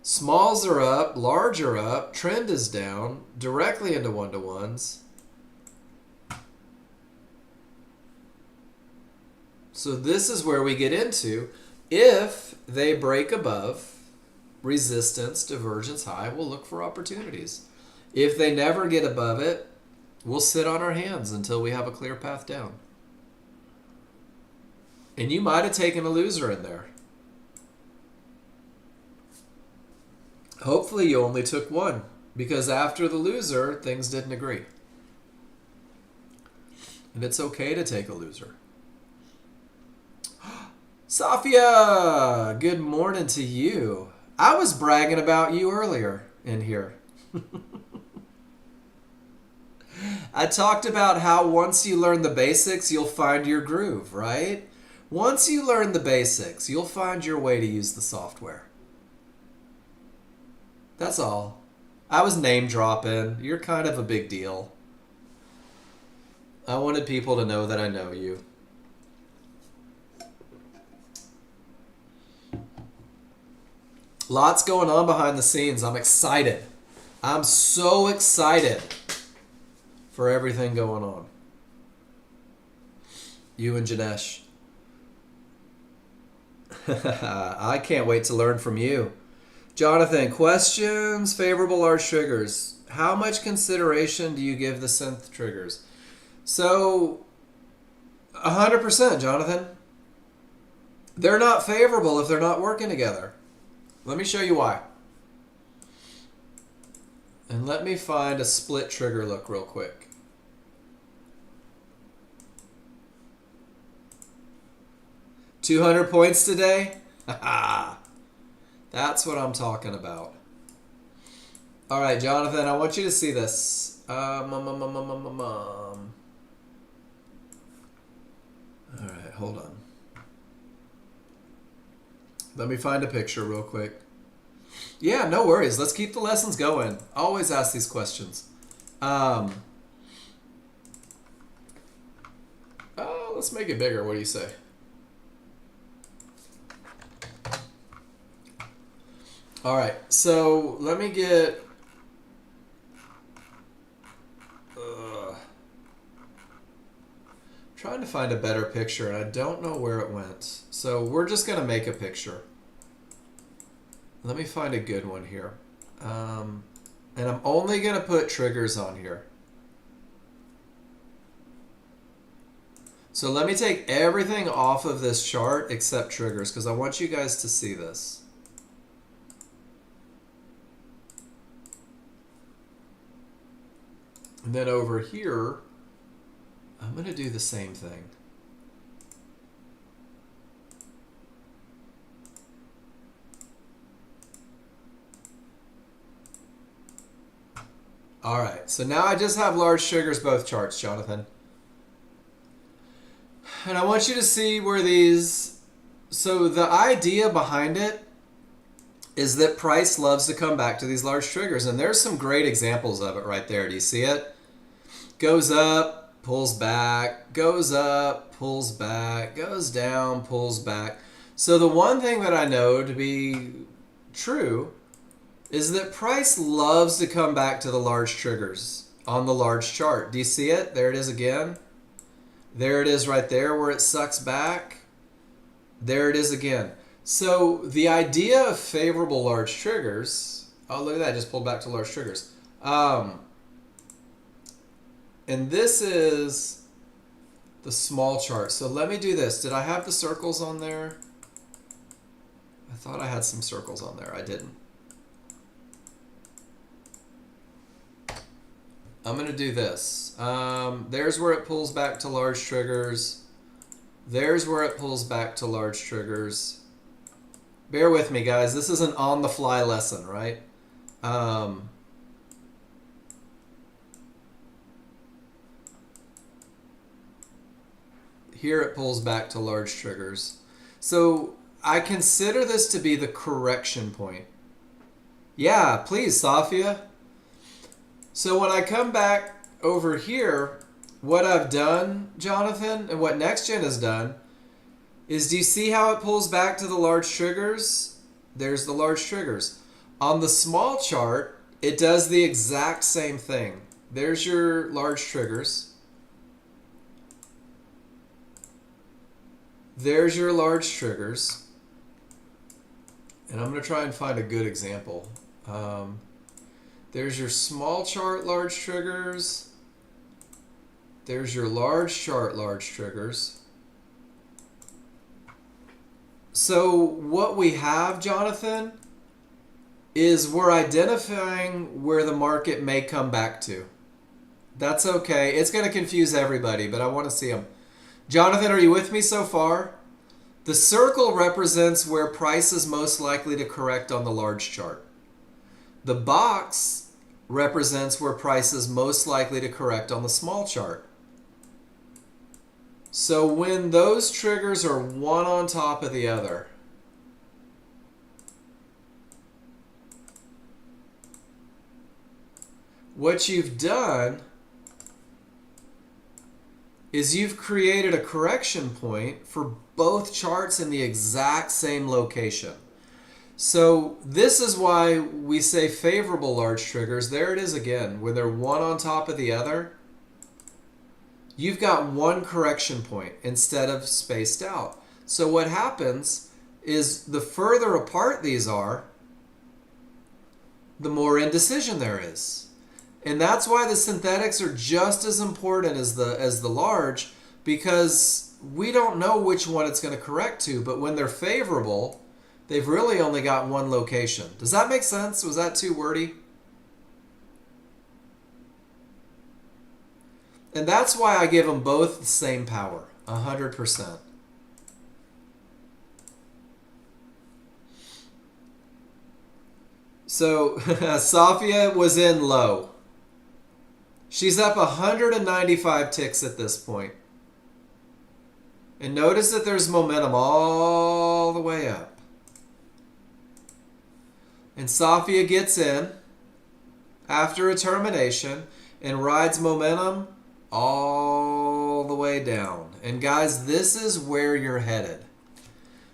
A: smalls are up, large are up, trend is down, directly into one-to-ones. So this is where we get into, if they break above resistance, divergence high, we'll look for opportunities. If they never get above it, we'll sit on our hands until we have a clear path down. And you might have taken a loser in there. Hopefully you only took one, because after the loser, things didn't agree. And it's okay to take a loser. Safia, good morning to you. I was bragging about you earlier in here. I talked about how once you learn the basics, you'll find your groove, right? Once you learn the basics, you'll find your way to use the software. That's all. I was name dropping. You're kind of a big deal. I wanted people to know that I know you. Lots going on behind the scenes. I'm excited. I'm so excited for everything going on. You and Janesh. I can't wait to learn from you. Jonathan, questions, favorable large triggers. How much consideration do you give the synth triggers? So, 100%, Jonathan. They're not favorable if they're not working together. Let me show you why. And let me find a split trigger look real quick. $200 points today? That's what I'm talking about. All right, Jonathan, I want you to see this. All right, hold on. Let me find a picture real quick. Yeah, no worries. Let's keep the lessons going. Always ask these questions. Let's make it bigger. What do you say? All right, so let me get... trying to find a better picture, and I don't know where it went. So we're just going to make a picture. Let me find a good one here. And I'm only going to put triggers on here. So let me take everything off of this chart except triggers, because I want you guys to see this. And then over here, I'm going to do the same thing. All right, so now I just have large triggers both charts, Jonathan. And I want you to see where these... So the idea behind it is that price loves to come back to these large triggers. And there's some great examples of it right there. Do you see it? Goes up, pulls back, goes up, pulls back, goes down, pulls back. So the one thing that I know to be true is that price loves to come back to the large triggers on the large chart. Do you see it? There it is again. There it is right there where it sucks back. There it is again. So the idea of favorable large triggers, oh look at that, I just pulled back to large triggers. And this is the small chart. So let me do this. Did I have the circles on there? I thought I had some circles on there. I didn't. I'm going to do this. There's where it pulls back to large triggers. There's where it pulls back to large triggers. Bear with me, guys. This is an on-the-fly lesson, right? Here it pulls back to large triggers. So I consider this to be the correction point. Yeah, please, Safia. So when I come back over here, what I've done, Jonathan, and what Nexgen has done is, do you see how it pulls back to the large triggers? There's the large triggers. On the small chart, it does the exact same thing. There's your large triggers. There's your large triggers. And I'm going to try and find a good example. There's your small chart large triggers. There's your large chart large triggers. So what we have, Jonathan, is we're identifying where the market may come back to. That's okay. It's going to confuse everybody, but I want to see them. Jonathan, are you with me so far? The circle represents where price is most likely to correct on the large chart. The box represents where price is most likely to correct on the small chart. So when those triggers are one on top of the other, what you've done is you've created a correction point for both charts in the exact same location. So this is why we say favorable large triggers. There it is again. When they're one on top of the other, you've got one correction point instead of spaced out. So what happens is the further apart these are, the more indecision there is. And that's why the synthetics are just as important as the large, because we don't know which one it's going to correct to, but when they're favorable, they've really only got one location. Does that make sense? Was that too wordy? And that's why I give them both the same power, 100%. So Safia was in low. She's up 195 ticks at this point. And notice that there's momentum all the way up. And Safia gets in after a termination and rides momentum all the way down. And guys, this is where you're headed.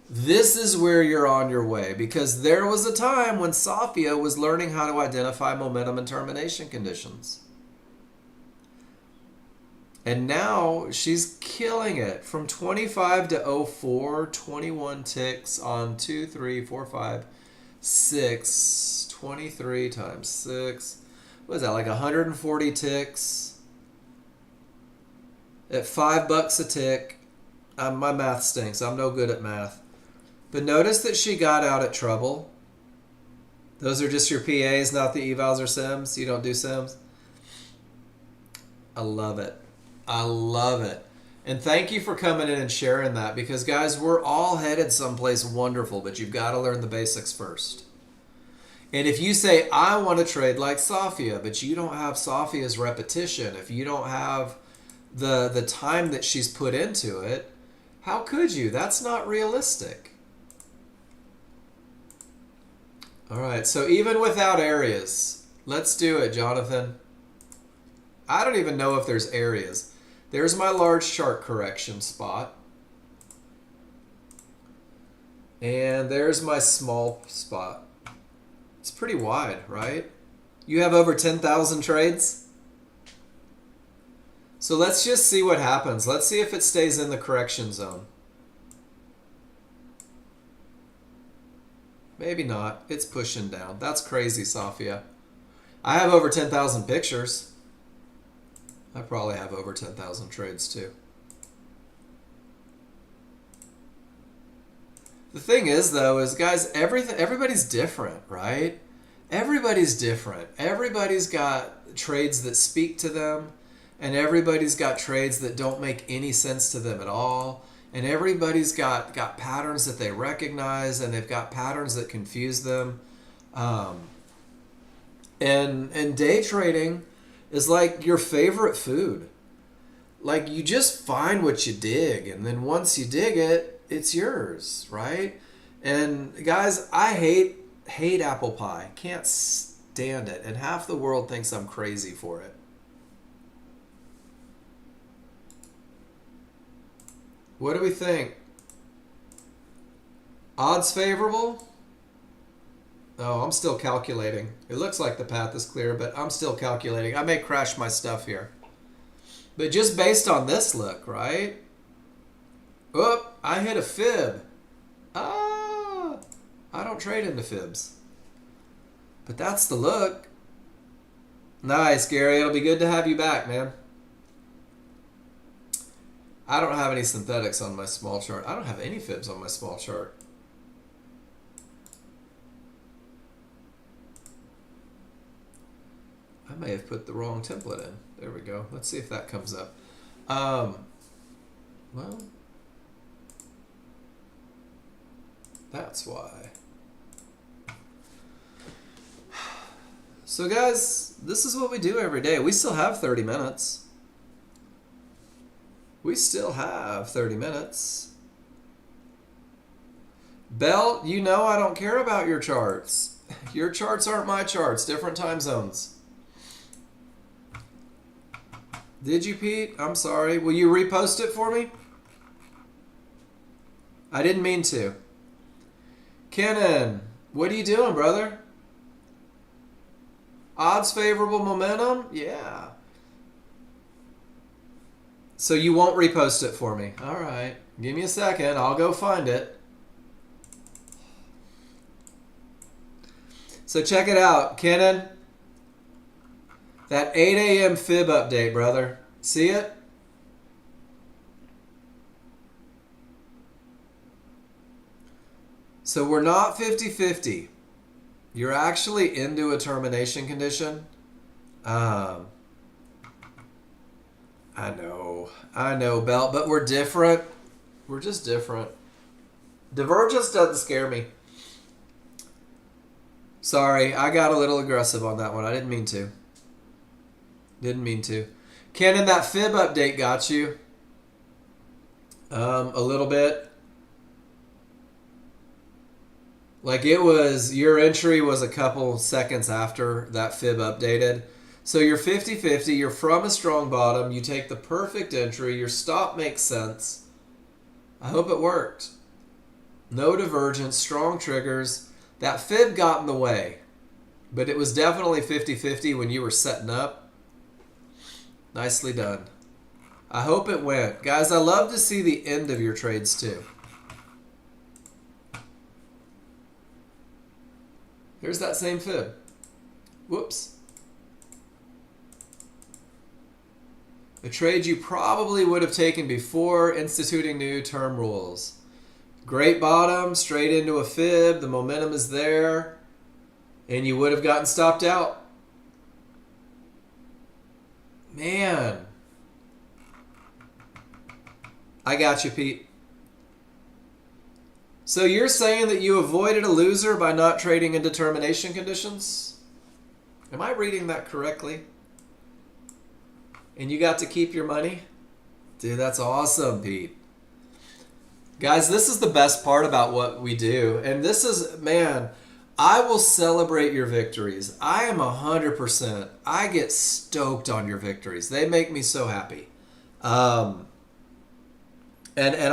A: This is where you're on your way, because there was a time when Safia was learning how to identify momentum and termination conditions. And now she's killing it. From 25 to 04, 21 ticks on 2, 3, 4, 5, 6, 23 times 6. What is that, like 140 ticks? At $5 a tick. My math stinks. I'm no good at math. But notice that she got out at trouble. Those are just your PAs, not the evals or sims. You don't do sims. I love it. I love it. And thank you for coming in and sharing that, because guys, we're all headed someplace wonderful, but you've got to learn the basics first. And if you say, I want to trade like Safia, but you don't have Safia's repetition, if you don't have the time that she's put into it, how could you? That's not realistic. All right, so even without areas, let's do it, Jonathan. I don't even know if there's areas. There's my large chart correction spot. And there's my small spot. It's pretty wide, right? You have over 10,000 trades? So let's just see what happens. Let's see if it stays in the correction zone. Maybe not. It's pushing down. That's crazy, Safia. I have over 10,000 pictures. I probably have over 10,000 trades too. The thing is, though, is guys, everybody's different, right? Everybody's different. Everybody's got trades that speak to them, and everybody's got trades that don't make any sense to them at all. And everybody's got patterns that they recognize, and they've got patterns that confuse them. And day trading is like your favorite food. Like, you just find what you dig, and then once you dig it, it's yours, right? And guys, I hate apple pie. Can't stand it. And half the world thinks I'm crazy for it. What do we think? Odds favorable? Oh, I'm still calculating. It looks like the path is clear, but I'm still calculating. I may crash my stuff here. But just based on this look, right? Oh, I hit a fib. Ah, I don't trade into fibs. But that's the look. Nice, Gary. It'll be good to have you back, man. I don't have any synthetics on my small chart. I don't have any fibs on my small chart. I may have put the wrong template in. There we go. Let's see if that comes up. Well, that's why. So guys, this is what we do every day. We still have 30 minutes. We still have 30 minutes. Belt, you know I don't care about your charts. Your charts aren't my charts. Different time zones. Did you, Pete? I'm sorry. Will you repost it for me? I didn't mean to. Kenan, what are you doing, brother? Odds favorable momentum? Yeah. So you won't repost it for me. All right. Give me a second. I'll go find it. So check it out, Kenan. That 8 a.m. fib update, brother. See it? So we're not 50-50. You're actually into a termination condition. I know, Belt, but we're different. We're just different. Divergence doesn't scare me. Sorry, I got a little aggressive on that one. I didn't mean to. Didn't mean to. Kenan, that fib update got you. A little bit. Like it was, your entry was a couple seconds after that fib updated. So you're 50-50, you're from a strong bottom, you take the perfect entry, your stop makes sense. I hope it worked. No divergence, strong triggers. That fib got in the way, but it was definitely 50-50 when you were setting up. Nicely done. I hope it went. Guys, I love to see the end of your trades too. Here's that same fib. Whoops. A trade you probably would have taken before instituting new term rules. Great bottom, straight into a fib. The momentum is there. And you would have gotten stopped out. Man. I got you, Pete. So you're saying that you avoided a loser by not trading in determination conditions? Am I reading that correctly? And you got to keep your money? Dude, that's awesome, Pete. Guys, this is the best part about what we do. And this is, man, I will celebrate your victories. I am 100%. I get stoked on your victories. They make me so happy. And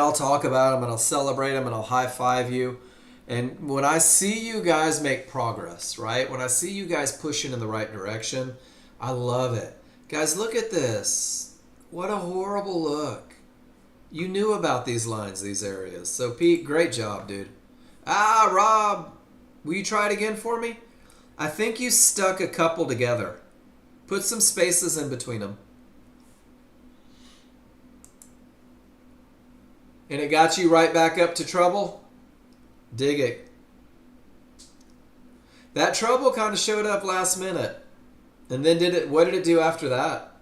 A: I'll talk about them and I'll celebrate them and I'll high five you. And when I see you guys make progress, right? When I see you guys pushing in the right direction, I love it. Guys, look at this. What a horrible look. You knew about these lines, these areas. So Pete, great job, dude. Ah, Rob, will you try it again for me? I think you stuck a couple together. Put some spaces in between them. And it got you right back up to trouble? Dig it. That trouble kind of showed up last minute. And then what did it do after that?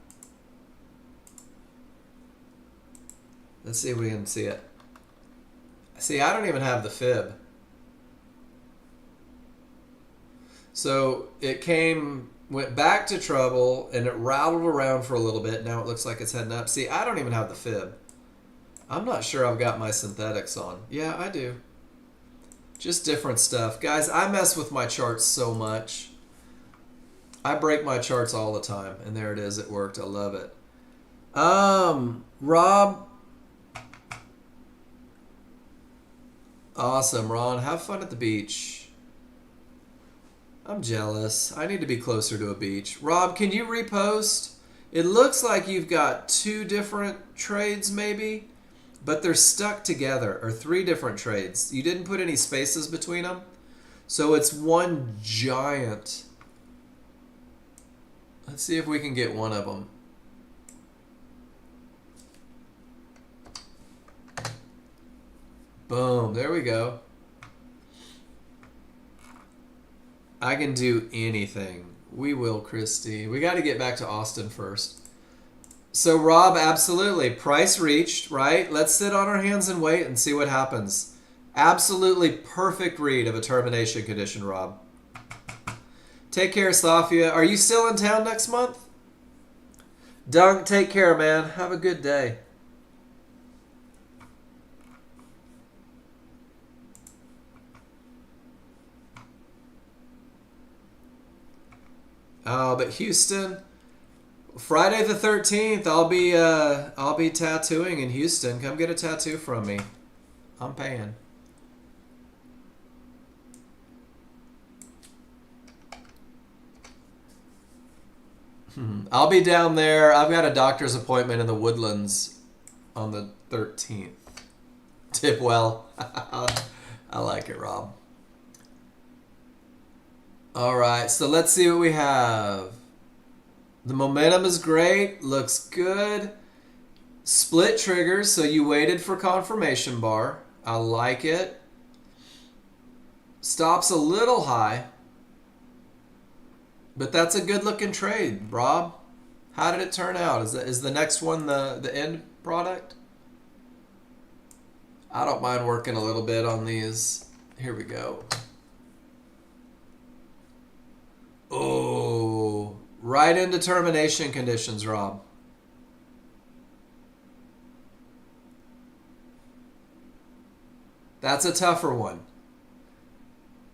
A: Let's see if we can see it. See, I don't even have the fib. So it went back to trouble, and it rattled around for a little bit. Now it looks like it's heading up. See, I don't even have the fib. I'm not sure I've got my synthetics on. Yeah, I do. Just different stuff. Guys, I mess with my charts so much. I break my charts all the time. And there it is. It worked. I love it. Rob, Awesome, Ron. Have fun at the beach. I'm jealous. I need to be closer to a beach. Rob, can you repost? It looks like you've got 2 different trades maybe, but they're stuck together, or 3 different trades. You didn't put any spaces between them. So it's one giant. Let's see if we can get one of them. Boom, there we go. I can do anything. We will, Christy. We got to get back to Austin first. So Rob, absolutely. Price reached, right? Let's sit on our hands and wait and see what happens. Absolutely perfect read of a termination condition, Rob. Take care, Safia. Are you still in town next month? Dunk, take care, man. Have a good day. Oh, but Houston, Friday the 13th, I'll be tattooing in Houston. Come get a tattoo from me. I'm paying. I'll be down there. I've got a doctor's appointment in the Woodlands on the 13th. Tip well. I like it, Rob. All right, so let's see what we have. The momentum is great. Looks good. Split triggers, so you waited for confirmation bar. I like it. Stops a little high. But that's a good looking trade, Rob. How did it turn out? Is the next one the end product? I don't mind working a little bit on these. Here we go. Oh, right into termination conditions, Rob. That's a tougher one.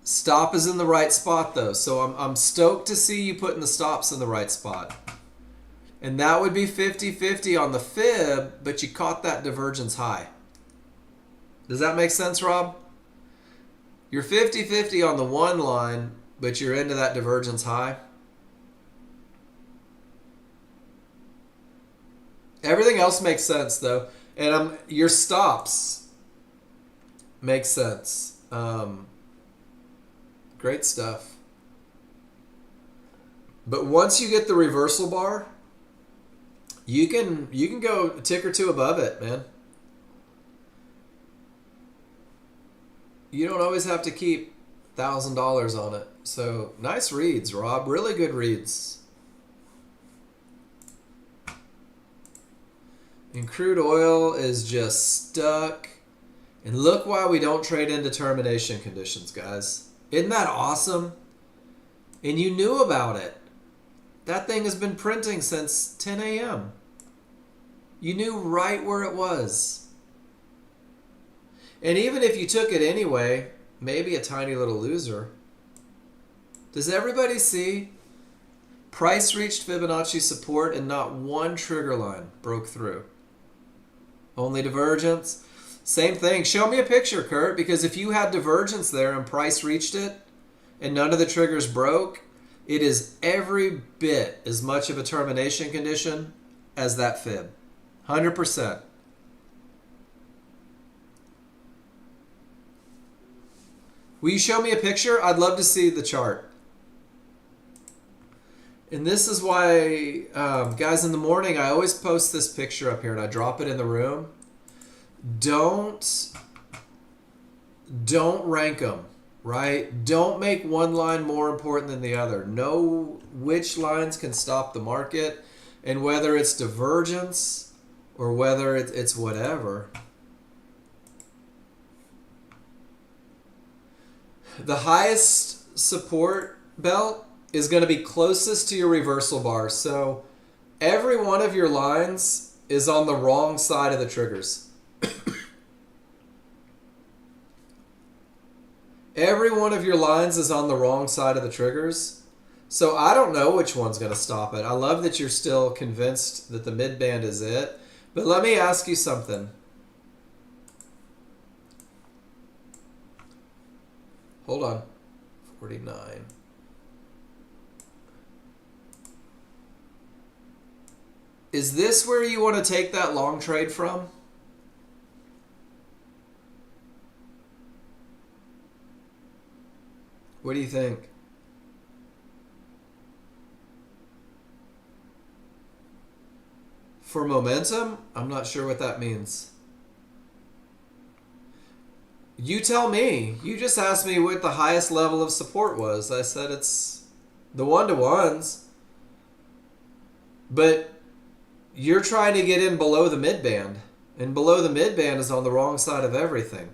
A: Stop is in the right spot, though. So I'm stoked to see you putting the stops in the right spot. And that would be 50-50 on the fib, but you caught that divergence high. Does that make sense, Rob? You're 50-50 on the one line, but you're into that divergence high. Everything else makes sense, though. And your stops make sense. Great stuff. But once you get the reversal bar, you can go a tick or two above it, man. You don't always have to keep $1,000 on it. So nice reads, Rob. Really good reads. And crude oil is just stuck. And look why we don't trade into termination conditions, guys. Isn't that awesome? And you knew about it. That thing has been printing since 10 a.m. You knew right where it was. And even if you took it anyway, maybe a tiny little loser. Does everybody see? Price reached Fibonacci support and not one trigger line broke through. Only divergence. Same thing. Show me a picture, Kurt, because if you had divergence there and price reached it and none of the triggers broke, it is every bit as much of a termination condition as that fib. 100%. Will you show me a picture? I'd love to see the chart. And this is why, guys, in the morning, I always post this picture up here and I drop it in the room. Don't rank them, right? Don't make one line more important than the other. Know which lines can stop the market and whether it's divergence or whether it's whatever. The highest support belt is going to be closest to your reversal bar. So every one of your lines is on the wrong side of the triggers. Every one of your lines is on the wrong side of the triggers. So I don't know which one's going to stop it. I love that you're still convinced that the mid-band is it. But let me ask you something. Hold on. 49. Is this where you want to take that long trade from? What do you think? For momentum? I'm not sure what that means. You tell me. You just asked me what the highest level of support was. I said it's the one-to-ones. But you're trying to get in below the mid-band. And below the mid-band is on the wrong side of everything.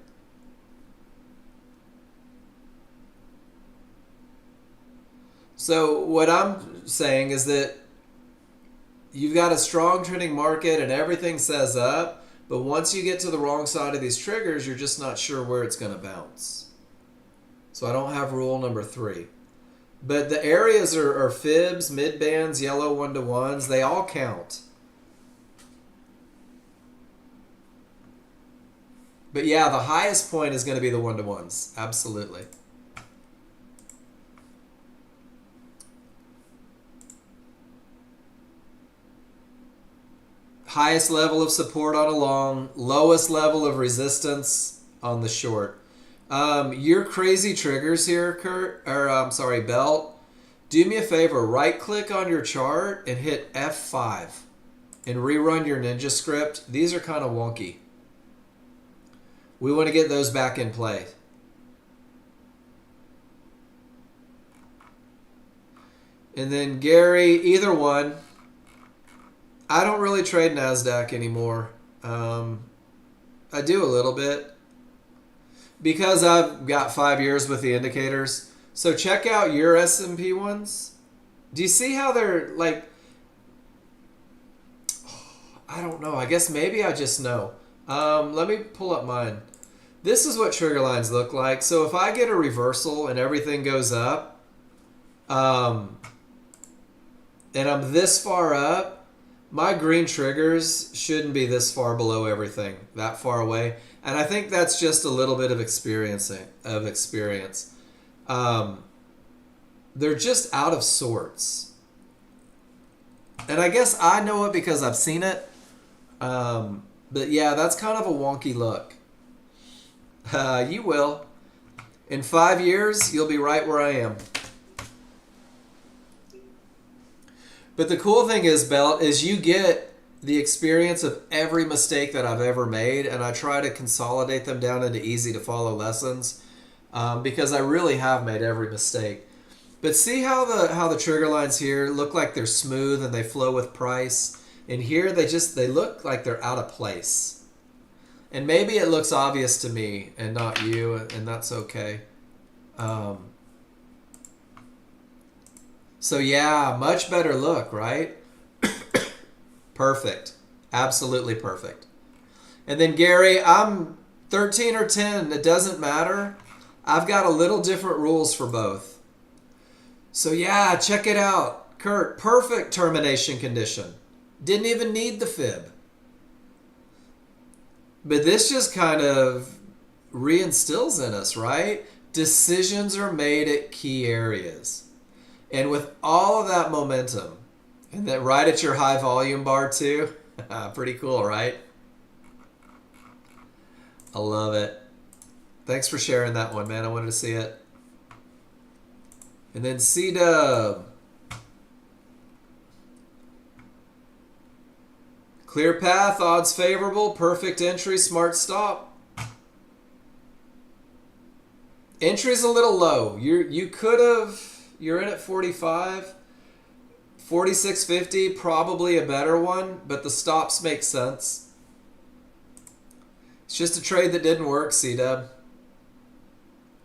A: So what I'm saying is that you've got a strong trending market and everything says up, but once you get to the wrong side of these triggers, you're just not sure where it's going to bounce. So I don't have rule number 3. But the areas are fibs, mid-bands, yellow one-to-ones. They all count. But yeah, the highest point is going to be the one-to-ones. Absolutely. Highest level of support on a long, lowest level of resistance on the short. Your crazy triggers here, Kurt, or I'm sorry, Belt. Do me a favor, right click on your chart and hit F5 and rerun your ninja script. These are kind of wonky. We want to get those back in play. And then Gary, either one. I don't really trade NASDAQ anymore. I do a little bit because I've got 5 years with the indicators. So check out your S&P ones. Do you see how they're like, I don't know. I guess maybe I just know. Let me pull up mine. This is what trigger lines look like. So if I get a reversal and everything goes up, and I'm this far up, my green triggers shouldn't be this far below everything, that far away. And I think that's just a little bit of experience. They're just out of sorts. And I guess I know it because I've seen it. But yeah, that's kind of a wonky look. You will. In 5 years, you'll be right where I am. But the cool thing is, Belt, is you get the experience of every mistake that I've ever made, and I try to consolidate them down into easy to follow lessons because I really have made every mistake. But see how the trigger lines here look like they're smooth and they flow with price, and here they look like they're out of place. And maybe it looks obvious to me and not you, and that's okay. So yeah, much better look, right? Perfect. Absolutely perfect. And then Gary, I'm 13 or 10. It doesn't matter. I've got a little different rules for both. So yeah, check it out. Kurt, perfect termination condition. Didn't even need the fib. But this just kind of reinstills in us, right? Decisions are made at key areas. And with all of that momentum, and that right at your high volume bar too, pretty cool, right? I love it. Thanks for sharing that one, man. I wanted to see it. And then C-Dub. Clear path, odds favorable, perfect entry, smart stop. Entry's a little low. You could have... You're in at 45. 46.50, probably a better one, but the stops make sense. It's just a trade that didn't work, C-Dub.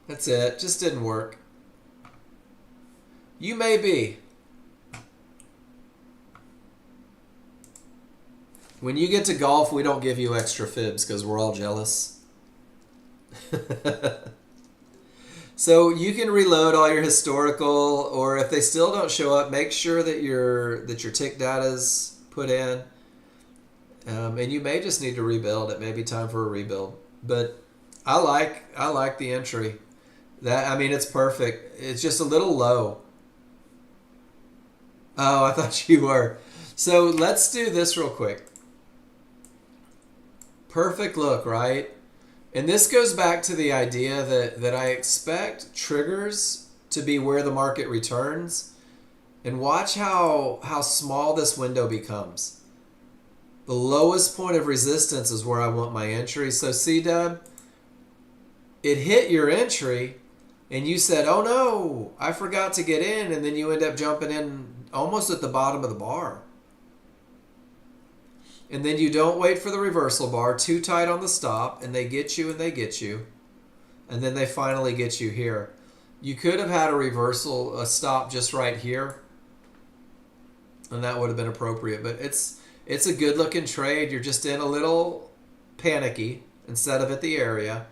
A: That's it. Just didn't work. You may be. When you get to golf, we don't give you extra fibs because we're all jealous. So you can reload all your historical, or if they still don't show up, make sure that your tick data is put in. And you may just need to rebuild. It may be time for a rebuild. But I like the entry. That, I mean, it's perfect. It's just a little low. Oh, I thought you were. So let's do this real quick. Perfect look, right? And this goes back to the idea that I expect triggers to be where the market returns. And watch how small this window becomes. The lowest point of resistance is where I want my entry. So C-Dub, it hit your entry and you said, oh no, I forgot to get in. And then you end up jumping in almost at the bottom of the bar. And then you don't wait for the reversal bar, too tight on the stop, and they get you and they get you. And then they finally get you here. You could have had a reversal, a stop just right here. And that would have been appropriate. But it's a good looking trade. You're just in a little panicky instead of at the area.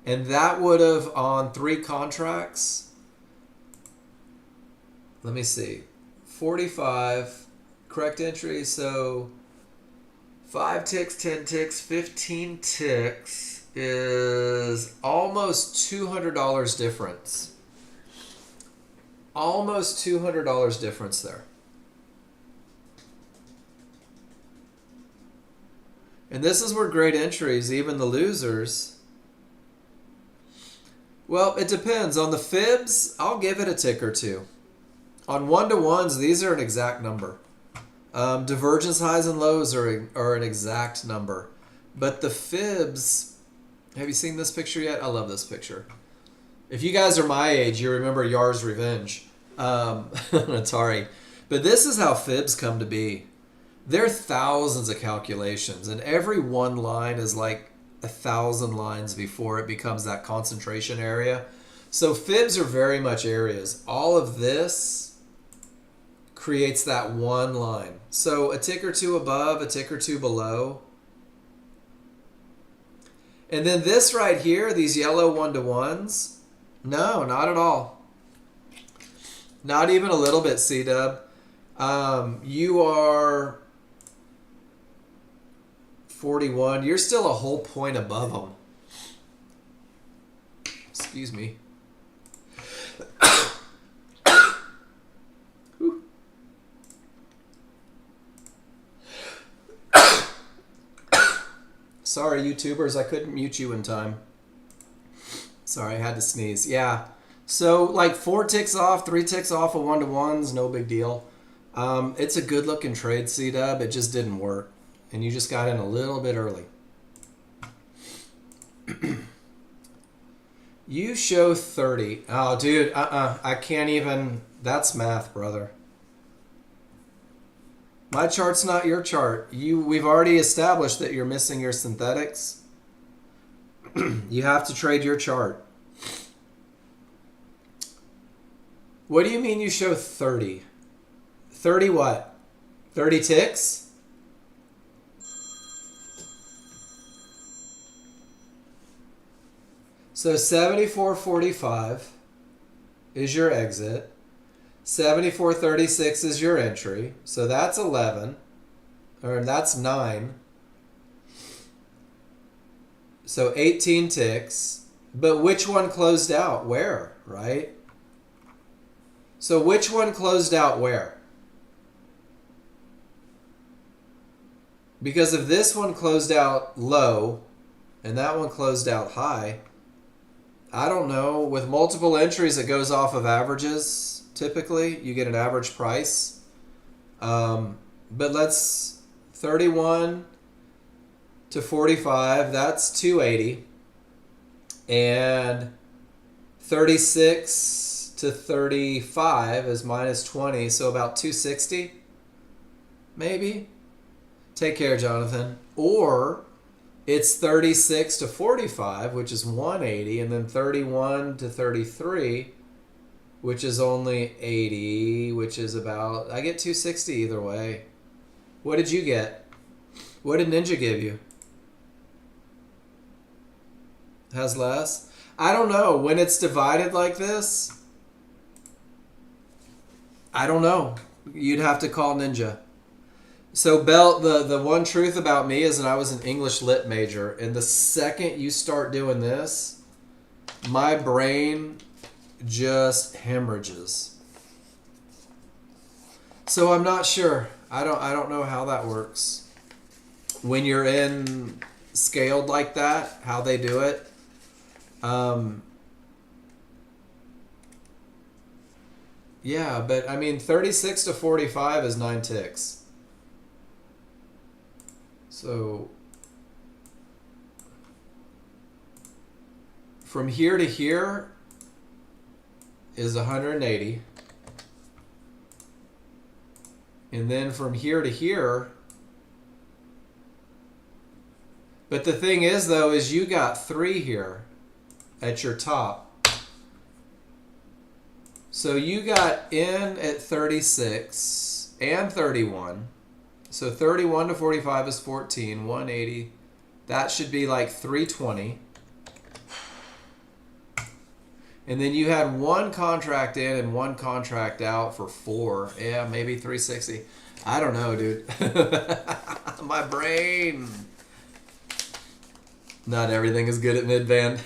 A: And that would have, on 3 contracts, let me see, 45, correct entry, so 5 ticks, 10 ticks, 15 ticks is almost $200 difference. Almost $200 difference there. And this is where great entries, even the losers. Well, it depends. On the fibs, I'll give it a tick or two. On 1-to-1s, these are an exact number. Divergence highs and lows are an exact number. But the fibs, have you seen this picture yet? I love this picture. If you guys are my age, you remember Yar's Revenge on Atari. But this is how fibs come to be. There are thousands of calculations, and every one line is like 1,000 lines before it becomes that concentration area. So fibs are very much areas. All of this creates that one line. So a tick or two above, a tick or two below. And then this right here, these yellow 1-to-1s, no, not at all. Not even a little bit, C-Dub. You are 41. You're still a whole point above them. Excuse me. Sorry, YouTubers, I couldn't mute you in time. Sorry, I had to sneeze. Yeah. So, like 4 ticks off, 3 ticks off of 1-to-1s, no big deal. It's a good-looking trade, C-Dub. It just didn't work. And you just got in a little bit early. You show 30. Oh, dude, I can't even... That's math, brother. My chart's not your chart. We've already established that you're missing your synthetics. You have to trade your chart. What do you mean you show 30? 30 what? 30 ticks? So 74.45 is your exit. 74.36 is your entry. So that's 11. Or that's 9. So 18 ticks. But which one closed out where, right? So which one closed out where? Because if this one closed out low and that one closed out high, I don't know. With multiple entries, it goes off of averages. Typically, you get an average price. But let's 31 to 45, that's 280. And 36 to 35 is minus 20, so about 260, maybe. Take care, Jonathan. Or it's 36 to 45, which is 180, and then 31 to 33, which is only 80, which is about, I get 260 either way. What did you get? What did Ninja give you? Has less? I don't know. When it's divided like this, I don't know. You'd have to call Ninja. So, Belt, the one truth about me is that I was an English Lit major, and the second you start doing this, my brain just hemorrhages. So I'm not sure. I don't know how that works. When you're in scaled like that, how they do it. Yeah, but I mean 36 to 45 is 9 ticks. So from here to here is 180. And then from here to here, but the thing is though, is you got 3 here at your top. So you got in at 36 and 31. So 31 to 45 is 14, 180. That should be like 320. And then you had 1 contract in and 1 contract out for 4. Yeah, maybe 360. I don't know, dude. My brain. Not everything is good at mid-band.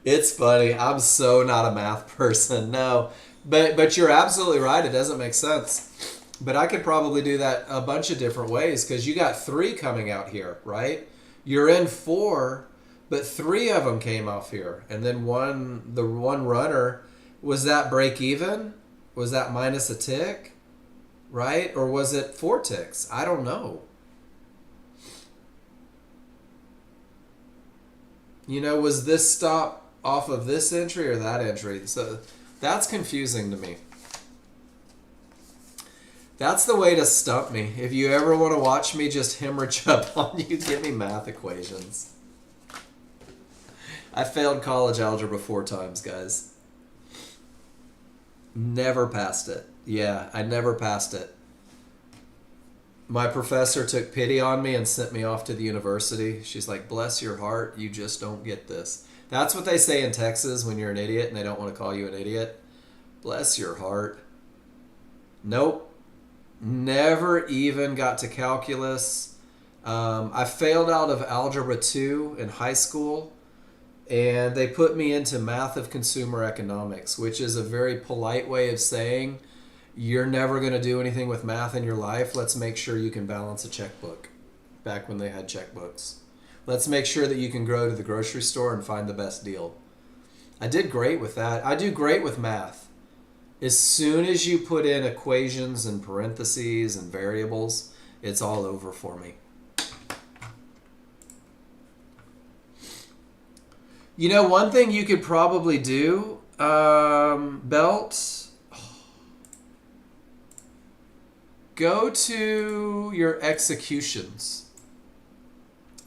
A: It's funny. I'm so not a math person. No. But you're absolutely right. It doesn't make sense. But I could probably do that a bunch of different ways because you got 3 coming out here, right? You're in 4, but 3 of them came off here. And then the one runner, was that break even? Was that minus a tick? Right? Or was it 4 ticks? I don't know. You know, was this stop off of this entry or that entry? So that's confusing to me. That's the way to stump me. If you ever want to watch me just hemorrhage up on you, give me math equations. I failed college algebra 4 times, guys. Never passed it. Yeah, I never passed it. My professor took pity on me and sent me off to the university. She's like, bless your heart, you just don't get this. That's what they say in Texas when you're an idiot and they don't want to call you an idiot. Bless your heart. Nope. Never even got to calculus. I failed out of Algebra 2 in high school, and they put me into Math of Consumer Economics, which is a very polite way of saying, you're never going to do anything with math in your life. Let's make sure you can balance a checkbook. Back when they had checkbooks. Let's make sure that you can go to the grocery store and find the best deal. I did great with that. I do great with math. As soon as you put in equations and parentheses and variables, it's all over for me. You know, one thing you could probably do, Belt, go to your executions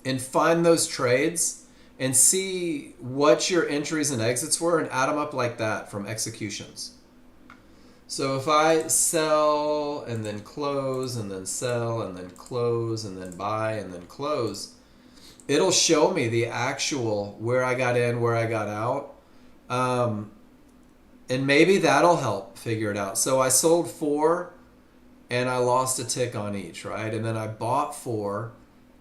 A: and find those trades and see what your entries and exits were and add them up like that from executions. So if I sell and then close and then sell and then close and then buy and then close, it'll show me the actual where I got in, where I got out. And maybe that'll help figure it out. So I sold 4 and I lost a tick on each, right? And then I bought 4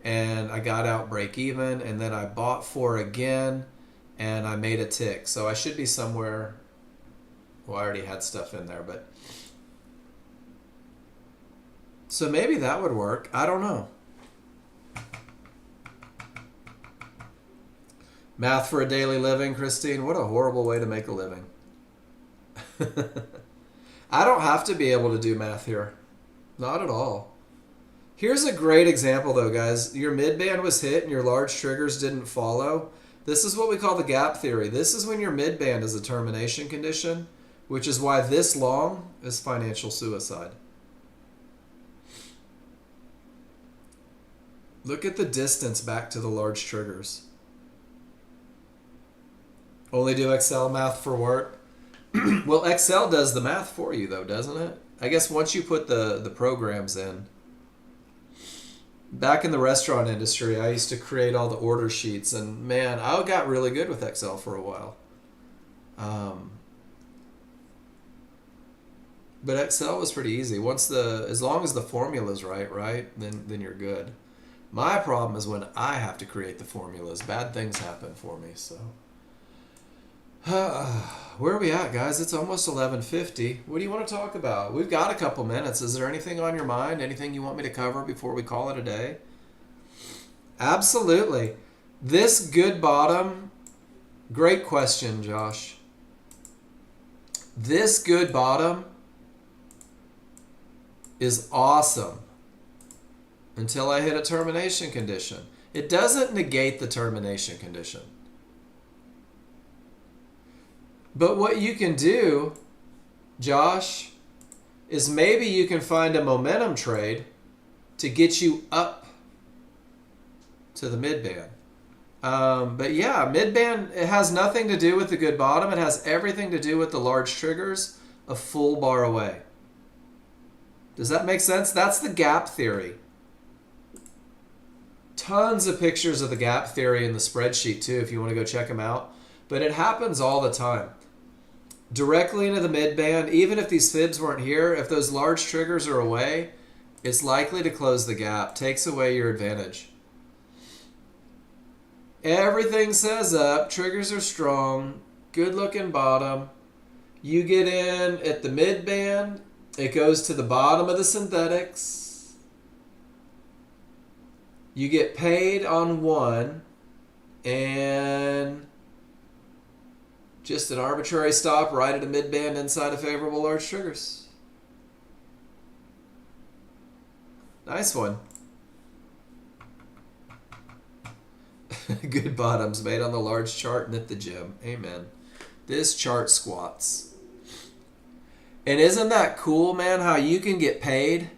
A: and I got out break even, and then I bought 4 again and I made a tick. So I should be somewhere, well, I already had stuff in there, but so maybe that would work. I don't know. Math for a daily living, Christine. What a horrible way to make a living. I don't have to be able to do math here. Not at all. Here's a great example though, guys. Your mid-band was hit and your large triggers didn't follow. This is what we call the gap theory. This is when your mid-band is a termination condition, which is why this long is financial suicide. Look at the distance back to the large triggers. Only do Excel math for work? Well, Excel does the math for you though, doesn't it? I guess once you put the programs in. Back in the restaurant industry, I used to create all the order sheets, and man, I got really good with Excel for a while. But Excel was pretty easy. As long as the formula's right, then you're good. My problem is when I have to create the formulas. Bad things happen for me, so. Where are we at, guys? It's almost 11:50. What do you want to talk about? We've got a couple minutes. Is there anything on your mind? Anything you want me to cover before we call it a day? Absolutely. This good bottom, great question, Josh. This good bottom is awesome until I hit a termination condition. It doesn't negate the termination condition. But what you can do, Josh, is maybe you can find a momentum trade to get you up to the mid-band. But yeah, mid-band, it has nothing to do with the good bottom. It has everything to do with the large triggers a full bar away. Does that make sense? That's the gap theory. Tons of pictures of the gap theory in the spreadsheet too if you want to go check them out. But it happens all the time. Directly into the mid-band, even if these fibs weren't here, if those large triggers are away, it's likely to close the gap, takes away your advantage. Everything says up, triggers are strong, good looking bottom. You get in at the mid-band, it goes to the bottom of the synthetics. You get paid on one, and just an arbitrary stop right at a mid-band inside of favorable large triggers. Nice one. Good bottoms made on the large chart and at the gym. Amen. This chart squats. And isn't that cool, man, how you can get paid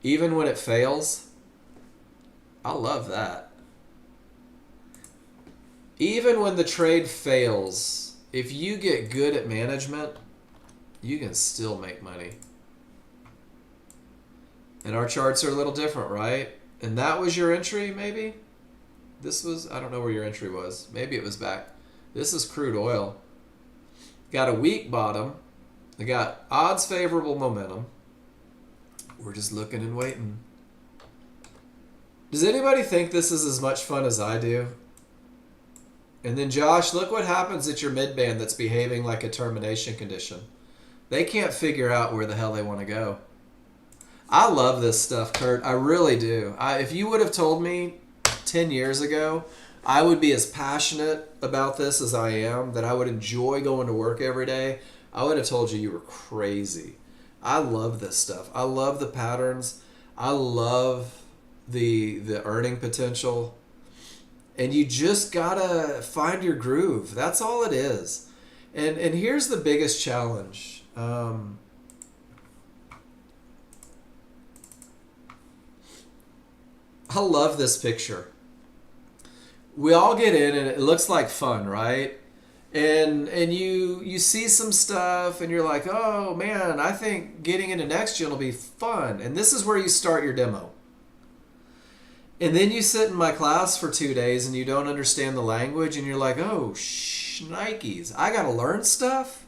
A: even when it fails? I love that. Even when the trade fails, if you get good at management, you can still make money. And our charts are a little different, right? And that was your entry, maybe? This was, I don't know where your entry was. Maybe it was back. This is crude oil. Got a weak bottom. I got odds favorable momentum. We're just looking and waiting. Does anybody think this is as much fun as I do? And then Josh, look what happens at your mid-band that's behaving like a termination condition. They can't figure out where the hell they want to go. I love this stuff, Kurt. I really do. If you would have told me 10 years ago I would be as passionate about this as I am, that I would enjoy going to work every day, I would have told you were crazy. I love this stuff. I love the patterns. I love the earning potential. And you just gotta find your groove. That's all it is. And here's the biggest challenge. I love this picture. We all get in and it looks like fun, right? And you see some stuff and you're like, oh man, I think getting into Nexgen will be fun. And this is where you start your demo. And then you sit in my class for 2 days and you don't understand the language and you're like, oh, shnikes, I gotta learn stuff?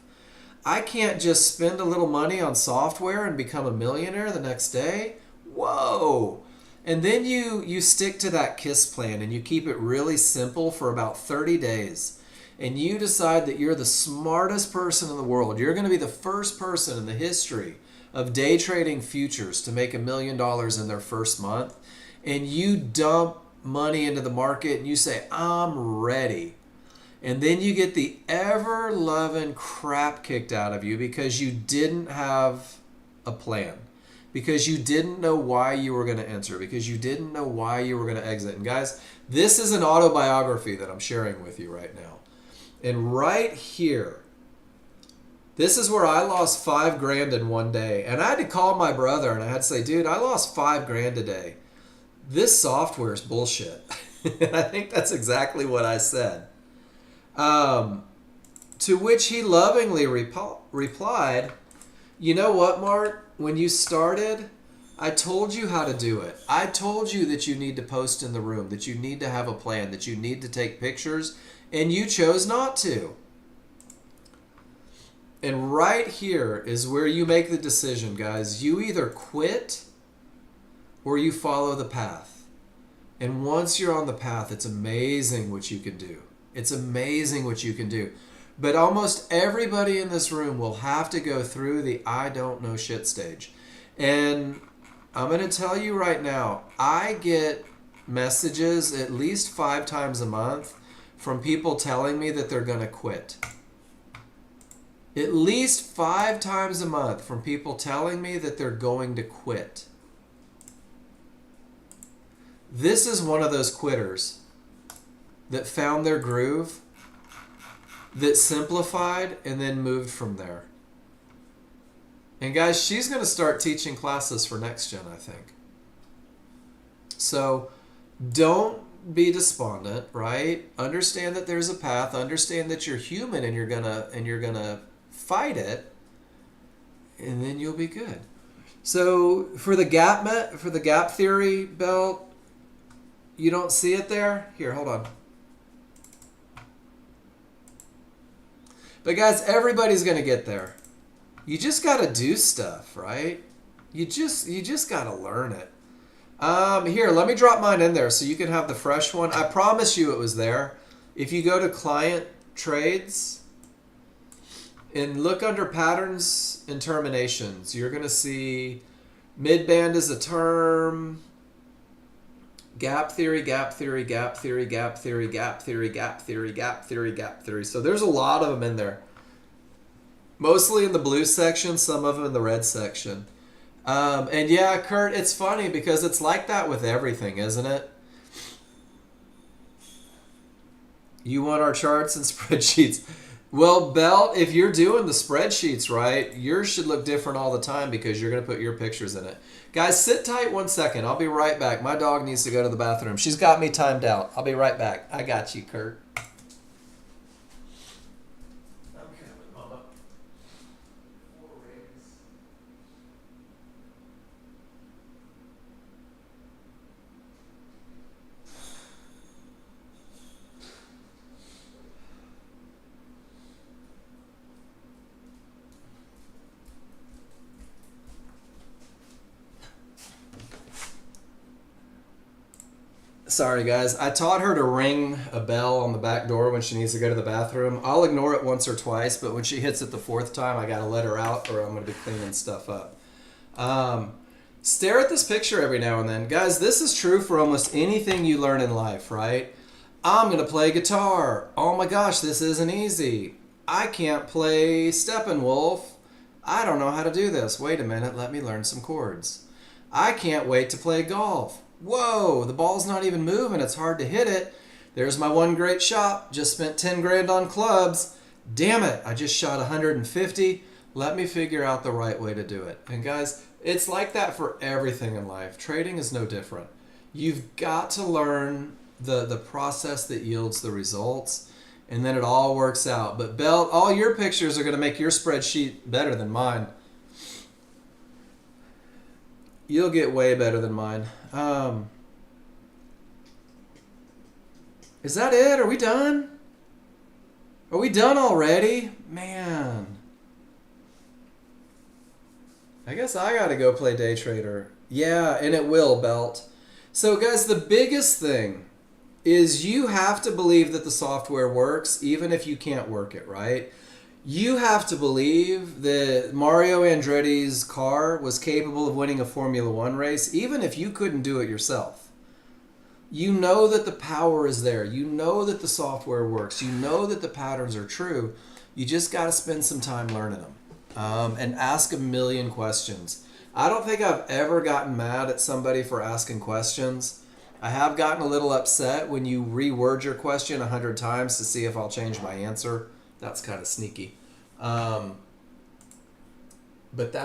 A: I can't just spend a little money on software and become a millionaire the next day? Whoa! And then you stick to that KISS plan and you keep it really simple for about 30 days. And you decide that you're the smartest person in the world. You're going to be the first person in the history of day trading futures to make $1 million in their first month. And you dump money into the market and you say, I'm ready. And then you get the ever-loving crap kicked out of you because you didn't have a plan. Because you didn't know why you were going to enter. Because you didn't know why you were going to exit. And guys, this is an autobiography that I'm sharing with you right now. And right here, this is where I lost $5,000 in one day. And I had to call my brother and I had to say, dude, I lost $5,000 a day. This software is bullshit. And I think that's exactly what I said. To which he lovingly replied, you know what, Mark? When you started, I told you how to do it. I told you that you need to post in the room, that you need to have a plan, that you need to take pictures, and you chose not to. And right here is where you make the decision, guys. You either quit or you follow the path. And once you're on the path, it's amazing what you can do. It's amazing what you can do. But almost everybody in this room will have to go through the I don't know shit stage. And I'm going to tell you right now, I get messages at least 5 times a month from people telling me that they're going to quit. At least 5 times a month from people telling me that they're going to quit. This is one of those quitters that found their groove, that simplified, and then moved from there. And guys, she's going to start teaching classes for Nexgen, I think. So don't be despondent, right? Understand that there's a path. Understand that you're human and you're gonna fight it, and then you'll be good. So for the gap theory belt, you don't see it there? Here, hold on. But guys, everybody's going to get there. You just got to do stuff, right? You just got to learn it. Here, let me drop mine in there so you can have the fresh one. I promise you it was there. If you go to client trades and look under patterns and terminations, you're going to see midband is a term, gap theory, gap theory, gap theory, gap theory, gap theory, gap theory, gap theory, gap theory. So there's a lot of them in there. Mostly in the blue section, some of them in the red section. And yeah, Kurt, it's funny because it's like that with everything, isn't it? You want our charts and spreadsheets. Well, Belt, if you're doing the spreadsheets right, yours should look different all the time because you're going to put your pictures in it. Guys, sit tight 1 second. I'll be right back. My dog needs to go to the bathroom. She's got me timed out. I'll be right back. I got you, Kurt. Sorry, guys. I taught her to ring a bell on the back door when she needs to go to the bathroom. I'll ignore it once or twice, but when she hits it the 4th time, I got to let her out or I'm going to be cleaning stuff up. Stare at this picture every now and then. Guys, this is true for almost anything you learn in life, right? I'm going to play guitar. Oh my gosh, this isn't easy. I can't play Steppenwolf. I don't know how to do this. Wait a minute, let me learn some chords. I can't wait to play golf. Whoa, the ball's not even moving. It's hard to hit it. There's my one great shot. Just spent 10 grand on clubs. Damn it, I just shot 150. Let me figure out the right way to do it. And guys, it's like that for everything in life. Trading is no different. You've got to learn the process that yields the results, and then it all works out. But Belt, all your pictures are going to make your spreadsheet better than mine. You'll get way better than mine. Is that it? Are we done? Are we done already? Man. I guess I gotta go play day trader. Yeah, and it will, Belt. So guys, the biggest thing is you have to believe that the software works even if you can't work it, right? You have to believe that Mario Andretti's car was capable of winning a Formula One race, even if you couldn't do it yourself. You know that the power is there. You know that the software works. You know that the patterns are true. You just got to spend some time learning them and ask a million questions. I don't think I've ever gotten mad at somebody for asking questions. I have gotten a little upset when you reword your question 100 times to see if I'll change my answer. That's kind of sneaky. But